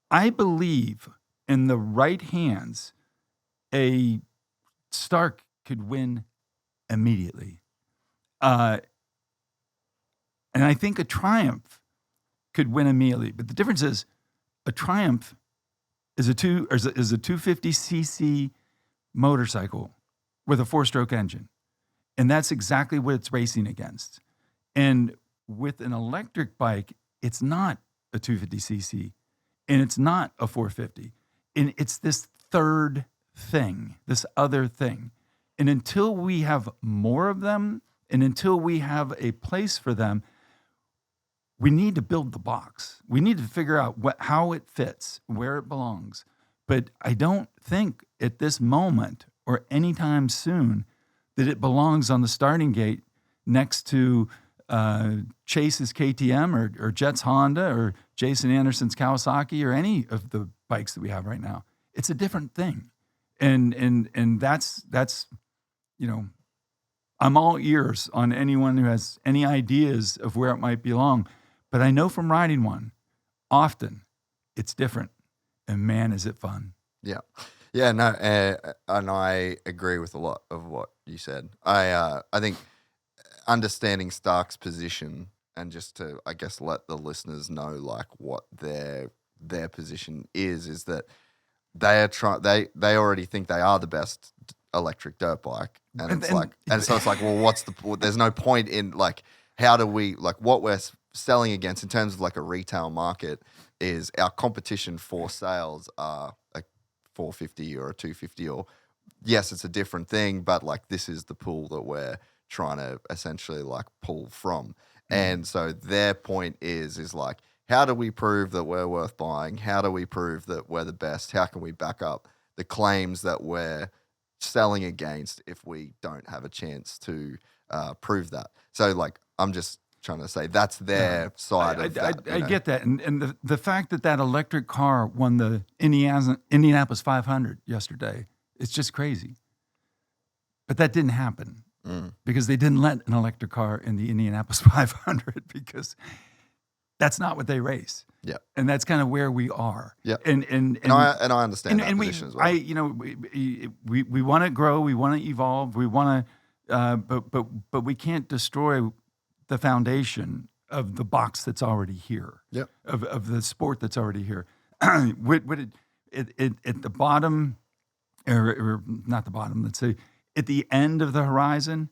I believe in the right hands, a Stark could win immediately. And I think a Triumph could win immediately. But the difference is a Triumph is a 250cc motorcycle with a 4-stroke engine. And that's exactly what it's racing against. And with an electric bike, it's not a 250cc and it's not a 450. And it's this third thing, this other thing. And until we have more of them and until we have a place for them, we need to build the box. We need to figure out how it fits, where it belongs. But I don't think at this moment or anytime soon that it belongs on the starting gate next to Chase's KTM or Jett's Honda or Jason Anderson's Kawasaki or any of the bikes that we have right now. It's a different thing. And that's I'm all ears on anyone who has any ideas of where it might belong. But I know from riding one, often it's different. And man, is it fun. Yeah. Yeah, no, and I agree with a lot of what you said. I think understanding Stark's position and just to, I guess, let the listeners know like what their position is that they are they already think they are the best electric dirt bike, and so it's like, well, there's no point in like, how do we, like, what we're selling against in terms of like a retail market is our competition for sales are a 450 or a 250, or yes, it's a different thing, but like this is the pool that we're trying to essentially like pull from. Mm-hmm. And so their point is like, how do we prove that we're worth buying? How do we prove that we're the best? How can we back up the claims that we're selling against if we don't have a chance to prove that? So like, I'm just trying to say that's their side of that. I get that. And the fact that electric car won the Indianapolis 500 yesterday, it's just crazy. But that didn't happen because they didn't let an electric car in the Indianapolis 500 because that's not what they race. Yeah. And that's kind of where we are. Yeah. And I understand that position as well. We want to grow, we want to evolve, we want to but we can't destroy the foundation of the box that's already here, of the sport that's already here. At the bottom, or not the bottom, let's say, at the end of the horizon,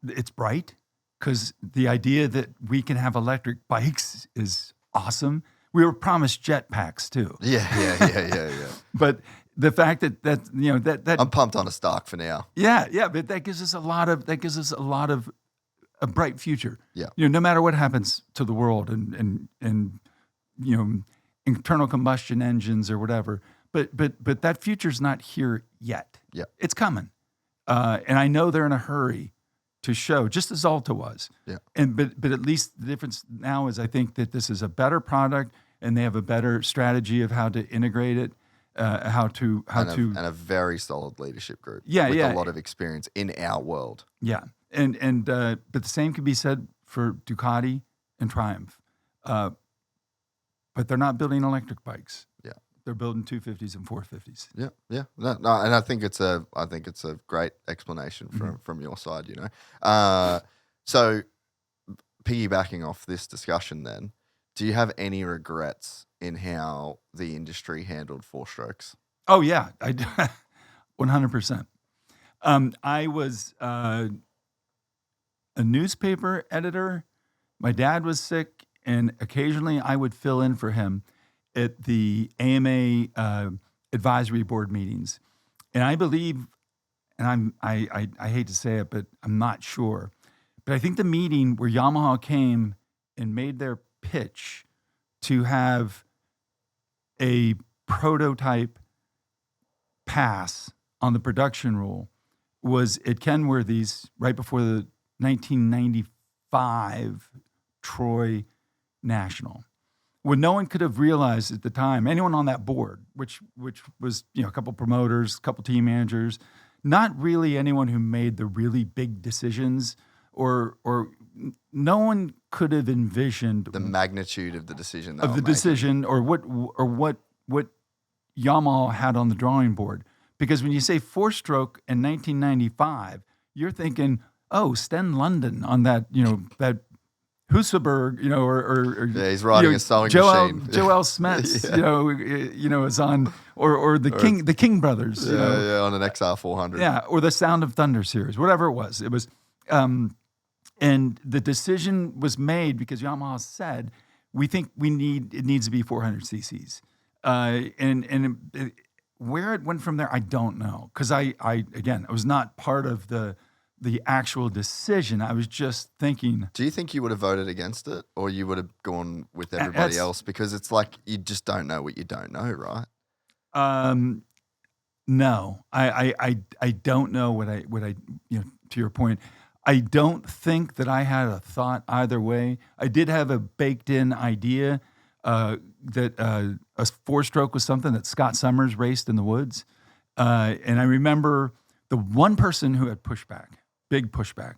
it's bright because the idea that we can have electric bikes is awesome. We were promised jetpacks too. Yeah. But the fact that I'm pumped on a Stark for now. Yeah, but that gives us a lot of a bright future. Yeah. No matter what happens to the world and internal combustion engines or whatever, but that future's not here yet. Yeah. It's coming. And I know they're in a hurry to show, just as Alta was. Yeah. But at least the difference now is I think that this is a better product and they have a better strategy of how to integrate it, and a very solid leadership group. Yeah, with a lot of experience in our world. Yeah. But the same can be said for Ducati and Triumph. But they're not building electric bikes. Yeah. They're building 250s and 450s. Yeah. No, and I think it's a great explanation from your side, So piggybacking off this discussion then, do you have any regrets in how the industry handled 4-strokes? Oh yeah, I 100%. I was a newspaper editor. My dad was sick, and occasionally I would fill in for him. at the AMA advisory board meetings, and I believe, and I hate to say it, but I'm not sure, but I think the meeting where Yamaha came and made their pitch to have a prototype pass on the production rule was at Kenworthy's right before the 1995 Troy National. What no one could have realized at the time, anyone on that board, which was a couple promoters, a couple team managers, not really anyone who made the really big decisions, or no one could have envisioned the magnitude of the decision decision, or what Yamaha had on the drawing board. Because when you say four-stroke in 1995, you're thinking, oh, Sten London on that, that Husaberg, or yeah, he's riding a sewing machine. Joel Smets, is on, or the King brothers, on an XR 400, or the Sound of Thunder series, whatever it was. It was, and the decision was made because Yamaha said, we think it needs to be 400 cc's, and where it went from there, I don't know, because I was not part of the actual decision. I was just thinking. Do you think you would have voted against it, or you would have gone with everybody else? Because it's like you just don't know what you don't know, right? No, I don't know what I to your point, I don't think that I had a thought either way. I did have a baked in idea that a four-stroke was something that Scott Summers raced in the woods. And I remember the one person who had big pushback,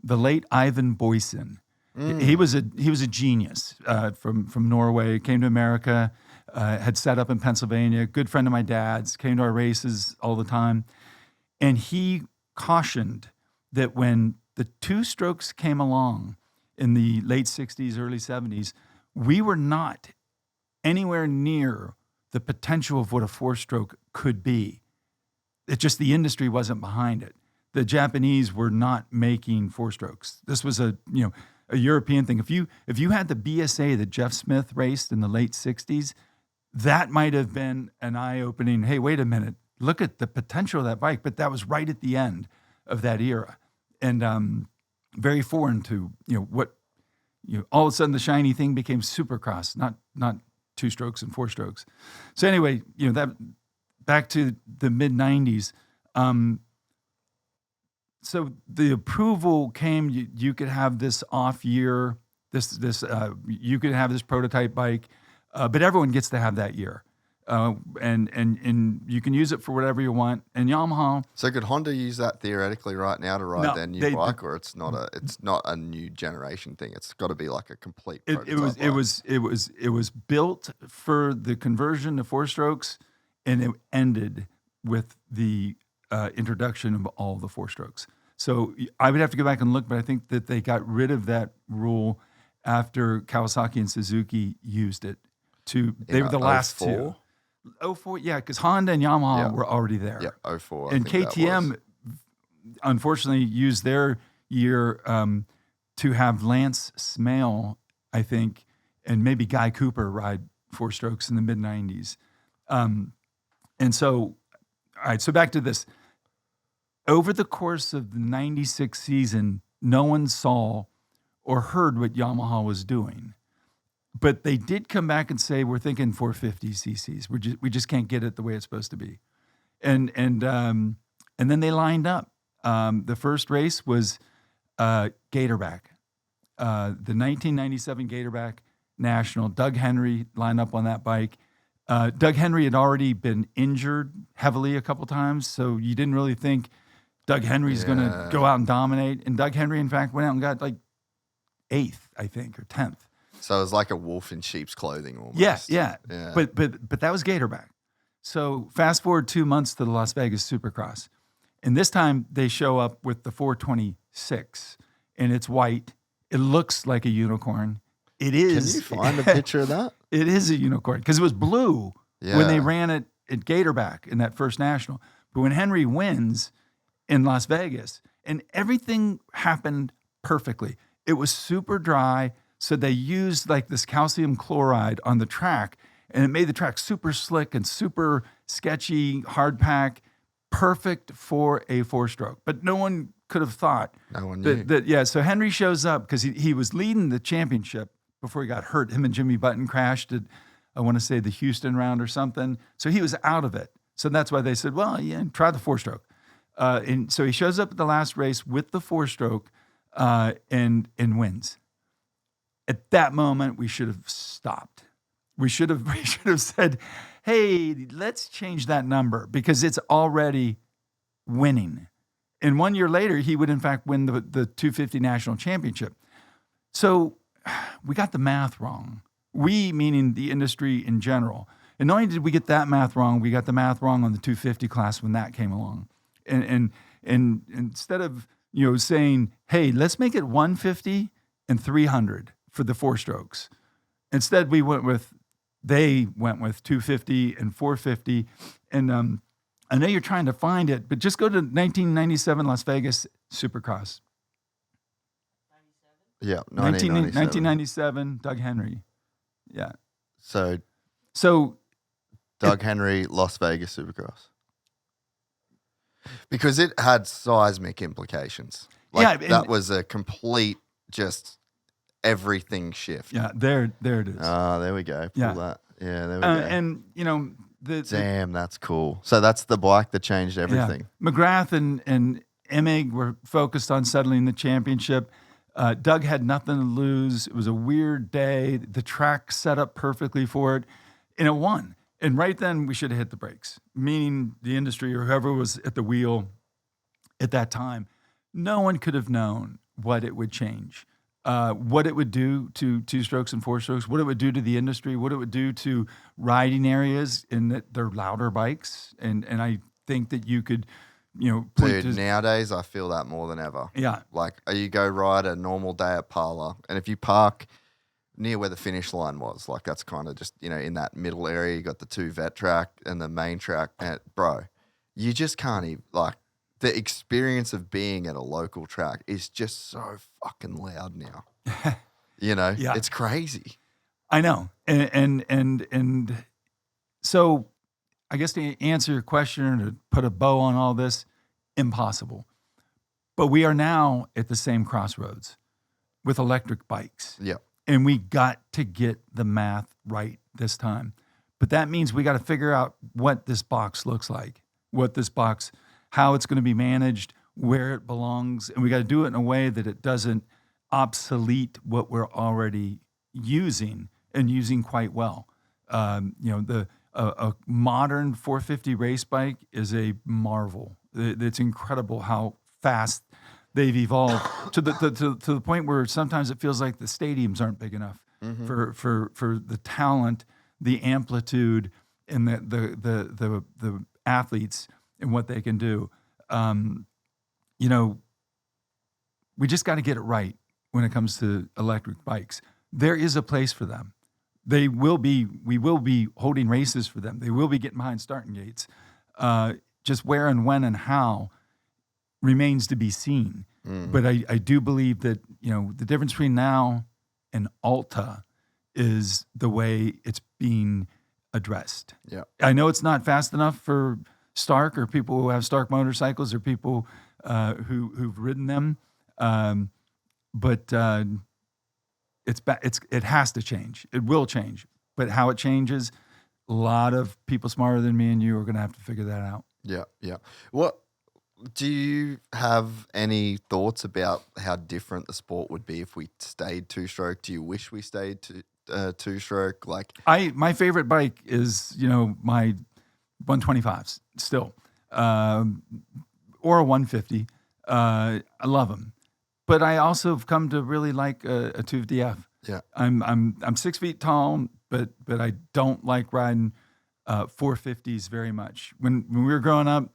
the late Ivan Boysen. He was a genius from Norway, came to America, had set up in Pennsylvania, good friend of my dad's, came to our races all the time. And he cautioned that when the two strokes came along in the late 60s, early 70s, we were not anywhere near the potential of what a four-stroke could be. It's just the industry wasn't behind it. The Japanese were not making four-strokes. This was a European thing. If you had the BSA that Jeff Smith raced in the late 60s, that might have been an eye-opening, hey, wait a minute, look at the potential of that bike. But that was right at the end of that era. And very foreign to, all of a sudden the shiny thing became Supercross, not two strokes and four strokes. So anyway, that back to the mid 90s. So the approval came, you could have this off year, you could have this prototype bike, but everyone gets to have that year. And you can use it for whatever you want. And Yamaha. So could Honda use that theoretically right now to ride their new bike, or it's not a new generation thing? It's got to be like a complete. It was built for the conversion to four strokes, and it ended with the introduction of all the four strokes. So I would have to go back and look, but I think that they got rid of that rule after Kawasaki and Suzuki used it. They were the last 04? two. 04, yeah, because Honda and Yamaha were already there. Yeah, 04. And KTM, unfortunately, used their year to have Lance Smale, I think, and maybe Guy Cooper ride four strokes in the mid 90s. And so, all right, so back to this. Over the course of the 96 season, no one saw or heard what Yamaha was doing. But they did come back and say, we're thinking 450 cc's. We just can't get it the way it's supposed to be. And then they lined up. The first race was Gatorback. The 1997 Gatorback National. Doug Henry lined up on that bike. Doug Henry had already been injured heavily a couple times, so you didn't really think Doug Henry's going to go out and dominate. And Doug Henry, in fact, went out and got like 8th, I think, or 10th. So it was like a wolf in sheep's clothing almost. Yeah. But that was Gatorback. So fast forward 2 months to the Las Vegas Supercross. And this time they show up with the 426, and it's white. It looks like a unicorn. It is. Can you find a picture of that? It is a unicorn because it was blue when they ran it at Gatorback in that first national. But when Henry wins in Las Vegas, and everything happened perfectly. It was super dry, so they used like this calcium chloride on the track, And it made the track super slick and super sketchy, hard pack, perfect for a 4-stroke. But no one could have thought No one knew. that. So Henry shows up because he was leading the championship before he got hurt. Him and Jimmy Button crashed at, I want to say, the Houston round or something. So he was out of it. So that's why they said, well, yeah, try the 4-stroke. And so he shows up at the last race with the 4-stroke and wins. At that moment, we should have stopped. We should have said, hey, let's change that number because it's already winning. And 1 year later, he would in fact win the 250 national championship. So we got the math wrong. We, meaning the industry in general. And not only did we get that math wrong, we got the math wrong on the 250 class when that came along. And instead of saying, hey, let's make it 150 and 300 for the 4-strokes. Instead, they went with 250 and 450. And I know you're trying to find it, but just go to 1997 Las Vegas Supercross. Yeah, 1997. Doug Henry. Yeah. So Doug Henry, Las Vegas Supercross. Because it had seismic implications. That was a complete, just everything shift. Yeah, there it is. There we go. Pull that. Yeah, there we go. And, damn, that's cool. So that's the bike that changed everything. Yeah. McGrath and Emig were focused on settling the championship. Doug had nothing to lose. It was a weird day. The track set up perfectly for it, and it won. And right then, we should have hit the brakes, meaning the industry or whoever was at the wheel at that time. No one could have known what it would change, what it would do to 2-strokes and 4-strokes, what it would do to the industry, what it would do to riding areas in that they're louder bikes. And I think that you could, Dude, nowadays I feel that more than ever. Yeah. Like you go ride a normal day at Parlour, and if you park near where the finish line was, like that's kind of just, in that middle area, you got the 2 vet track and the main track. And bro, you just can't even, the experience of being at a local track is just so fucking loud now. Yeah. It's crazy. I know. And so I guess to answer your question or to put a bow on all this, impossible. But we are now at the same crossroads with electric bikes. Yeah. And we got to get the math right this time. But that means we got to figure out what this box looks like, how it's going to be managed, where it belongs. And we got to do it in a way that it doesn't obsolete what we're already using and using quite well. A modern 450 race bike is a marvel. It's incredible how fast they've evolved to the point where sometimes it feels like the stadiums aren't big enough for the talent, the amplitude, and the athletes and what they can do. We just got to get it right when it comes to electric bikes. There is a place for them. We will be holding races for them. They will be getting behind starting gates. Just where and when and how remains to be seen. But I do believe that, the difference between now and Alta is the way it's being addressed. Yeah. I know it's not fast enough for Stark or people who have Stark motorcycles or people who've ridden them. But it has to change. It will change. But how it changes, a lot of people smarter than me and you are going to have to figure that out. Yeah, yeah. What do you have any thoughts about how different the sport would be if we stayed 2-stroke? Do you wish we stayed 2-stroke? My favorite bike is my 125s still, or a 150. I love them, but I also have come to really like a 250F. Yeah, I'm 6 feet tall, but I don't like riding 450s very much. When we were growing up,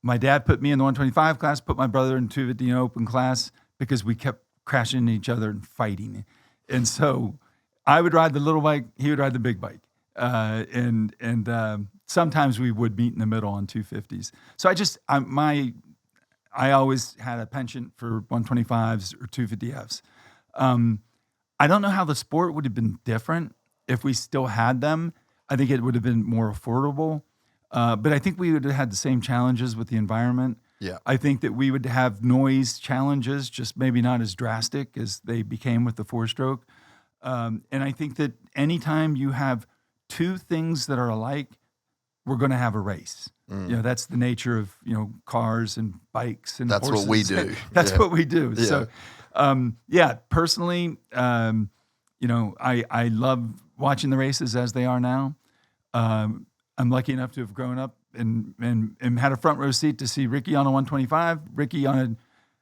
my dad put me in the 125 class, put my brother in 250 open class because we kept crashing into each other and fighting. And so I would ride the little bike, he would ride the big bike. And sometimes we would meet in the middle on 250s. So I always had a penchant for 125s or 250Fs. I don't know how the sport would have been different if we still had them. I think it would have been more affordable. But I think we would have had the same challenges with the environment. Yeah. I think that we would have noise challenges, just maybe not as drastic as they became with the 4-stroke. And I think that anytime you have two things that are alike, we're going to have a race. That's the nature of, cars and bikes and that's horses. what we do. That's what we do. Yeah. So, personally, I love watching the races as they are now. I'm lucky enough to have grown up and had a front row seat to see Ricky on a 125, Ricky on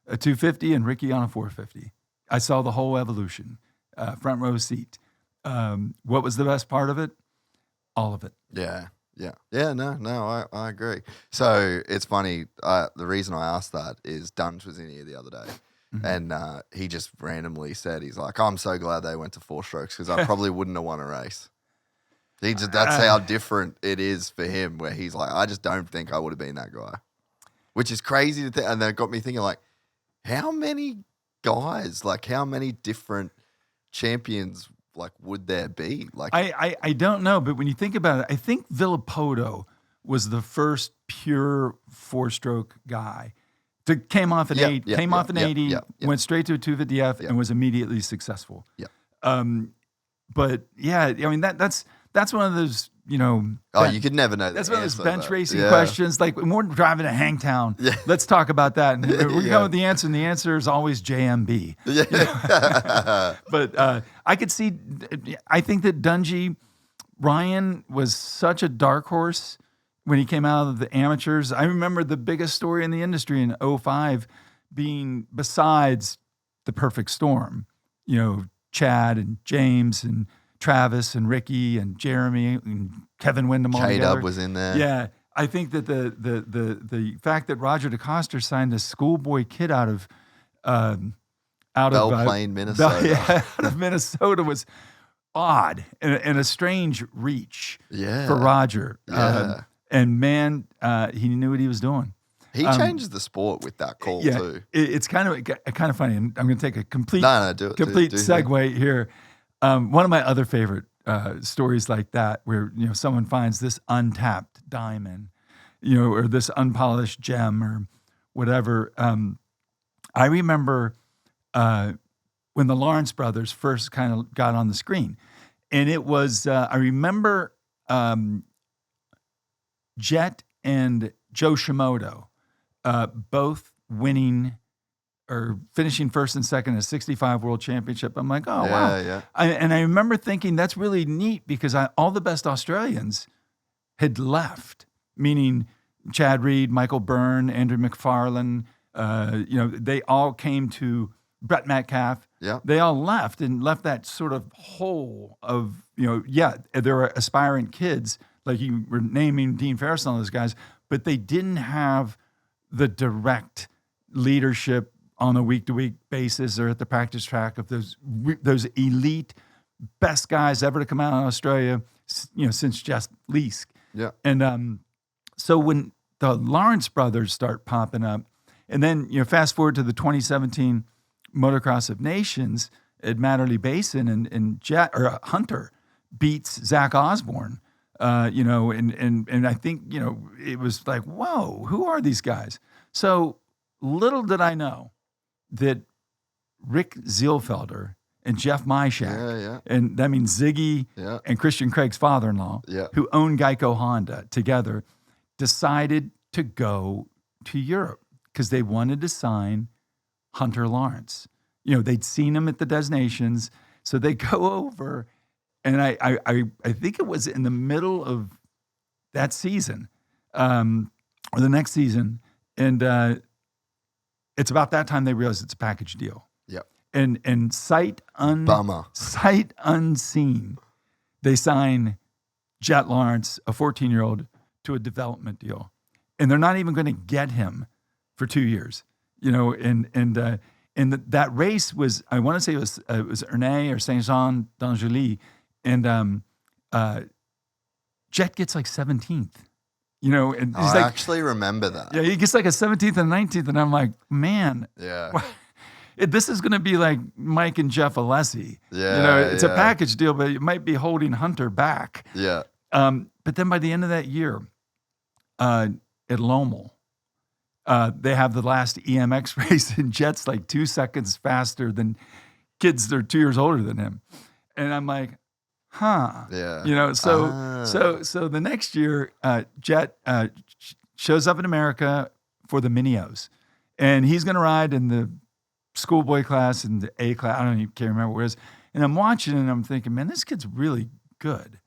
a 250, and Ricky on a 450. I saw the whole evolution, front row seat. What was the best part of it? All of it. Yeah. No, I agree. So it's funny. The reason I asked that is Dunge was in here the other day, and he just randomly said, he's like, I'm so glad they went to 4 strokes because I probably wouldn't have won a race. That's how different it is for him, where he's like, I just don't think I would have been that guy, which is crazy to think. And that got me thinking, like, how many guys, like how many different champions like would there be? Like I don't know, but when you think about it, I think Villopoto was the first pure 4-stroke guy. Came off an 80, went straight to a 250F and was immediately successful. Yeah. But yeah, I mean that's one of those, you could never know. That's one of those bench racing questions. Like when we're driving to Hangtown, let's talk about that. And we're going with the answer, and the answer is always JMB. Yeah. But I could see. I think that Ryan was such a dark horse when he came out of the amateurs. I remember the biggest story in the industry in 2005 being, besides the perfect storm, Chad and James and Travis and Ricky and Jeremy and Kevin Windham all together. K-Dub was in there. Yeah. I think that the fact that Roger DeCoster signed a schoolboy kid out of Belle Plaine, Minnesota. Out of Minnesota was odd and a strange reach for Roger. Yeah. And man, he knew what he was doing. He changed the sport with that call too. It's kind of funny. And I'm going to take a complete complete segue here. One of my other favorite stories like that, where someone finds this untapped diamond, or this unpolished gem or whatever. I remember when the Lawrence brothers first kind of got on the screen, and it was I remember Jett and Joe Shimoda both winning or finishing first and second in a 65 World Championship. I'm like, oh, wow. Yeah. And I remember thinking that's really neat because all the best Australians had left, meaning Chad Reed, Michael Byrne, Andrew McFarlane, they all came to Brett Metcalf. Yeah. They all left that sort of hole of, there were aspirant kids, like you were naming Dean Ferris and all those guys, but they didn't have the direct leadership on a week-to-week basis or at the practice track of those elite best guys ever to come out of Australia, since Jeff Leask. Yeah. And so when the Lawrence brothers start popping up, and then fast forward to the 2017 Motocross of Nations at Matterley Basin, and Hunter beats Zach Osborne, and I think it was like, whoa, who are these guys? So little did I know that Rick Zielfelder and Jeff Myshak, and that means Ziggy and Christian Craig's father-in-law, who owned Geico Honda together, decided to go to Europe because they wanted to sign Hunter Lawrence. They'd seen him at the Des Nations, so they go over, and I think it was in the middle of that season, or the next season, and it's about that time they realize it's a package deal. Yep. And sight unseen, they sign Jett Lawrence, a 14-year-old, to a development deal, and they're not even going to get him for 2 years. That race was, I want to say it was Ernée or Saint-Jean d'Angely, and Jett gets like 17th. And he's I actually remember that. Yeah, he gets like a 17th and 19th, and I'm like, man, this is going to be like Mike and Jeff Alessi. It's a package deal, but it might be holding Hunter back. Yeah. But then by the end of that year, at Lommel, they have the last EMX race, and Jett's like 2 seconds faster than kids that are 2 years older than him. And I'm like, huh. Yeah. You know, so the next year, Jett shows up in America for the Minios. And he's going to ride in the schoolboy class and the A class. I don't even can't remember what it is. And I'm watching and I'm thinking, man, this kid's really good.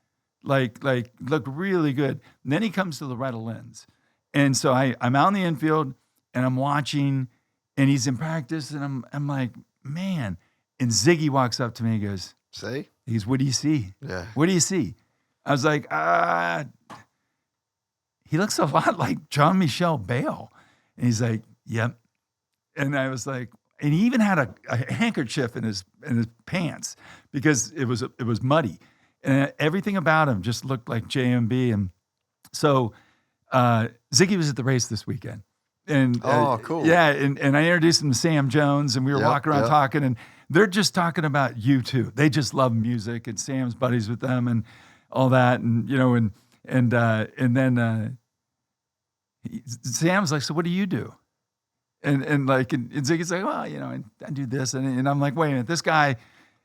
Like looked really good. And then he comes to Lorretta Lynns. And so I'm out in the infield and I'm watching and he's in practice and I'm like, man. And Ziggy walks up to me and goes, See? he goes, what do you see? Yeah. What do you see? I was like, he looks a lot like Jean-Michel Bayle. And he's like, yep. And I was like, and he even had a handkerchief in his pants because it was muddy. And everything about him just looked like JMB. And so Ziggy was at the race this weekend. And cool. Yeah, and I introduced him to Sam Jones, and we were walking around talking, and they're just talking about you too. They just love music, and Sam's buddies with them, and all that, and you know, and then Sam's like, so what do you do? And Ziggy's like, well, you know, I do this, and I'm like, wait a minute, this guy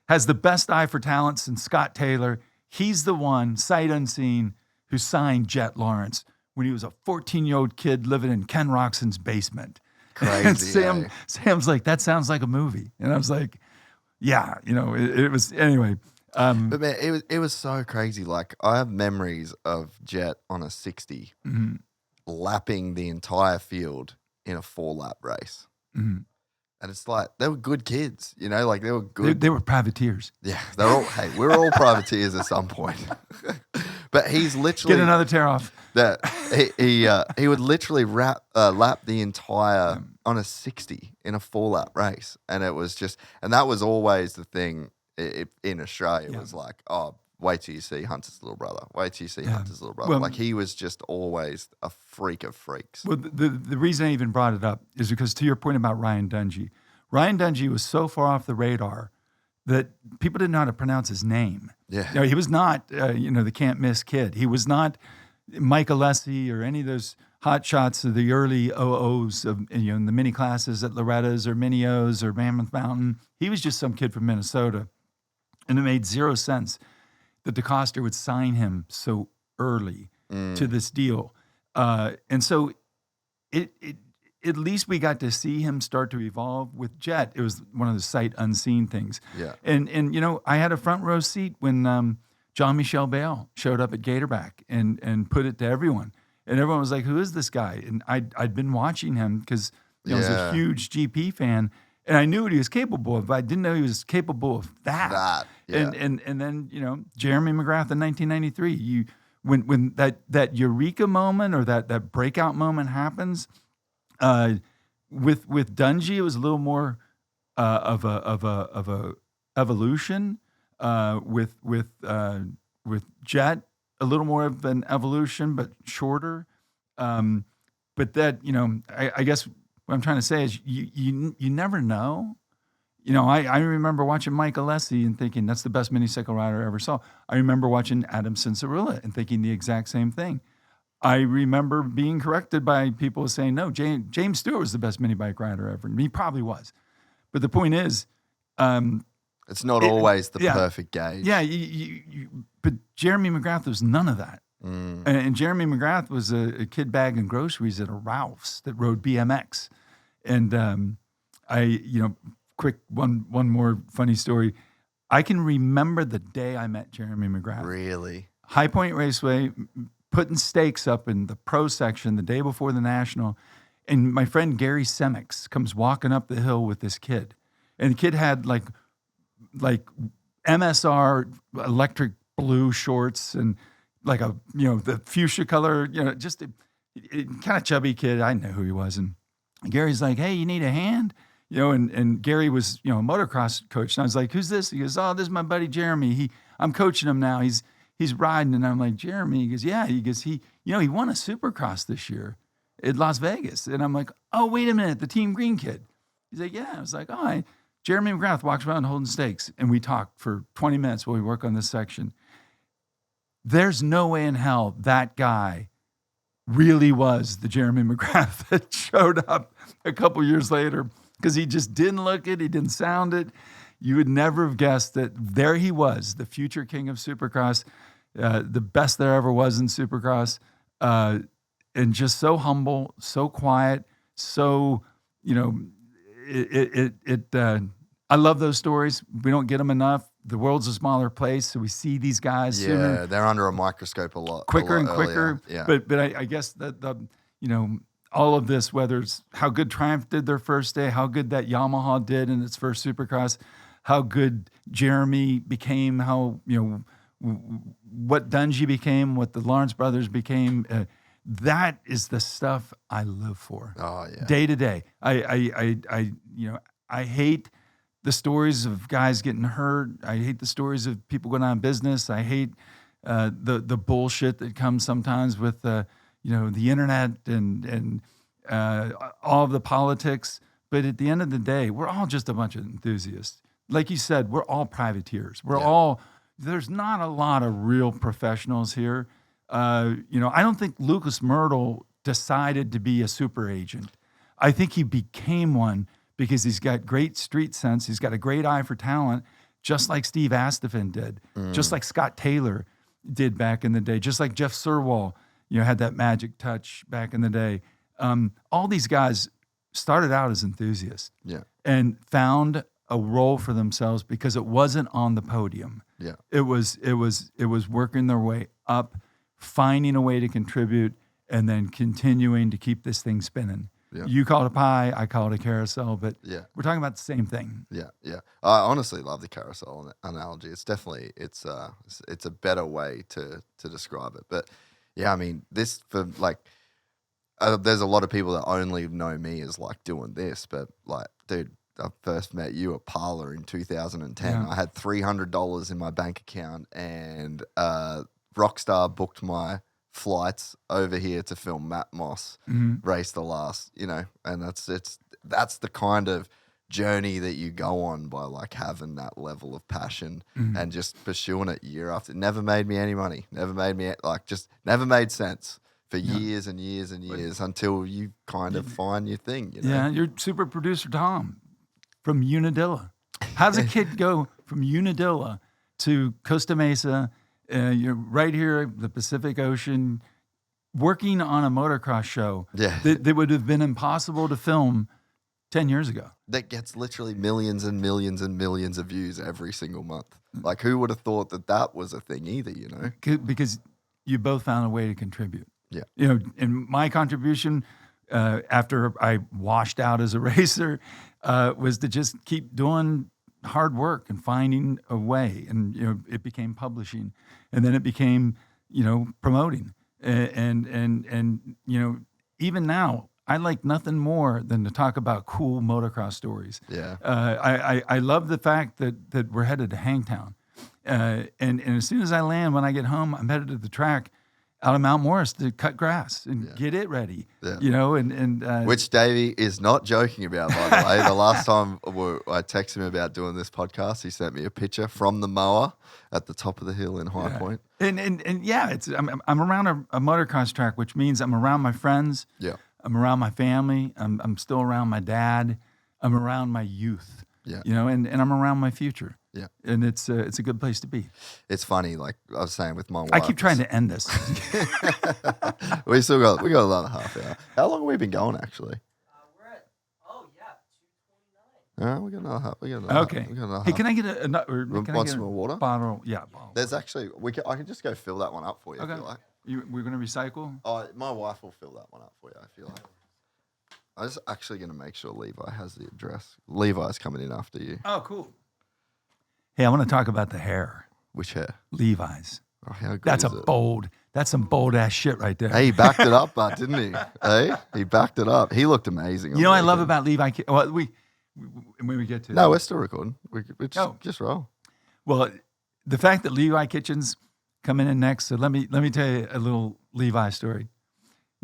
has the best eye for talent since Scott Taylor. He's the one, sight unseen, who signed Jett Lawrence when he was a 14-year-old kid living in Ken Roxon's basement. Crazy. And Sam's like, that sounds like a movie. And I was like, yeah, you know, it was, anyway. But man, it was so crazy. Like, I have memories of Jett on a 60 lapping the entire field in a 4-lap race. Mm-hmm. And it's like, they were good kids, you know, like they were good. They were privateers. Yeah, they're all, hey, we're all privateers at some point. But he's literally. Get another tear off. That he would literally lap the entire on a 60 in a 4-lap race. And it was just, and that was always the thing in Australia. It was like, oh, wait till you see Hunter's little brother. Wait till you see Hunter's little brother. Well, like he was just always a freak of freaks. Well, the reason I even brought it up is because to your point about Ryan Dungey was so far off the radar that people didn't know how to pronounce his name. Yeah. You know, he was not, the can't miss kid. He was not Mike Alessi or any of those hot shots of the early OOs of, in the mini classes at Loretta's or Minios or Mammoth Mountain. He was just some kid from Minnesota. And it made zero sense that DeCoster would sign him so early to this deal. And so at least we got to see him start to evolve with Jett. It was one of the sight unseen things. Yeah. And I had a front row seat when Jean-Michel Bayle showed up at Gatorback and put it to everyone. And everyone was like, who is this guy? And I'd been watching him because I was a huge GP fan. And I knew what he was capable of, but I didn't know he was capable of that. Yeah. And then, Jeremy McGrath in 1993, when that eureka moment or that breakout moment happens, with Dungey, it was a little more of a evolution. With Jett, a little more of an evolution, but shorter. But that, I guess what I'm trying to say is you never know. I remember watching Mike Alessi and thinking that's the best minicycle rider I ever saw. I remember watching Adam Cianciarulla and thinking the exact same thing. I remember being corrected by people saying, no, James Stewart was the best mini bike rider ever. And he probably was. But the point is, it's not always the perfect gauge. Yeah, but Jeremy McGrath was none of that. And Jeremy McGrath was a kid bagging groceries at a Ralph's that rode BMX. And quick one more funny story. I can remember the day I met Jeremy McGrath. Really? High Point Raceway, putting stakes up in the pro section the day before the national. And my friend Gary Semix comes walking up the hill with this kid. And the kid had like MSR electric blue shorts and like the fuchsia color, just a kind of chubby kid. I know who he was. And Gary's like, hey, you need a hand? And Gary was, a motocross coach. And I was like, who's this? He goes, oh, this is my buddy Jeremy. I'm coaching him now. He's riding. And I'm like, Jeremy? He goes, yeah. He goes, he won a Supercross this year at Las Vegas. And I'm like, oh, wait a minute, the Team Green kid. He's like, yeah. I was like, all right. Jeremy McGrath walks around holding stakes. And we talk for 20 minutes while we work on this section. there's no way in hell that guy really was the Jeremy McGrath that showed up a couple years later, because he just didn't look it. He didn't sound it. You would never have guessed that there he was, the future king of Supercross, the best there ever was in Supercross, and just so humble, so quiet, so, I love those stories. We don't get them enough. The world's a smaller place, so we see these guys sooner. They're under a microscope a lot Quicker and earlier. quicker. Yeah. But I guess that all of this, whether it's how good Triumph did their first day, how good that Yamaha did in its first Supercross, how good Jeremy became, how what Dungey became, what the Lawrence brothers became. That is the stuff I live for. Oh yeah. Day to day. I hate the stories of guys getting hurt. I hate the stories of people going out of business. I hate the bullshit that comes sometimes with the internet and all of the politics. But at the end of the day, we're all just a bunch of enthusiasts. Like you said, we're all privateers. There's not a lot of real professionals here. I don't think Lucas Myrtle decided to be a super agent. I think he became one because he's got great street sense. He's got a great eye for talent, just like Steve Astafin did, just like Scott Taylor did back in the day, just like Jeff Surwall, had that magic touch back in the day. All these guys started out as enthusiasts and found a role for themselves because it wasn't on the podium. Yeah. It was working their way up, finding a way to contribute, and then continuing to keep this thing spinning. Yeah. You call it a pie, I call it a carousel, but we're talking about the same thing. Yeah, yeah. I honestly love the carousel analogy. It's definitely it's a better way to describe it. But yeah, I mean, this for like, there's a lot of people that only know me as like doing this, but like, dude, I first met you at Parlor in 2010. Yeah. I had $300 in my bank account, and Rockstar booked my flights over here to film Matt Moss race the last, and that's the kind of journey that you go on by like having that level of passion and just pursuing it year after. It never made me any money. Never made me never made sense for years and years and years until you kind of find your thing. Yeah, you're super producer Tom from Unadilla. How does a kid go from Unadilla to Costa Mesa? You're right here at the Pacific Ocean, working on a motocross show that would have been impossible to film 10 years ago. That gets literally millions and millions and millions of views every single month. Like, who would have thought that was a thing either, Because you both found a way to contribute. Yeah. And my contribution after I washed out as a racer was to just keep doing hard work and finding a way. And, it became publishing. And then it became, promoting. And even now, I like nothing more than to talk about cool motocross stories. Yeah. I love the fact that we're headed to Hangtown. And as soon as I land, when I get home, I'm headed to the track out of Mount Morris to cut grass and get it ready. Yeah. Which Davey is not joking about, by the way. The last time I texted him about doing this podcast, he sent me a picture from the mower at the top of the hill in High Point. And I'm around a motocross track, which means I'm around my friends. Yeah. I'm around my family. I'm still around my dad. I'm around my youth. Yeah. And I'm around my future. Yeah. And it's a good place to be. It's funny, like I was saying with my wife. I keep trying to end this. we got another half hour. How long have we been going actually? We're at 2:29. All right, we got another half. Okay. Hey, can I get Want some more water? Bottle? Yeah. Bottle. There's actually I can just go fill that one up for you if you like. We're gonna recycle? Oh, my wife will fill that one up for you if you like. I'm just actually going to make sure Levi has the address. Levi's coming in after you. Oh, cool. Hey, I want to talk about the hair. Which hair? Levi's. Oh, how good That's is that's some bold ass shit right there. Hey, he backed it up, didn't he? Hey, he backed it up. He looked amazing. You know what I love about Levi? Well, when we get to No, we're still recording. We just roll. Well, the fact that Levi Kitchens coming in next. So let me tell you a little Levi story.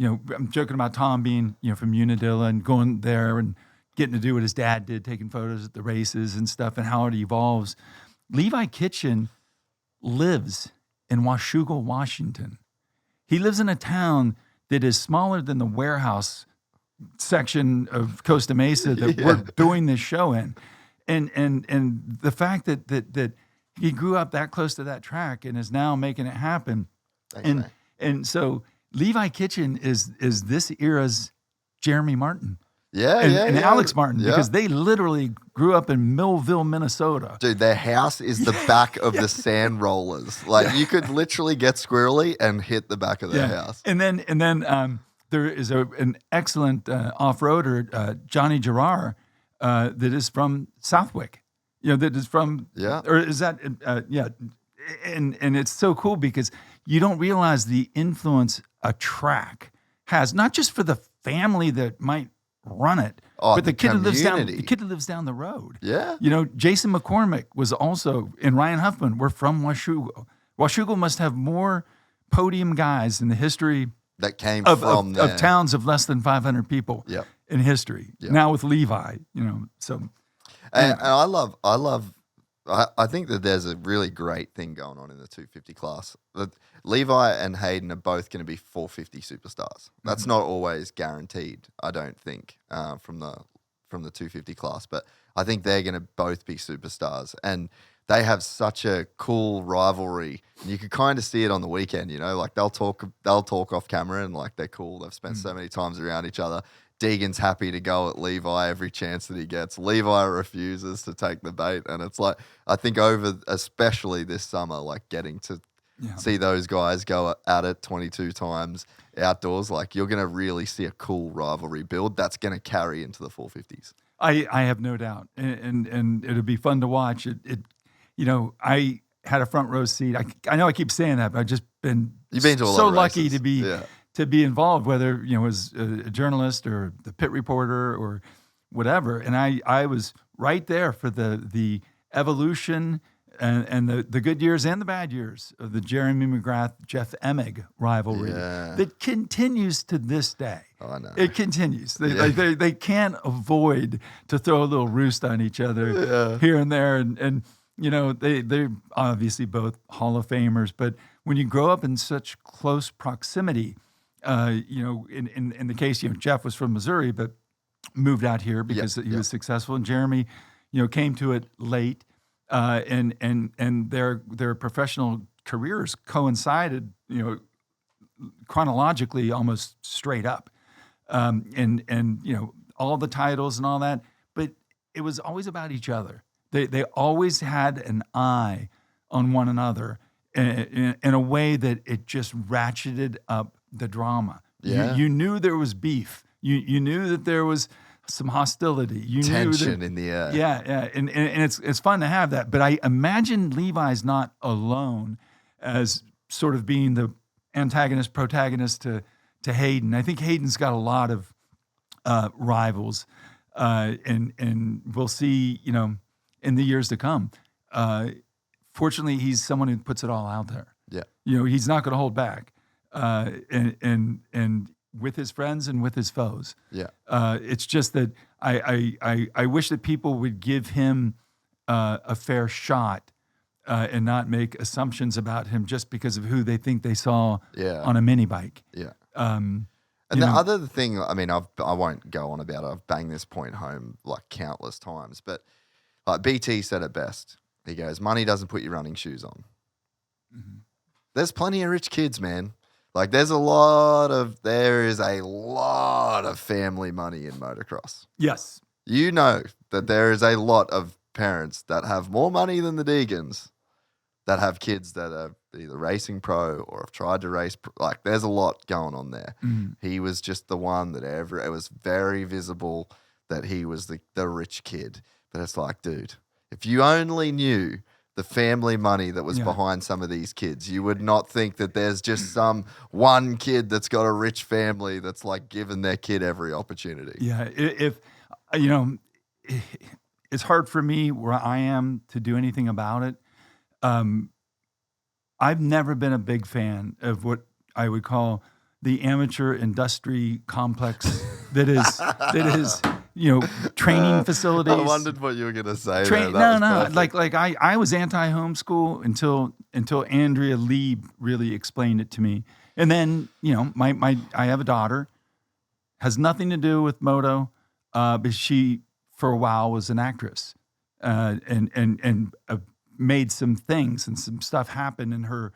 I'm joking about Tom being, from Unadilla and going there and getting to do what his dad did, taking photos at the races and stuff, and how it evolves. Levi Kitchen lives in Washougal, Washington. He lives in a town that is smaller than the warehouse section of Costa Mesa that we're doing this show in. And the fact that he grew up that close to that track and is now making it happen. Thanks, and so Levi Kitchen is this era's Jeremy Martin. And Alex Martin, because they literally grew up in Millville, Minnesota. Dude, their house is the back of the sand rollers. Like you could literally get squirrely and hit the back of their house. And then there is an excellent off-roader, Johnny Gerard, that is from Southwick. That is from or is that and it's so cool because you don't realize the influence a track has, not just for the family that might run it, but the kid who lives down the road. Yeah. Jason McCormick was also, and Ryan Huffman were from Washougal. Washougal must have more podium guys in the history that came of towns of less than 500 people in history. Yep. Now with Levi, so. And I think that there's a really great thing going on in the 250 class. Levi and Hayden are both going to be 450 superstars. That's not always guaranteed, I don't think, from the 250 class. But I think they're going to both be superstars, and they have such a cool rivalry. And you can kind of see it on the weekend. Like they'll talk off camera, and like they're cool. They've spent so many times around each other. Deegan's happy to go at Levi every chance that he gets. Levi refuses to take the bait. And it's like, I think especially this summer, like getting to see those guys go at it 22 times outdoors, like you're going to really see a cool rivalry build that's going to carry into the 450s. I have no doubt. And it'll be fun to watch. I had a front row seat. I know I keep saying that, but I've just been so lucky to be to be involved, whether as a journalist or the pit reporter or whatever. And I was right there for the evolution and the good years and the bad years of the Jeremy McGrath, Jeff Emig rivalry that continues to this day. Oh, I know. It continues. They can't avoid to throw a little roost on each other here and there. And they're obviously both Hall of Famers, but when you grow up in such close proximity, in the case, Jeff was from Missouri, but moved out here because he was successful, and Jeremy, came to it late, and their professional careers coincided, chronologically almost straight up, and all the titles and all that, but it was always about each other. They always had an eye on one another in a way that it just ratcheted up the drama. Yeah. You knew there was beef. You knew that there was some hostility. You tension in the air. Yeah. And it's fun to have that. But I imagine Levi's not alone as sort of being the antagonist, protagonist to Hayden. I think Hayden's got a lot of rivals, and we'll see, in the years to come. Fortunately, he's someone who puts it all out there. Yeah. He's not going to hold back. And with his friends and with his foes. Yeah. It's just that I wish that people would give him a fair shot and not make assumptions about him just because of who they think they saw on a mini bike. Yeah. And the other thing, I mean, I won't go on about it. I've banged this point home like countless times, but like BT said it best. He goes, money doesn't put your running shoes on. Mm-hmm. There's plenty of rich kids, man. Like there is a lot of family money in motocross. Yes. You know that there is a lot of parents that have more money than the Deegans that have kids that are either racing pro or have tried to race. Like there's a lot going on there. Mm. He was just the one that it was very visible that he was the rich kid. But it's like, dude, if you only knew the family money that was behind some of these kids, you would not think that there's just some one kid that's got a rich family that's like giving their kid every opportunity. Yeah. If it's hard for me where I am to do anything about it. I've never been a big fan of what I would call the amateur industry complex that is training facilities. I wondered what you were going to say. No. Like I was anti-homeschool until Andrea Lieb really explained it to me. And then, I have a daughter, has nothing to do with moto, but she, for a while, was an actress and made some things, and some stuff happened in her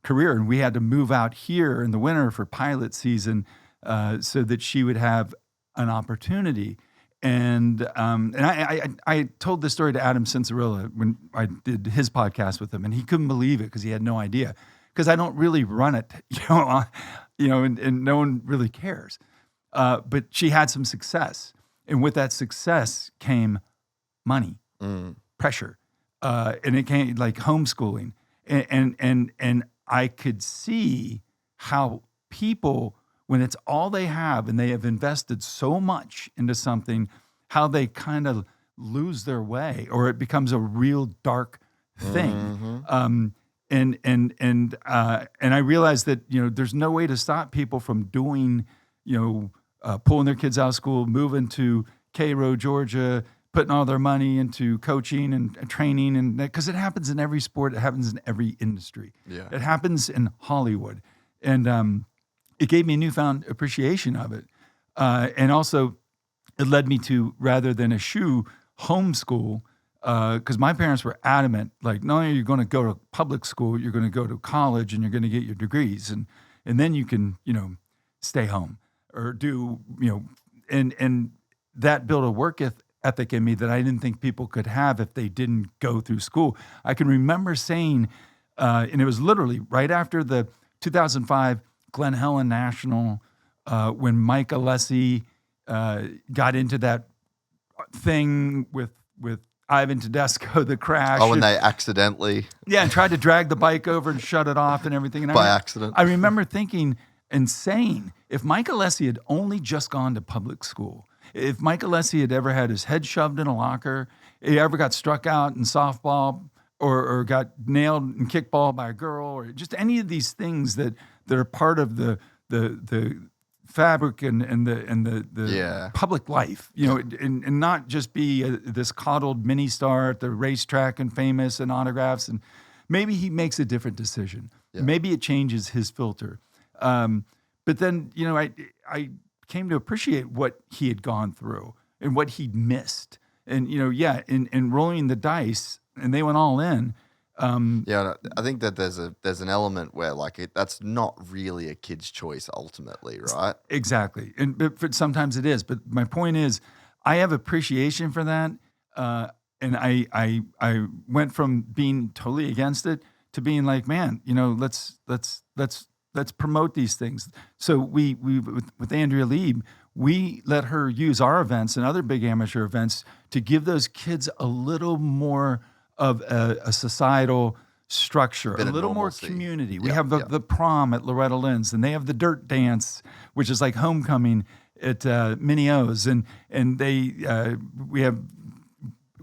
career. And we had to move out here in the winter for pilot season so that she would have an opportunity. And I told this story to Adam Cincerilla when I did his podcast with him, and he couldn't believe it because he had no idea. Because I don't really run it, and no one really cares. But she had some success, and with that success came money, pressure, and it came like homeschooling, and I could see how people, when it's all they have and they have invested so much into something, how they kind of lose their way, or it becomes a real dark thing. And I realized that, there's no way to stop people from doing, pulling their kids out of school, moving to Cairo, Georgia, putting all their money into coaching and training, and because it happens in every sport, it happens in every industry. Yeah. It happens in Hollywood, and it gave me a newfound appreciation of it, and also it led me to, rather than eschew homeschool. Because my parents were adamant, like, not only are you going to go to public school, you're going to go to college and you're going to get your degrees, and then you can, stay home or do, and that built a work ethic in me that I didn't think people could have if they didn't go through school. I can remember saying, and it was literally right after the 2005 Glen Helen National, when Mike Alessi got into that thing with Ivan Tedesco, the crash. Oh, when they accidentally... Yeah, and tried to drag the bike over and shut it off and everything. And by accident. I remember thinking and saying, if Mike Alessi had only just gone to public school, if Mike Alessi had ever had his head shoved in a locker, he ever got struck out in softball or got nailed in kickball by a girl, or just any of these things that are part of the fabric and the public life, and not just be this coddled mini star at the racetrack and famous and autographs. And maybe he makes a different decision. Yeah. Maybe it changes his filter. But then, I came to appreciate what he had gone through and what he'd missed. And, in rolling the dice, and they went all in. I think that there's an element where that's not really a kid's choice ultimately, right? Exactly, but sometimes it is. But my point is, I have appreciation for that, and I went from being totally against it to being like, man, let's promote these things. So we with Andrea Lieb, we let her use our events and other big amateur events to give those kids a little more of a societal structure, a little more community. We have the prom at Lorretta Lynns, and they have the dirt dance, which is like homecoming at Minnie O's, and we have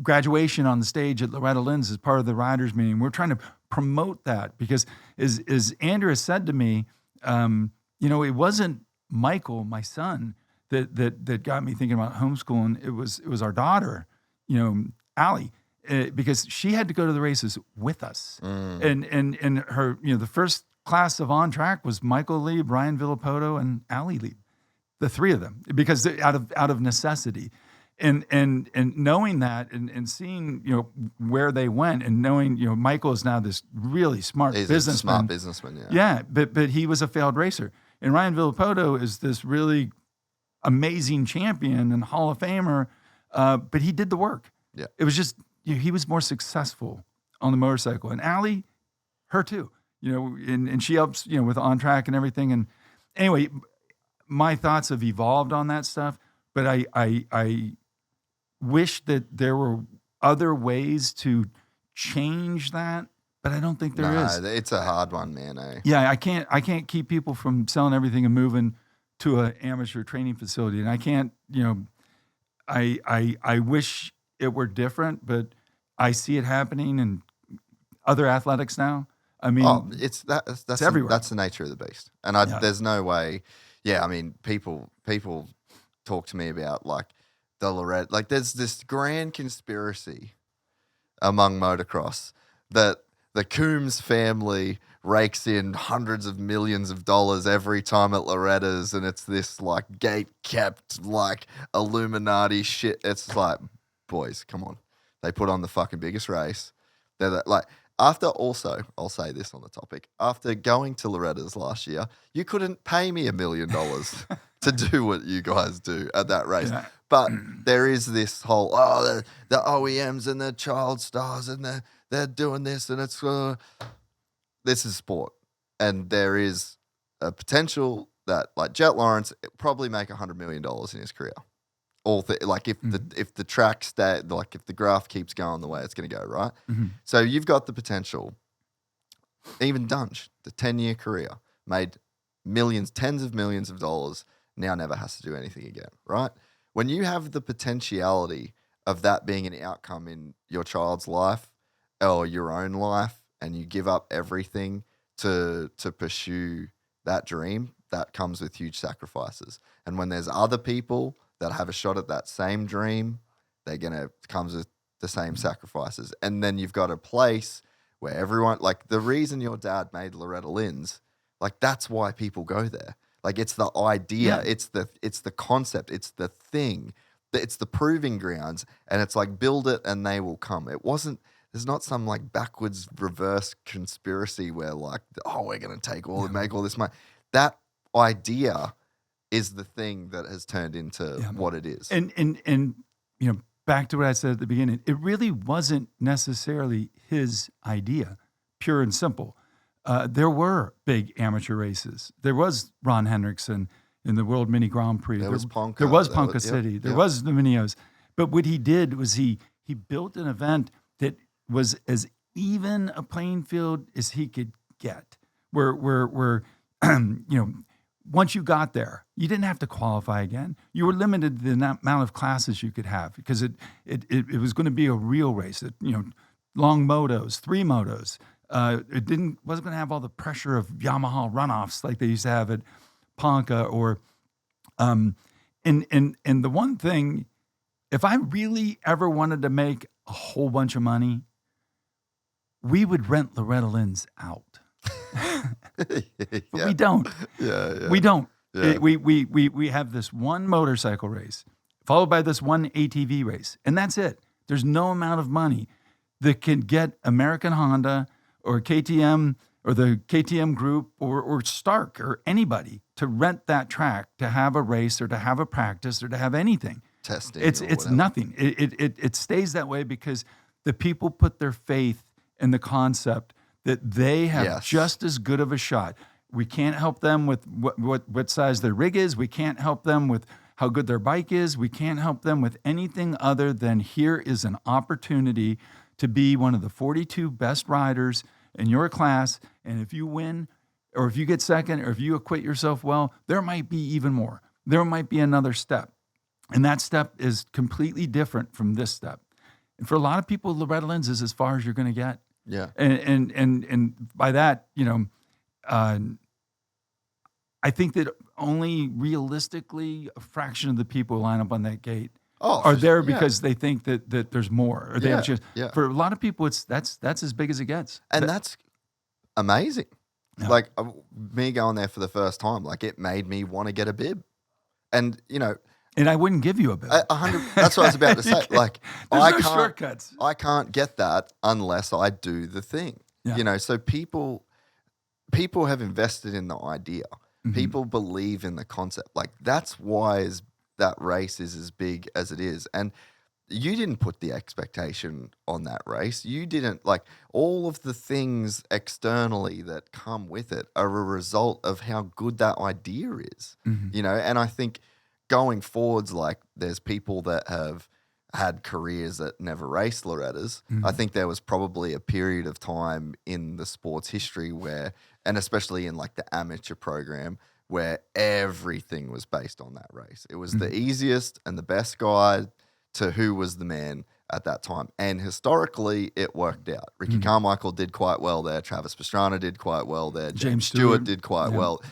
graduation on the stage at Lorretta Lynns as part of the riders meeting. We're trying to promote that because, as Andrea said to me, it wasn't Michael, my son, that got me thinking about homeschooling. It was our daughter, Allie. Because she had to go to the races with us, and her, the first class of on track was Michael Lee, Brian Villapoto, and Allie Lee, the three of them, because out of necessity, and knowing that and seeing where they went, and knowing Michael is now this really smart businessman, but he was a failed racer, and Ryan Villapoto is this really amazing champion and Hall of Famer, but he did the work. Yeah, it was just. He was more successful on the motorcycle, and Allie, her too, and she helps, with on track and everything. And anyway, my thoughts have evolved on that stuff, but I wish that there were other ways to change that, but I don't think there is. It's a hard one, man. Eh? Yeah, I can't keep people from selling everything and moving to an amateur training facility, and I can't, I wish it were different, but I see it happening in other athletics now. I mean, that's everywhere. That's the nature of the beast, and there's no way. Yeah, I mean, people talk to me about the Lorretta. Like, there's this grand conspiracy among motocross that the Coombs family rakes in hundreds of millions of dollars every time at Loretta's, and it's this like gate kept like Illuminati shit. It's like, boys, come on. They put on the fucking biggest race. They're like, after also, I'll say this on the topic, after going to Loretta's last year, you couldn't pay me $1 million to do what you guys do at that race. Yeah. But there is this whole, the OEMs and the child stars and they're doing this, and it's this is sport, and there is a potential that like Jett Lawrence probably make $100 million in his career. Like if the track like if the graph keeps going the way it's going to go, right? Mm-hmm. So you've got the potential. Even Dunge, the 10-year career, made millions, tens of millions of dollars. Now never has to do anything again, right? When you have the potentiality of that being an outcome in your child's life or your own life, and you give up everything to pursue that dream, that comes with huge sacrifices. And when there's other people that have a shot at that same dream, comes with the same sacrifices. And then you've got a place where everyone, like the reason your dad made Lorretta Lynns, like that's why people go there. Like it's the idea, it's the concept, it's the thing, it's the proving grounds, and it's like build it and they will come. There's not some like backwards reverse conspiracy where like, we're going to make all this money. That idea is the thing that has turned into what it is. And you know, back to what I said at the beginning, it really wasn't necessarily his idea, pure and simple. There were big amateur races. There was Ron Hendrickson in the World Mini Grand Prix. There was Ponca. There was Ponca City. There was the Minios. But what he did was he built an event that was as even a playing field as he could get. Where you know, once you got there, you didn't have to qualify again. You were limited to the amount of classes you could have because it was going to be a real race. You know, long motos, 3 motos. It wasn't going to have all the pressure of Yamaha runoffs like they used to have at Ponca or, and the one thing, if I really ever wanted to make a whole bunch of money, we would rent Lorretta Lynns out. But we don't. Yeah. We don't. Yeah. We have this one motorcycle race followed by this one ATV race, and that's it. There's no amount of money that can get American Honda or KTM or the KTM group or Stark or anybody to rent that track to have a race or to have a practice or to have anything. Testing. It's nothing. It stays that way because the people put their faith in the concept that they have just as good of a shot. We can't help them with what size their rig is. We can't help them with how good their bike is. We can't help them with anything other than here is an opportunity to be one of the 42 best riders in your class. And if you win or if you get second or if you acquit yourself well, there might be even more. There might be another step. And that step is completely different from this step. And for a lot of people, Lorretta Lynns is as far as you're going to get. Yeah. And by that, you know, I think that only realistically a fraction of the people who line up on that gate are there because they think that there's more or they have just. Yeah. For a lot of people, that's as big as it gets, and that's amazing. Yeah. Like me going there for the first time, like it made me want to get a bib, and you know. And I wouldn't give you a bib. 100. That's what I was about to say. Like there's no shortcuts. I can't get that unless I do the thing. Yeah. You know, so people have invested in the idea. Mm-hmm. People believe in the concept. Like that's why that race is as big as it is. And you didn't put the expectation on that race. You didn't like all of the things externally that come with it are a result of how good that idea is. Mm-hmm. You know, and I think going forwards, like there's people that have had careers that never raced Lorettas. Mm-hmm. I think there was probably a period of time in the sport's history where, and especially in like the amateur program, where everything was based on that race. It was the easiest and the best guide to who was the man at that time. And historically, it worked out. Ricky Carmichael did quite well there. Travis Pastrana did quite well there. James Stewart did quite well.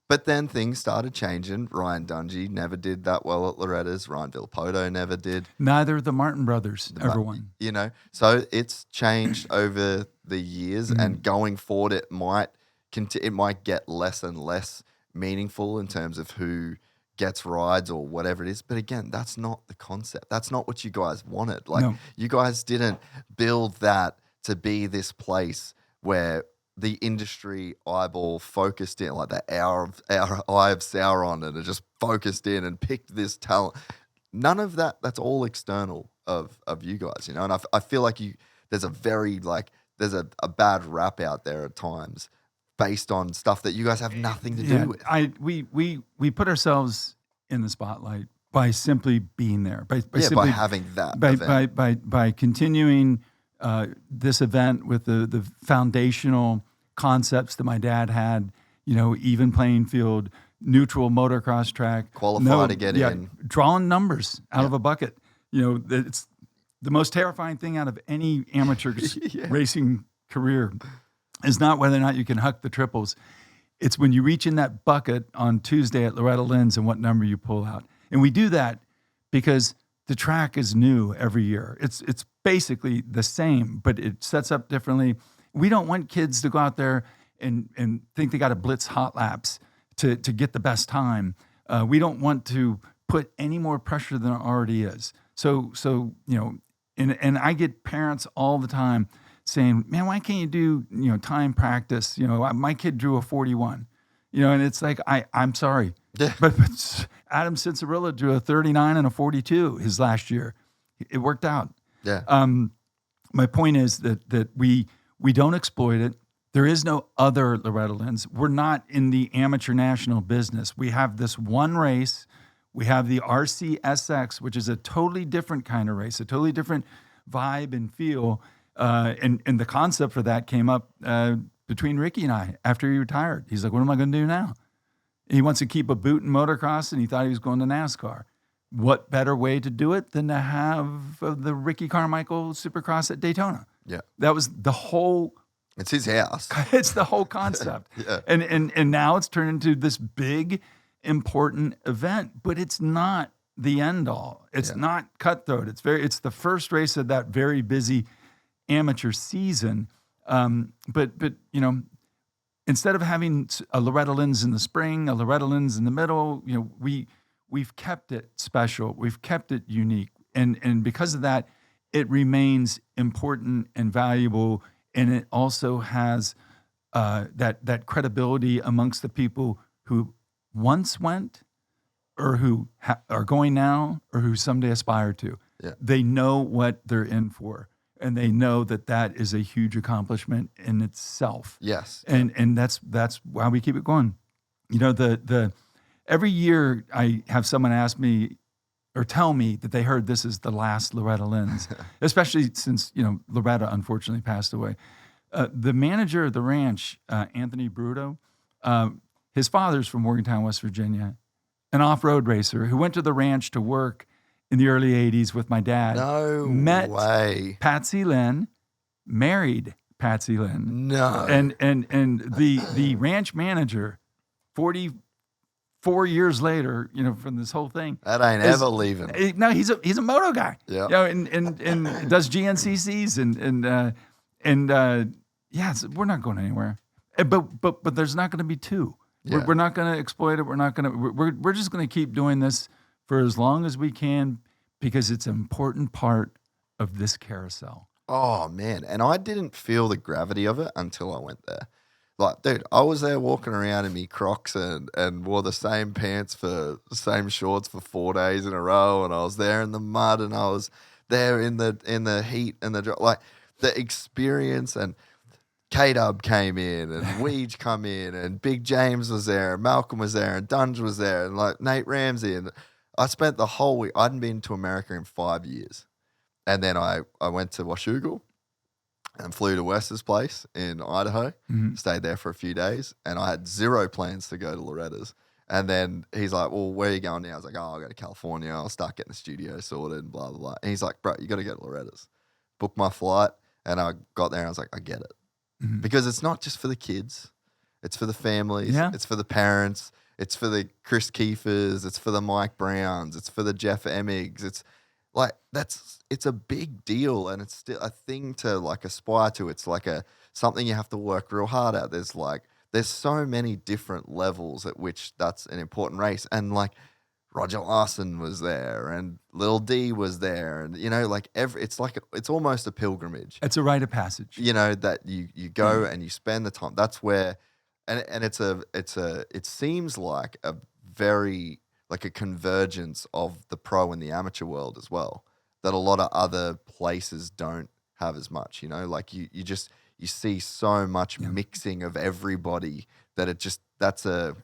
But then things started changing. Ryan Dungey never did that well at Loretta's. Ryan Villopoto never did. Neither of the Martin brothers ever won. You know, so it's changed over the years, and going forward, it might get less and less meaningful in terms of who gets rides or whatever it is. But again, that's not the concept. That's not what you guys wanted. Like, No. you guys didn't build that to be this place where the industry eyeball focused in, like the our eye of Sauron, and it just focused in and picked this talent. None of that. That's all external of you guys, you know. And I feel like there's a bad rap out there at times based on stuff that you guys have nothing to do with. We put ourselves in the spotlight by simply being there, by having that event. by continuing this event with the foundational concepts that my dad had, you know, even playing field, neutral motocross track, qualify to get in, drawing numbers out of a bucket. You know, it's the most terrifying thing out of any amateur racing career is not whether or not you can huck the triples. It's when you reach in that bucket on Tuesday at Lorretta Lynns and what number you pull out. And we do that because the track is new every year. It's basically the same, but it sets up differently. We don't want kids to go out there and think they got to blitz hot laps to get the best time. We don't want to put any more pressure than there already is. So you know, and I get parents all the time saying, "Man, why can't you do, you know, time practice? You know, my kid drew a 41." You know, and it's like, I'm sorry. Yeah. But Adam Cincerilla drew a 39 and a 42 his last year. It worked out. Yeah. My point is that we don't exploit it. There is no other Loretta Lynns. We're not in the amateur national business. We have this one race. We have the RCSX, which is a totally different kind of race, a totally different vibe and feel. And the concept for that came up between Ricky and I after he retired. He's like, what am I going to do now? He wants to keep a boot in motocross, and he thought he was going to NASCAR. What better way to do it than to have the Ricky Carmichael Supercross at Daytona? Yeah. That was the whole... It's his house. It's the whole concept. Yeah. And now it's turned into this big, important event, but it's not the end all. It's not cutthroat. It's the first race of that very busy amateur season. But you know, instead of having a Loretta Lynns in the spring, a Loretta Lynns in the middle, you know, we've kept it special. We've kept it unique. And because of that, it remains important and valuable. And it also has that credibility amongst the people who once went, or who are going now, or who someday aspire to. Yeah. They know what they're in for, and they know that is a huge accomplishment in itself. Yes. And that's why we keep it going. You know, the every year I have someone ask me or tell me that they heard this is the last Loretta Lynns, especially since, you know, Loretta unfortunately passed away. The manager of the ranch, Anthony Bruto, his father's from Morgantown, West Virginia, an off-road racer who went to the ranch to work in the early 80s with my dad. No met way. Patsy Lynn, married Patsy Lynn. No. And the ranch manager, 44 years later, you know, from this whole thing. That ain't ever leaving. No, he's a moto guy. Yeah. You know, and does GNCCs and so we're not going anywhere. But there's not going to be two. Yeah. We're not going to exploit it. We're just going to keep doing this for as long as we can, because it's an important part of this carousel. Oh, man. And I didn't feel the gravity of it until I went there. Like, dude, I was there walking around in me Crocs and wore the same pants the same shorts for 4 days in a row. And I was there in the mud, and I was there in the heat and the experience. And K-Dub came in, and Weege come in, and Big James was there, and Malcolm was there, and Dunge was there, and like Nate Ramsey. And I spent the whole week. I hadn't been to America in 5 years. And then I went to Washougal and flew to Wes's place in Idaho, stayed there for a few days, and I had zero plans to go to Loretta's. And then he's like, well, where are you going now? I was like, I'll go to California. I'll start getting the studio sorted and blah, blah, blah. And he's like, bro, you got to go to Loretta's. Booked my flight, and I got there, and I was like, I get it. Because it's not just for the kids. It's for the families. Yeah. It's for the parents. It's for the Chris Kiefers. It's for the Mike Browns. It's for the Jeff Emmigs. It's like it's a big deal, and it's still a thing to like aspire to. It's like something you have to work real hard at. There's so many different levels at which that's an important race, and like Roger Larson was there, and Lil D was there, and it's almost a pilgrimage. It's a rite of passage. That you go and you spend the time. That's where, and it seems like a very like a convergence of the pro and the amateur world as well, that a lot of other places don't have as much. Like you see so much mixing of everybody that it's a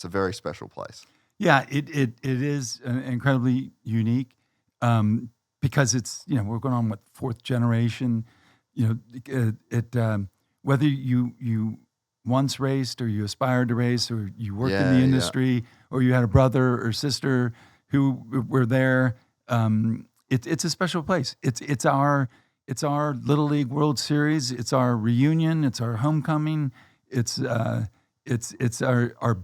very special place. Yeah, it is incredibly unique because it's, we're going on fourth generation. Whether you once raced or you aspired to race or you worked in the industry or you had a brother or sister who were there, it's a special place. It's our Little League World Series. It's our reunion. It's our homecoming. It's our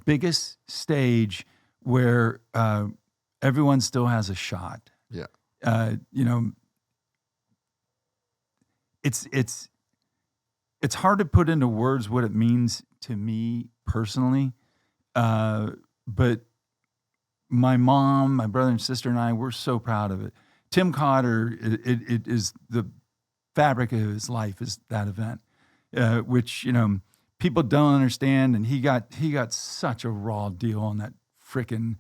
biggest stage where everyone still has a shot. Yeah. It's hard to put into words what it means to me personally, but my mom, my brother and sister and I, we're so proud of it. Tim Cotter, it is the fabric of his life is that event, which people don't understand, and he got such a raw deal on that frickin'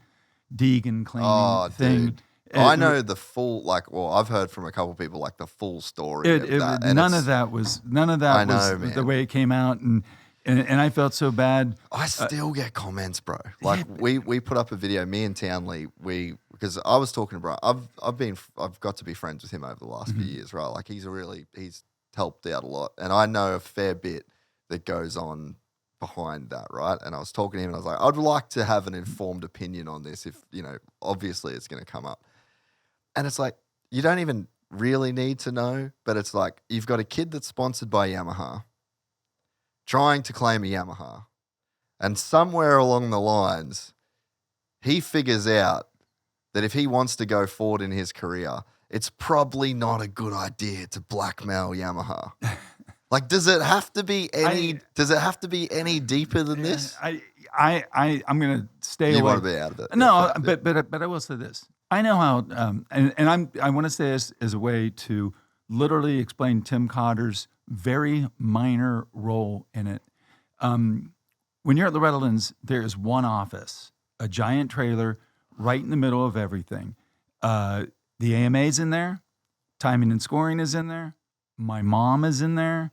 Deegan claiming thing. Dude. I know the full, I've heard from a couple people the full story of that. None of that was the way it came out, and I felt so bad. I still get comments, bro. We put up a video, me and Townley, because I was talking to Brian. I've got to be friends with him over the last few years, right? Like he's helped out a lot, and I know a fair bit that goes on behind that, right? And I was talking to him and I was like, I'd like to have an informed opinion on this if, obviously it's going to come up. And it's like, you don't even really need to know, but it's like, you've got a kid that's sponsored by Yamaha trying to claim a Yamaha. And somewhere along the lines, he figures out that if he wants to go forward in his career, it's probably not a good idea to blackmail Yamaha. Does it have to be any deeper than this? I'm gonna stay away. You want to be out of it. No, but I will say this. I know how, I want to say this as a way to literally explain Tim Cotter's very minor role in it. When you're at Lorretta Lynns, there is one office, a giant trailer right in the middle of everything. The AMA's in there, timing and scoring is in there, my mom is in there,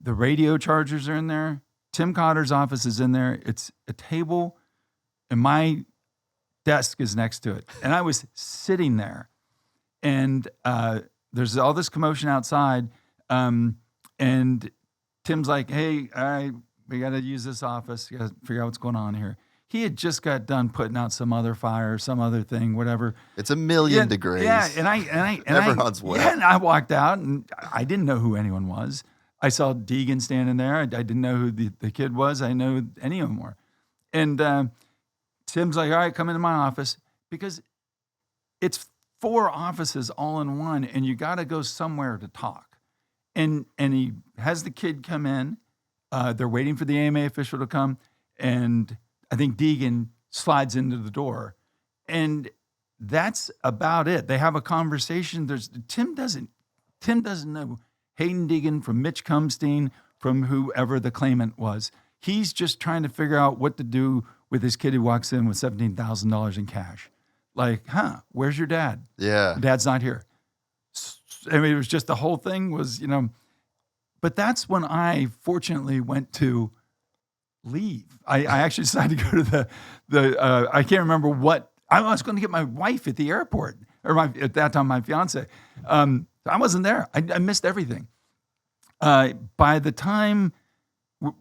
the radio chargers are in there, Tim Cotter's office is in there. It's a table, and my desk is next to it. And I was sitting there, and there's all this commotion outside, and Tim's like, hey, all right, we got to use this office. You got to figure out what's going on here. He had just got done putting out some other fire, some other thing, whatever. It's 1,000,000 degrees. Yeah, and everyone's wet. Yeah, and I walked out, and I didn't know who anyone was. I saw Deegan standing there. I didn't know who the kid was. I didn't know who any of them were. And Tim's like, all right, come into my office, because it's 4 offices all in one, and you got to go somewhere to talk. And he has the kid come in. They're waiting for the AMA official to come, and I think Deegan slides into the door, and that's about it. They have a conversation. Tim doesn't know Hayden Deegan from Mitch Cumstein, from whoever the claimant was. He's just trying to figure out what to do with his kid who walks in with $17,000 in cash. Like, where's your dad? Yeah. Dad's not here. I mean, it was just the whole thing was, but that's when I fortunately went to leave. I actually decided to go to the I can't remember what, I was going to get my wife at the airport, or at that time, my fiance. I wasn't there. I missed everything. By the time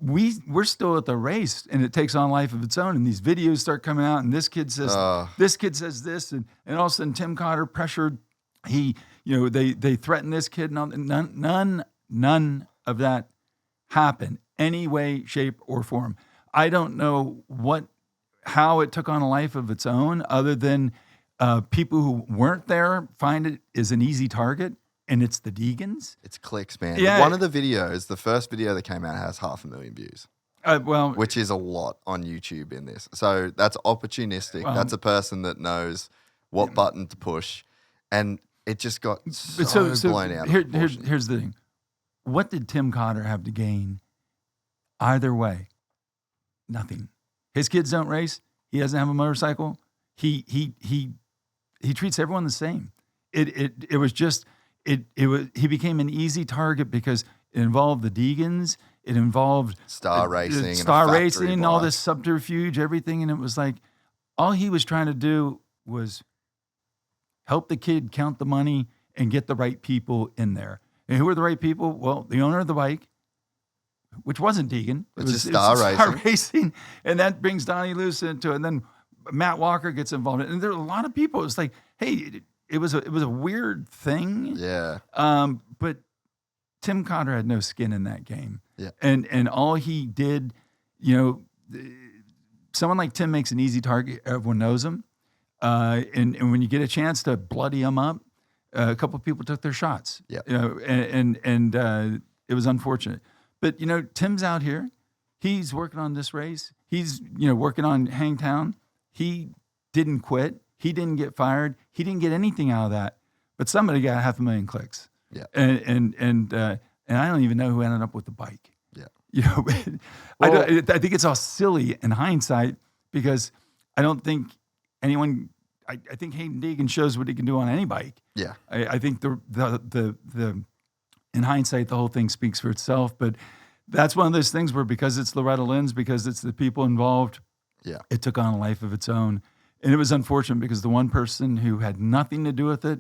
we're still at the race, and it takes on life of its own, and these videos start coming out, and this kid says this, and all of a sudden Tim Cotter pressured. They threatened this kid, and none of that happened any way, shape, or form. I don't know how it took on a life of its own, other than people who weren't there find it is an easy target, and it's the Deegans. It's clicks, man. Yeah. One of the videos, the first video that came out, has 500,000 views. Well, Which is a lot on YouTube in this. So that's opportunistic. That's a person that knows what button to push. And it just got so blown out. Here's the thing. What did Tim Cotter have to gain either way? Nothing. His kids don't race. He doesn't have a motorcycle. He treats everyone the same. It was he became an easy target because it involved the Deegans. It involved Star Racing, all this subterfuge, everything. And it was like, all he was trying to do was help the kid count the money and get the right people in there. And who were the right people? Well, the owner of the bike, which wasn't Deegan. It was Star Racing. And that brings Donnie Luce into it. And then Matt Walker gets involved. And there are a lot of people. It's like, hey, it was a weird thing. Yeah. But Tim Cotter had no skin in that game. Yeah. And all he did, someone like Tim makes an easy target. Everyone knows him. And when you get a chance to bloody him up, a couple of people took their shots. Yeah. And it was unfortunate. But, Tim's out here. He's working on this race. He's, working on Hangtown. He didn't quit. He didn't get fired. He didn't get anything out of that. But somebody got 500,000 clicks. Yeah. And I don't even know who ended up with the bike. Yeah. I think it's all silly in hindsight, because I don't think anyone. I think Hayden Deegan shows what he can do on any bike. Yeah. I think the in hindsight, the whole thing speaks for itself. But that's one of those things where, because it's Lorretta Lynns, because it's the people involved, it took on a life of its own. And it was unfortunate because the one person who had nothing to do with it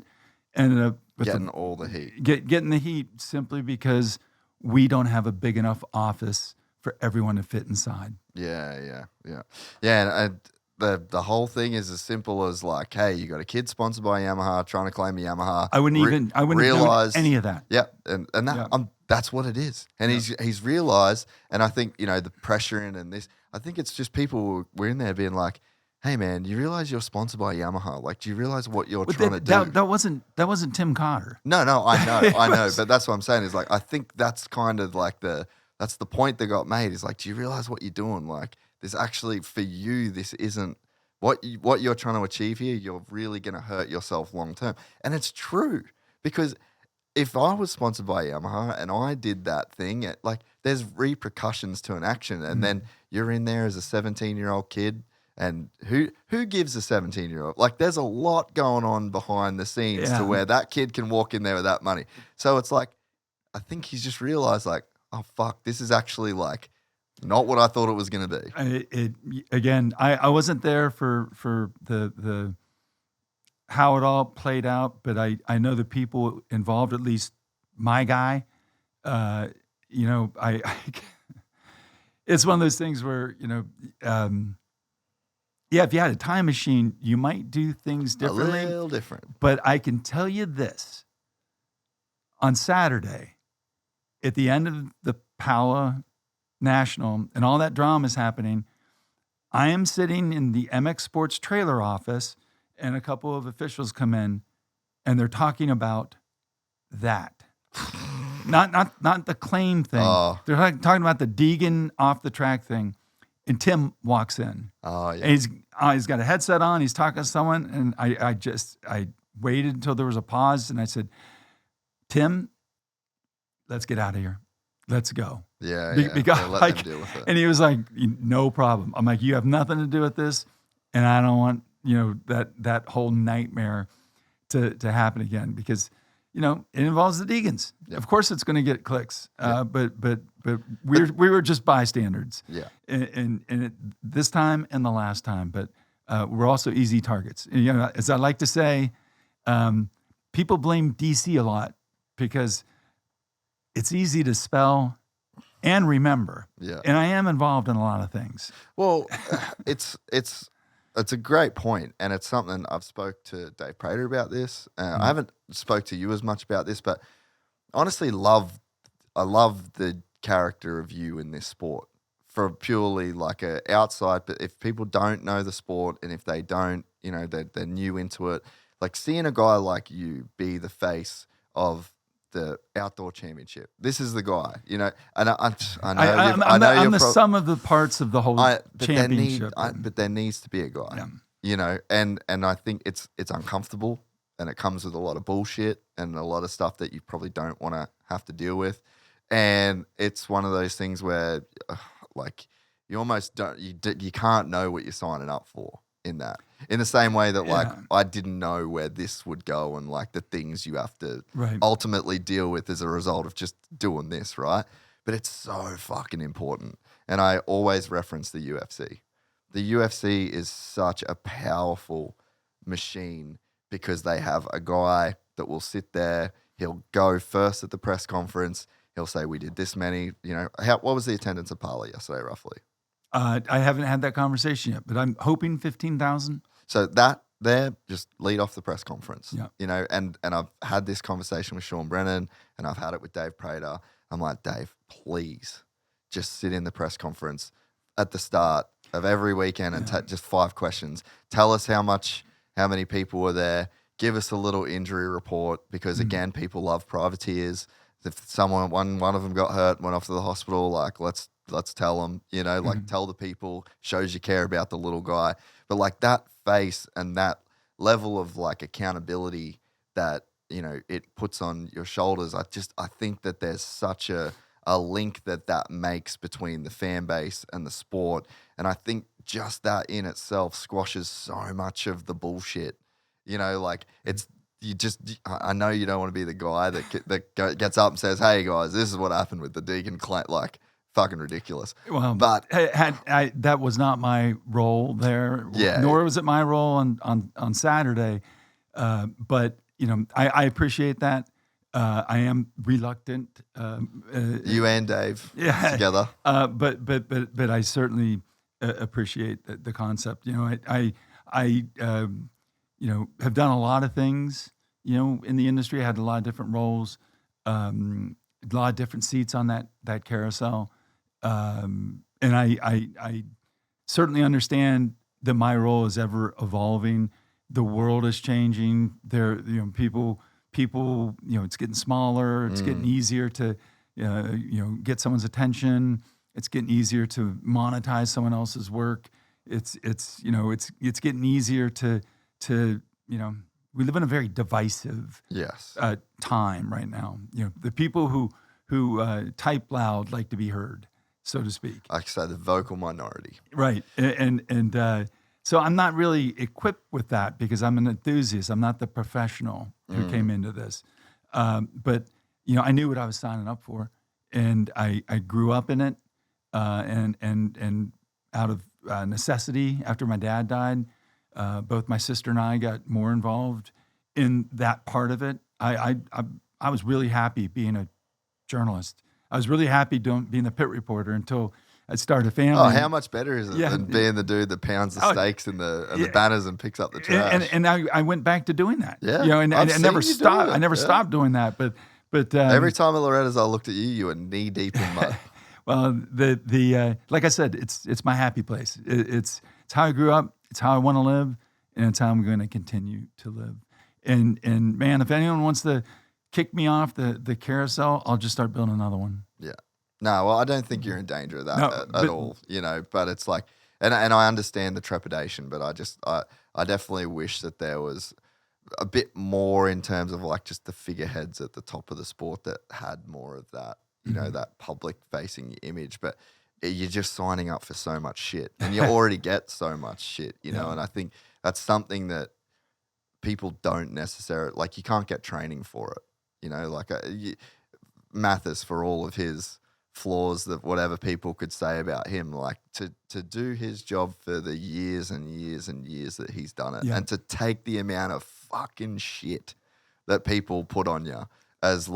ended up getting all the heat. Getting the heat simply because we don't have a big enough office for everyone to fit inside. Yeah. And the whole thing is as simple as like, hey, you got a kid sponsored by Yamaha trying to claim a Yamaha. I wouldn't realize any of that. Yeah, and that that's what it is. And he's realized, and I think the pressure and this. I think it's just people were in there being like, hey man, you realize you're sponsored by Yamaha? Like, do you realize what you're trying to do? That wasn't Tim Cotter. No, I know, but that's what I'm saying is like, I think that's kind of like that's the point that got made is like, do you realize what you're doing? Like, this actually for you, this isn't what you're trying to achieve here. You're really going to hurt yourself long term, and it's true because if I was sponsored by Yamaha and I did that thing, there's repercussions to an action, and then you're in there as a 17-year-old kid. And who gives a 17-year-old? Like, there's a lot going on behind the scenes to where that kid can walk in there with that money. So it's like, I think he's just realized like, oh, fuck, this is actually like not what I thought it was going to be. I wasn't there for the how it all played out, but I know the people involved, at least my guy. It's one of those things where, if you had a time machine, you might do things differently. A little different. But I can tell you this. On Saturday, at the end of the Pala National and all that drama is happening, I am sitting in the MX Sports trailer office, and a couple of officials come in, and they're talking about that. Not the claim thing. Oh. They're talking about the Deegan off the track thing. And Tim walks in. Oh, yeah. And he's got a headset on. He's talking to someone. And I waited until there was a pause. And I said, Tim, let's get out of here. Let's go. Yeah. Because, let them deal with it. And he was like, no problem. I'm like, you have nothing to do with this. And I don't want, that whole nightmare to happen again, because, it involves the Deegans. Yep. Of course it's going to get clicks. But we were just bystanders. Yeah. And this time and the last time, but we're also easy targets. And, as I like to say, people blame DC a lot because it's easy to spell and remember. Yeah. And I am involved in a lot of things. Well, it's a great point, and it's something I've spoke to Dave Prater about this. I haven't spoke to you as much about this, but honestly, I love the character of you in this sport for purely like a outside, but if people don't know the sport and if they don't, you know, they're new into it, like seeing a guy like you be the face of the outdoor championship. This is the guy, you know, and I know I'm the sum of the parts of the whole championship. But there needs to be a guy, you know, and I think it's uncomfortable and it comes with a lot of bullshit and a lot of stuff that you probably don't want to have to deal with. And it's one of those things where like you almost don't, you can't know what you're signing up for in that. In the same way that like I didn't know where this would go and like the things you have to ultimately deal with as a result of just doing this, right? But it's so fucking important. And I always reference the UFC. The UFC is such a powerful machine because they have a guy that will sit there, he'll go first at the press conference, he'll say, we did this many, you know, what was the attendance at Parley yesterday roughly? I haven't had that conversation yet, but I'm hoping 15,000. So that there, just lead off the press conference, you know, and I've had this conversation with Sean Brennan and I've had it with Dave Prater. I'm like, Dave, please just sit in the press conference at the start of every weekend and just 5 questions. Tell us how many people were there. Give us a little injury report because again, people love privateers. If one of them got hurt, went off to the hospital, like let's tell them, you know, like tell the people, shows you care about the little guy. But like that face and that level of like accountability that, you know, it puts on your shoulders. I think that there's such a link that makes between the fan base and the sport. And I think just that in itself squashes so much of the bullshit, you know, like I know you don't want to be the guy that gets up and says, hey guys, this is what happened with the Deegan claim, like fucking ridiculous. Well, but that was not my role there. Nor was it my role on Saturday. But you know, I appreciate that. I am reluctant. You and Dave together. But I certainly appreciate the concept. You know, I you know, have done a lot of things, you know, in the industry. I had a lot of different roles, a lot of different seats on that carousel. And I certainly understand that my role is ever evolving. The world is changing. You know, people, you know, it's getting smaller. It's getting easier to, you know, get someone's attention. It's getting easier to monetize someone else's work. It's you know, it's getting easier to, you know, we live in a very divisive time right now. You know, the people who type loud like to be heard, so to speak. Like I say, the vocal minority. Right. And so I'm not really equipped with that because I'm an enthusiast. I'm not the professional who came into this. But, you know, I knew what I was signing up for, and I grew up in it, and out of necessity after my dad died, both my sister and I got more involved in that part of it. I was really happy being a journalist. I was really happy being the pit reporter until I started a family. Oh, how much better is it than being the dude that pounds the stakes and the banners and picks up the trash? And I went back to doing that. Yeah, you know, and I never stopped. I never stopped doing that. But every time at Loretta's I looked at you, you were knee deep in mud. Well, the like I said, it's my happy place. It's how I grew up. It's how I want to live, and it's how I'm going to continue to live. And man, if anyone wants to kick me off the carousel, I'll just start building another one. Yeah. No, well, I don't think you're in danger of that at all, you know, but it's like, and I understand the trepidation, but I definitely wish that there was a bit more in terms of like just the figureheads at the top of the sport that had more of that, you know, that public facing image, but you're just signing up for so much shit and you already get so much shit, you know, and I think that's something that people don't necessarily, like you can't get training for it, you know, like Mathis, for all of his flaws that whatever people could say about him, like to do his job for the years and years and years that he's done it and to take the amount of fucking shit that people put on you as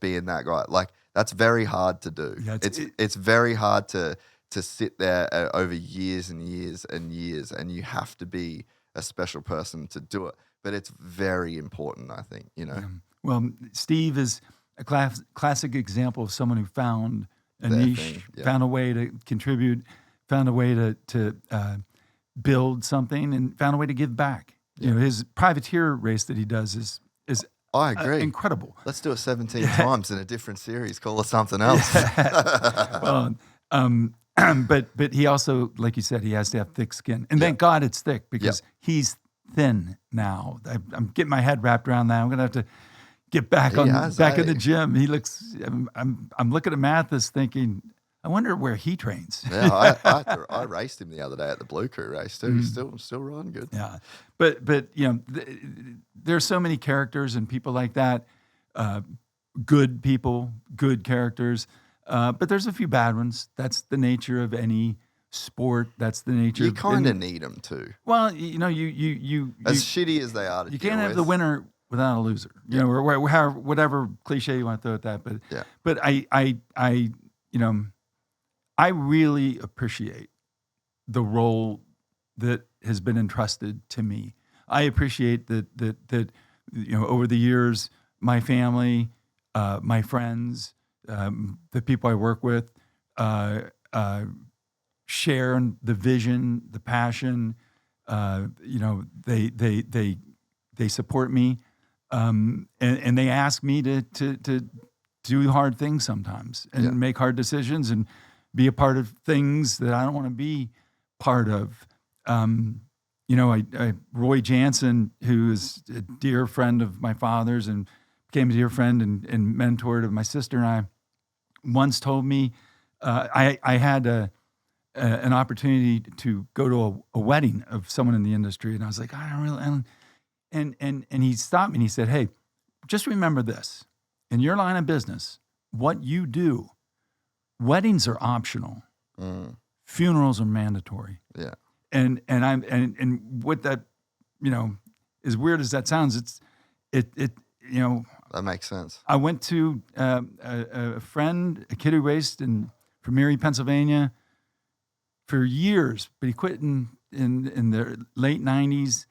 being that guy, like that's very hard to do. Yeah, it's very hard to sit there over years and years and years, and you have to be a special person to do it, but it's very important, I think, you know. Well, Steve is a classic example of someone who found a Their niche, thing, yeah. found a way to contribute, found a way to build something, and found a way to give back. You know, his privateer race that he does is I agree. incredible. Let's do it 17 times in a different series. Call it something else. Well, but he also, like you said, he has to have thick skin, and thank God it's thick because he's thin now. I'm getting my head wrapped around that. I'm gonna have to get back in the gym. He looks. I'm looking at Mathis thinking, I wonder where he trains. Yeah, I raced him the other day at the Blue Crew race too. He's still running good. Yeah, but you know, there's so many characters and people like that. Good people, good characters. But there's a few bad ones. That's the nature of any sport. That's the nature. You kind of need them too. Well, you know, you as shitty as they are to you deal can't have with. the winner without a loser. You know, or whatever cliche you want to throw at that. But I you know, I really appreciate the role that has been entrusted to me. I appreciate that you know, over the years, my family, my friends, the people I work with, share the vision, the passion. You know, they support me, and they ask me to do hard things sometimes and make hard decisions and be a part of things that I don't want to be part of. You know, Roy Jansen, who is a dear friend of my father's and became a dear friend and mentor to my sister and I, once told me I had an opportunity to go to a wedding of someone in the industry, and I was like, I don't really. And he stopped me and he said, hey, just remember this: in your line of business, what you do, weddings are optional, funerals are mandatory. Yeah. And what that, you know, as weird as that sounds, it you know, That makes sense. I went to a friend, a kid who raced from Erie, Pennsylvania, for years, but he quit in the late 90s,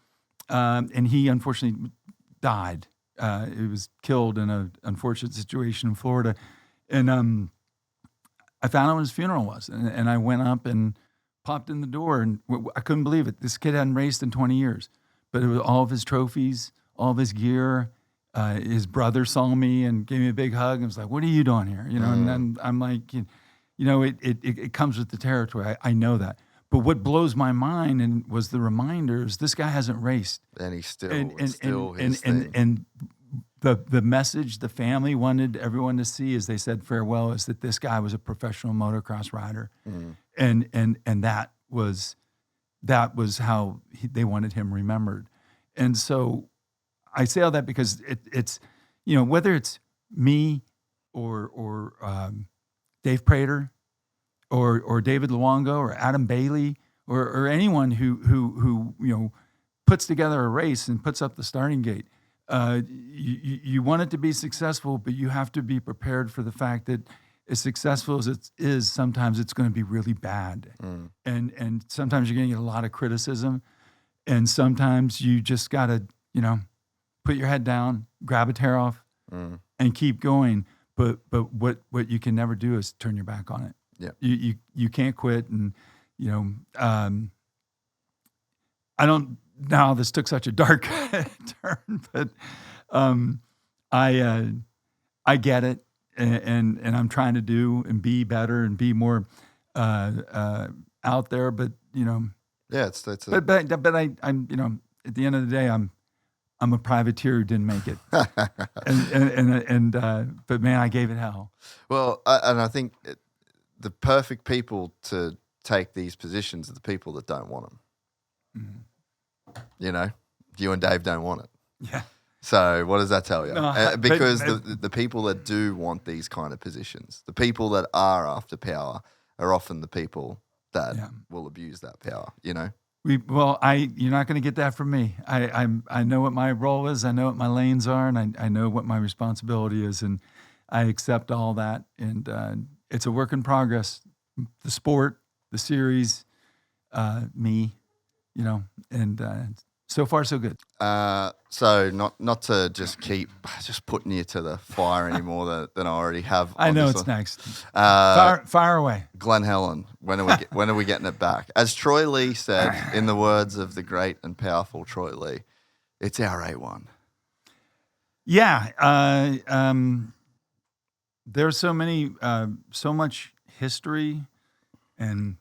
and he unfortunately died. He was killed in an unfortunate situation in Florida, and I found out when his funeral was, and I went up and popped in the door, and I couldn't believe it. This kid hadn't raced in 20 years, but it was all of his trophies, all of his gear. His brother saw me and gave me a big hug and was like, what are you doing here? You know, and then I'm like, you know, it comes with the territory. I know that. But what blows my mind and was the reminders, this guy hasn't raced. And he's still, and the message the family wanted everyone to see as they said farewell is that this guy was a professional motocross rider. And that was how they wanted him remembered. And so I say all that because it's, you know, whether it's me or Dave Prater or David Luongo or Adam Bayle or anyone who you know puts together a race and puts up the starting gate. You want it to be successful, but you have to be prepared for the fact that as successful as it is, sometimes it's going to be really bad. And sometimes you're going to get a lot of criticism, and sometimes you just got to, you know, put your head down, grab a tear off, and keep going. But what you can never do is turn your back on it. Yeah, you can't quit. And you know, I don't. Now this took such a dark turn, but I get it, and I'm trying to do and be better and be more out there. But you know, yeah, but I'm, you know, at the end of the day, I'm a privateer who didn't make it, but man, I gave it hell. Well, and I think the perfect people to take these positions are the people that don't want them. You know, you and Dave don't want it. Yeah. So what does that tell you? No, because the people that do want these kind of positions, the people that are after power, are often the people that will abuse that power. You know. You're not going to get that from me. I know what my role is. I know what my lanes are, and I know what my responsibility is, and I accept all that. And it's a work in progress. The sport, the series, me, you know, and So far, so good. So not to just keep just putting you to the fire any more than I already have. I know this it's one. next. Fire away. Glen Helen. When are we getting it back? As Troy Lee said, in the words of the great and powerful Troy Lee, it's our A1. Yeah. There's so much history and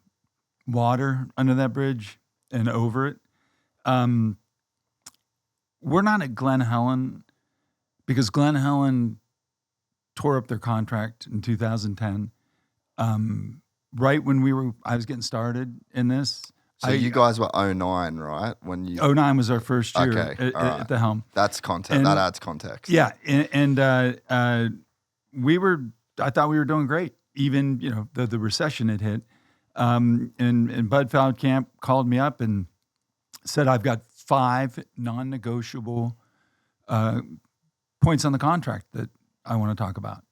water under that bridge and over it. We're not at Glen Helen because Glen Helen tore up their contract in 2010. Right when I was getting started in this. So you guys were 09, right? When you 09 was our first year at the helm. That's context. That adds context. Yeah, and I thought we were doing great. Even the recession had hit. And Bud Feldkamp called me up and said, I've got 5 non-negotiable points on the contract that I want to talk about,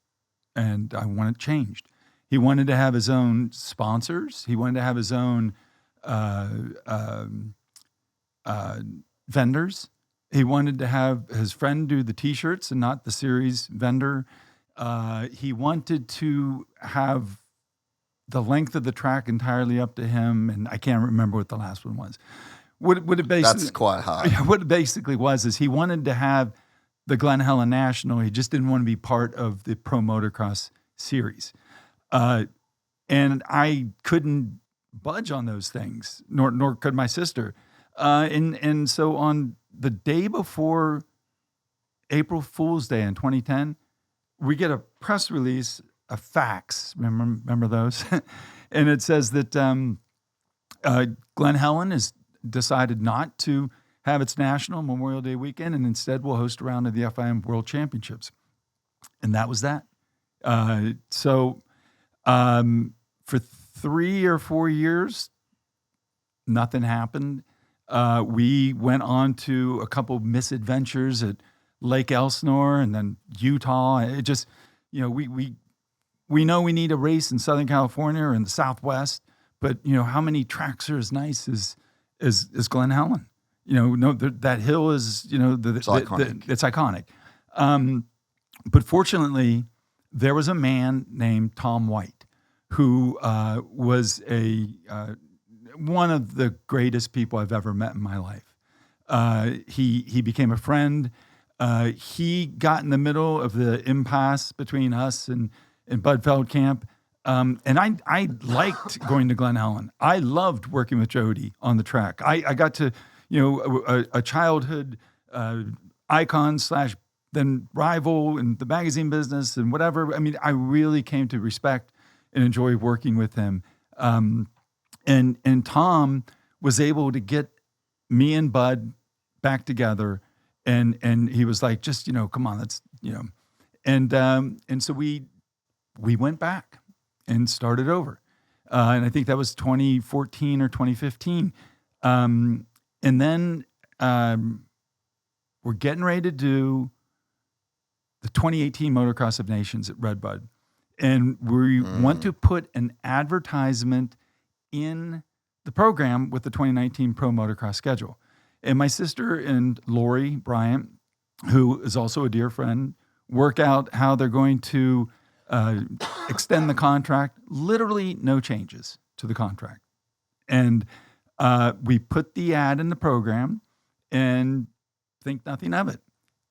and I want it changed. He wanted to have his own sponsors. He wanted to have his own vendors. He wanted to have his friend do the T-shirts and not the series vendor. He wanted to have the length of the track entirely up to him, and I can't remember what the last one was. What it basically, that's quite hard. What it basically was is he wanted to have the Glen Helen National. He just didn't want to be part of the Pro Motocross series. And I couldn't budge on those things, nor could my sister. And so on the day before April Fool's Day in 2010, we get a press release, a fax. Remember those? And it says that Glen Helen has decided not to have its National Memorial Day weekend, and instead will host a round of the FIM World Championships. And that was that. So for 3 or 4 years, nothing happened. We went on to a couple misadventures at Lake Elsinore and then Utah. It just, we know we need a race in Southern California or in the Southwest, but how many tracks are as nice as Glen Helen? That hill is, it's iconic. It's iconic. But fortunately, there was a man named Tom White who was one of the greatest people I've ever met in my life. He became a friend. He got in the middle of the impasse between us and Bud Feldkamp. And I liked going to Glen Helen. I loved working with Jody on the track. I got to, a childhood icon / then rival in the magazine business and whatever. I mean, I really came to respect and enjoy working with him. And Tom was able to get me and Bud back together, and he was like, just come on, let's and so we went back and started over, and I think that was 2014 or 2015, and then we're getting ready to do the 2018 Motocross of Nations at Redbud, and we want to put an advertisement in the program with the 2019 Pro Motocross schedule. And my sister and Lori Bryant, who is also a dear friend, work out how they're going to extend the contract. Literally no changes to the contract. And we put the ad in the program and think nothing of it.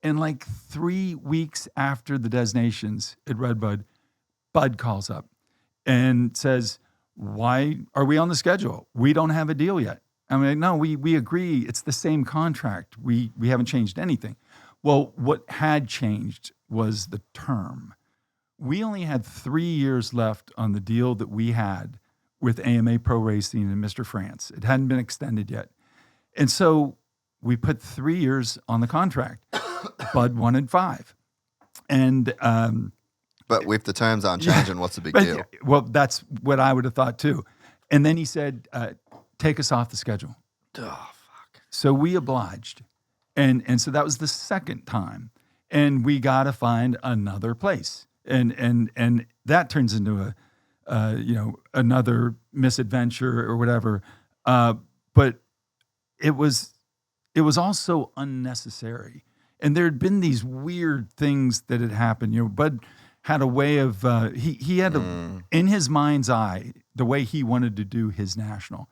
And like 3 weeks after the designations at Redbud, Bud calls up and says, why are we on the schedule? We don't have a deal yet. I mean, no, we agree. It's the same contract. We haven't changed anything. Well, what had changed was the term. We only had 3 years left on the deal that we had with AMA Pro Racing and Mr. France. It hadn't been extended yet. And so we put 3 years on the contract. Bud wanted 5. And but if the terms aren't changing, what's the big deal? Well, that's what I would have thought too. And then he said, take us off the schedule. Oh, fuck. So we obliged. And so that was the second time. And we got to find another place. And that turns into another misadventure or whatever. But it was it was all so unnecessary. And there had been these weird things that had happened. Bud had a way of, he had in his mind's eye, the way he wanted to do his national.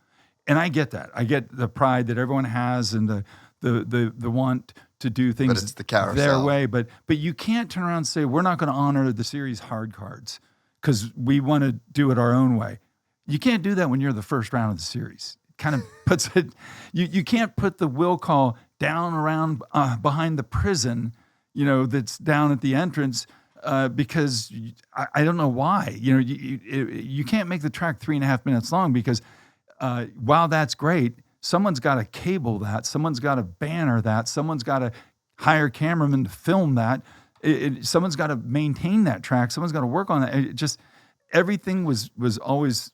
And I get that. I get the pride that everyone has and the want to do things but it's the carousel. Their way. But you can't turn around and say, we're not going to honor the series hard cards because we want to do it our own way. You can't do that when you're the first round of the series. It kind of puts it, you can't put the will call down around behind the prison, that's down at the entrance because I don't know why. You can't make the track 3.5 minutes long because while that's great, someone's got to cable that, someone's got to banner that, someone's got to hire cameramen to film that, someone's got to maintain that track, someone's got to work on that. It just everything was always.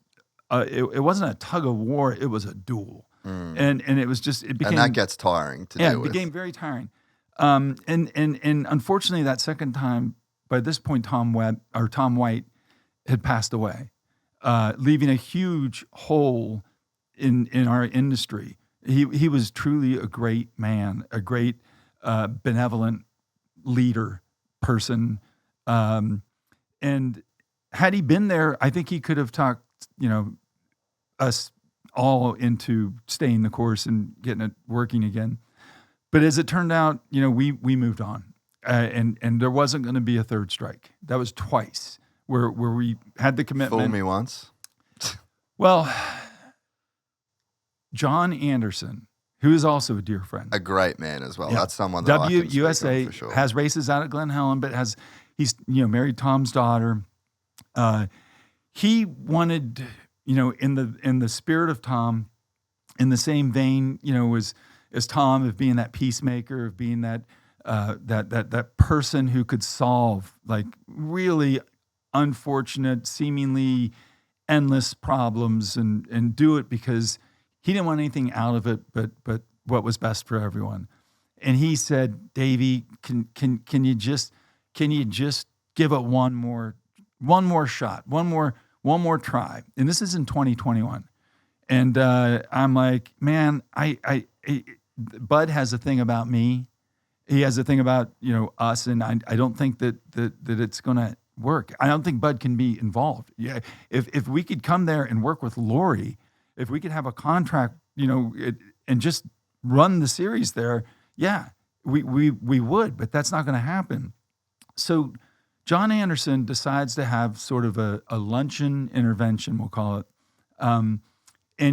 It wasn't a tug of war; it was a duel, and it was just it became. And that gets tiring to deal with. It became very tiring, and unfortunately, that second time, by this point, Tom White had passed away, leaving a huge hole in our industry. He was truly a great man, a great benevolent leader person, and had he been there, I think he could have talked. Us all into staying the course and getting it working again. But as it turned out, we moved on, and there wasn't going to be a third strike. That was twice where we had the commitment. Fool me once. Well, John Anderson, who is also a dear friend, a great man as well. Yeah. That's someone that WUSA for sure. Has races out at Glen Helen, but he's married Tom's daughter. He wanted, in the spirit of Tom, in the same vein, as Tom, of being that peacemaker, of being that person who could solve like really unfortunate, seemingly endless problems and do it because he didn't want anything out of it but what was best for everyone. And he said, Davey, can you just give it one more shot, one more try. And this is in 2021. And I'm like, man, Bud has a thing about me. He has a thing about, us. And I don't think that it's going to work. I don't think Bud can be involved. Yeah. If we could come there and work with Lori, if we could have a contract, and just run the series there, yeah, we would, but that's not going to happen. So John Anderson decides to have sort of a luncheon intervention, we'll call it. And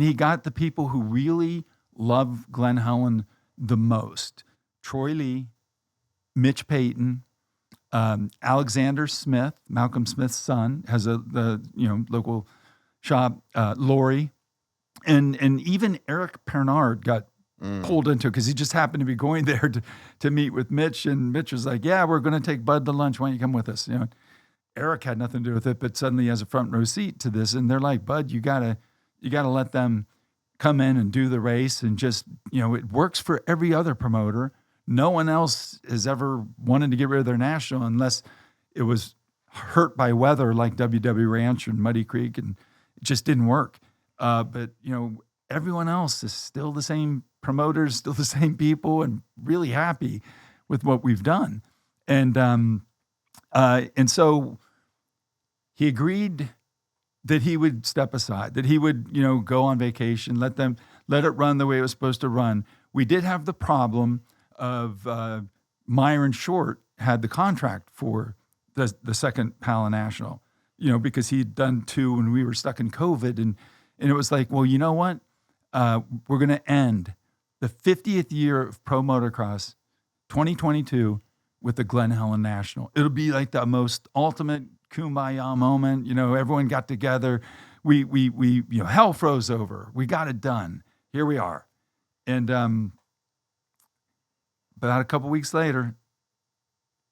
he got the people who really love Glen Helen the most. Troy Lee, Mitch Payton, Alexander Smith, Malcolm Smith's son, has the local shop, Lori, and even Eric Pernard got pulled into it because he just happened to be going there to meet with Mitch, and Mitch was like, yeah, we're going to take Bud to lunch. Why don't you come with us? Eric had nothing to do with it, but suddenly he has a front row seat to this, and they're like, Bud, you gotta let them come in and do the race, and just, it works for every other promoter. No one else has ever wanted to get rid of their national unless it was hurt by weather like WW Ranch and Muddy Creek, and it just didn't work. But everyone else is still the same promoters, still the same people, and really happy with what we've done. And so he agreed that he would step aside, that he would, go on vacation, let it run the way it was supposed to run. We did have the problem of Myron Short had the contract for the second Pala National, because he'd done 2 when we were stuck in COVID. And it was like, well, you know what? We're going to end the 50th year of Pro Motocross, 2022, with the Glen Helen National. It'll be like the most ultimate kumbaya moment. Everyone got together. We hell froze over. We got it done. Here we are. And about a couple weeks later,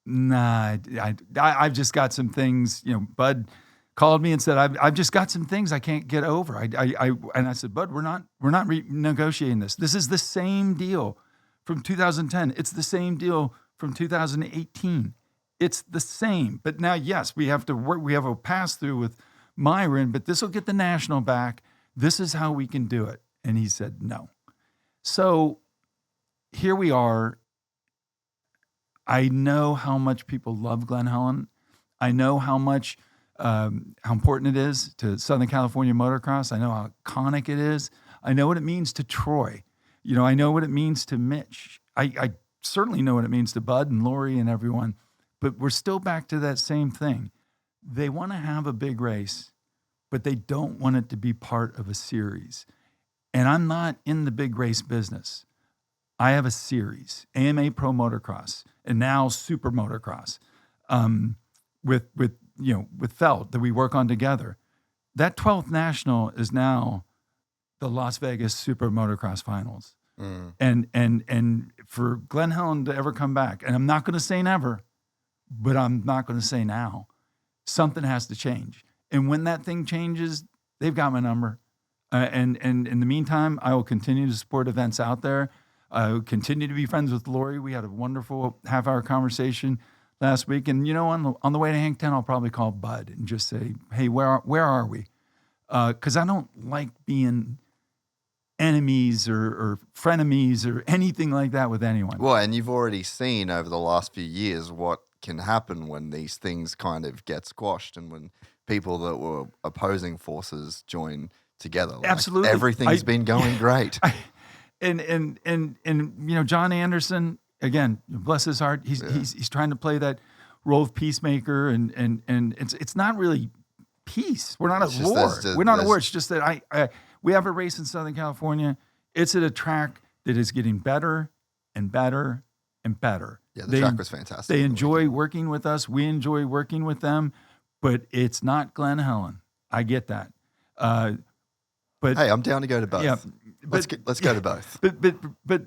I've just got some things. Bud called me and said, I've just got some things I can't get over. And I said, Bud, we're not renegotiating this. This is the same deal from 2010. It's the same deal from 2018. It's the same. But now, yes, we have to work. We have a pass through with Myron, but this will get the national back. This is how we can do it. And he said, no. So here we are. I know how much people love Glen Helen. I know how much, how important it is to Southern California motocross. I know how iconic it is. I know what it means to Troy. You know, I know what it means to Mitch. I certainly know what it means to Bud and Lori and everyone. But we're still back to that same thing. They want to have a big race, but they don't want it to be part of a series. And I'm not in the big race business. I have a series, AMA Pro Motocross, and now Super Motocross, with Feld that we work on together. That 12th national is now the Las Vegas Super Motocross Finals. And for Glen Helen to ever come back, and I'm not going to say never, but I'm not going to say now, something has to change. And when that thing changes, they've got my number. And in the meantime, I will continue to support events out there. I will continue to be friends with Lori. We had a wonderful half-hour conversation last week. And, you know, on the way to Hangtown, I'll probably call Bud and just say, hey, where are we? Because I don't like being enemies or frenemies or anything like that with anyone. Well, and you've already seen over the last few years what can happen when these things kind of get squashed and when people that were opposing forces join together. Like, absolutely. Everything's been going great. And you know, John Anderson, again, bless his heart, he's trying to play that role of peacemaker and it's not really peace. We're not at war. We're not at war. It's just that we have a race in Southern California. It's at a track that is getting better and better and better. Yeah, the track was fantastic. They enjoy working with us. We enjoy working with them, but it's not Glen Helen. I get that. But hey, I'm down to go to both. Yeah, let's go to both. But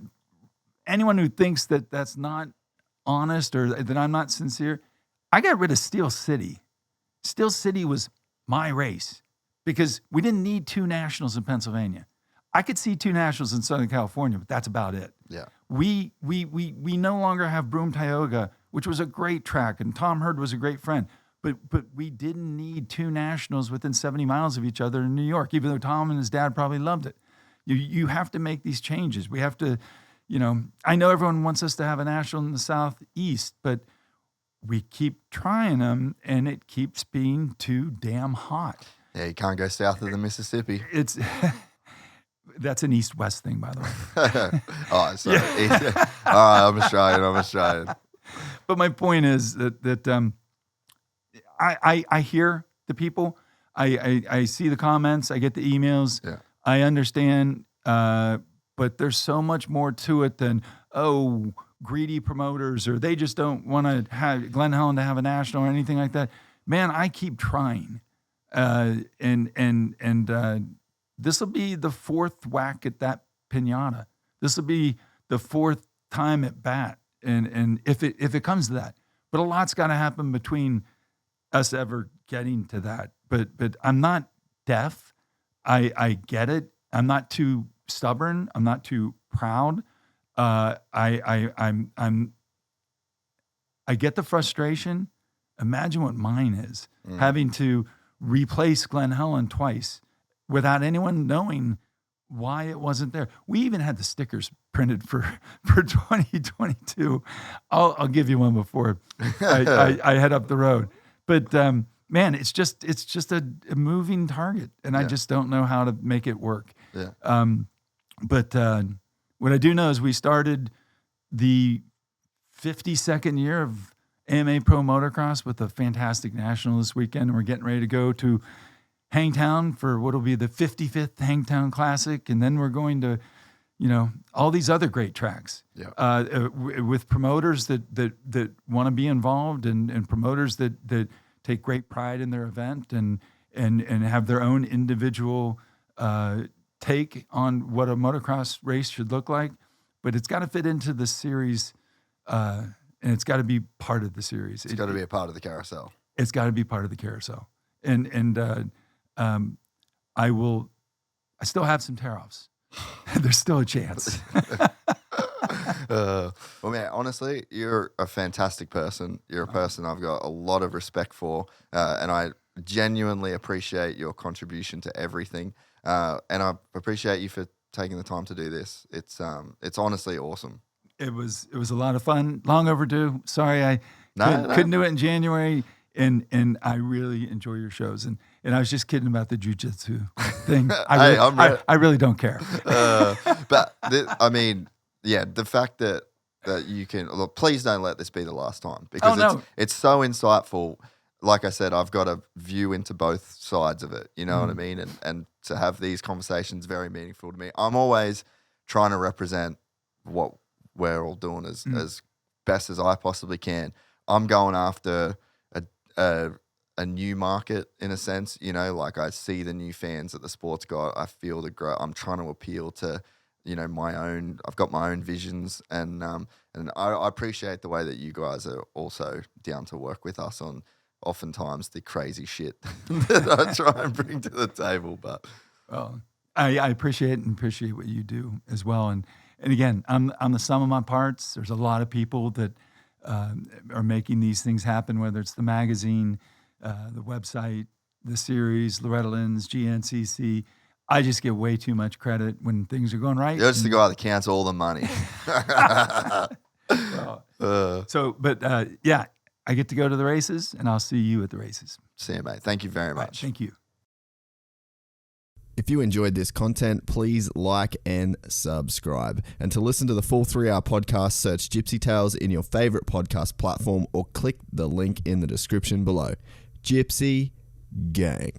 anyone who thinks that that's not honest or that I'm not sincere, I got rid of Steel City. Steel City was my race because we didn't need 2 nationals in Pennsylvania. I could see 2 nationals in Southern California, but that's about it. Yeah. We no longer have Broome Tioga, which was a great track, and Tom Hurd was a great friend. But we didn't need 2 nationals within 70 miles of each other in New York, even though Tom and his dad probably loved it. You have to make these changes. We have to, you know, I know everyone wants us to have a national in the Southeast, but we keep trying them, and it keeps being too damn hot. Yeah, you can't go south of the Mississippi. It's that's an East-West thing, by the way. Oh, sorry. Yeah. All right, I'm Australian. But my point is that I hear the people. I see the comments. I get the emails. Yeah. I understand. But there's so much more to it than, greedy promoters, or they just don't want to have Glen Helen to have a national or anything like that. Man, I keep trying. And this will be the 4th whack at that piñata. This will be the 4th time at bat. And if it comes to that, but a lot's got to happen between us ever getting to that. But I'm not deaf. I get it. I'm not too stubborn. I'm not too proud. I get the frustration. Imagine what mine is, having to replace Glen Helen twice without anyone knowing why it wasn't there. We even had the stickers printed for 2022. I'll give you one before I head up the road. But man, it's just a moving target, and I just don't know how to make it work. Yeah. But what I do know is we started the 52nd year of AMA Pro Motocross with a fantastic national this weekend, and we're getting ready to go to Hangtown for what will be the 55th Hangtown Classic, and then we're going to, you know, all these other great tracks. Yeah. With promoters that want to be involved, and promoters that take great pride in their event and have their own individual take on what a motocross race should look like. But it's got to fit into the series, and it's got to be part of the series. It's got to be a part of the carousel. It's got to be part of the carousel. And I still have some tear-offs. There's still a chance. Well, man, honestly, you're a fantastic person. You're a person I've got a lot of respect for, and I genuinely appreciate your contribution to everything. And I appreciate you for taking the time to do this. It's honestly awesome. It was a lot of fun. Long overdue. Sorry, I couldn't do it in January. And I really enjoy your shows. And I was just kidding about the jiu-jitsu thing. I really don't care. The fact that you can look, please don't let this be the last time, because it's so insightful. Like I said, I've got a view into both sides of it. You know what I mean? And to have these conversations, very meaningful to me. I'm always trying to represent what we're all doing as best as I possibly can. I'm going after a new market in a sense, you know, like I see the new fans that the sport's got. I feel the growth. I'm trying to appeal to, you know, I've got my own visions, and I appreciate the way that you guys are also down to work with us on oftentimes the crazy shit that I try and bring to the table. But I appreciate what you do as well. And again, I'm the sum of my parts. There's a lot of people that are making these things happen, whether it's the magazine, the website, the series, Lorretta, Lynns, GNCC. I just get way too much credit when things are going right. You're just the guy that counts all the money. I get to go to the races, and I'll see you at the races. See you, mate. Thank you very much. Right, thank you. If you enjoyed this content, please like and subscribe. And to listen to the full 3-hour podcast, search Gypsy Tales in your favorite podcast platform or click the link in the description below. Gypsy Gang.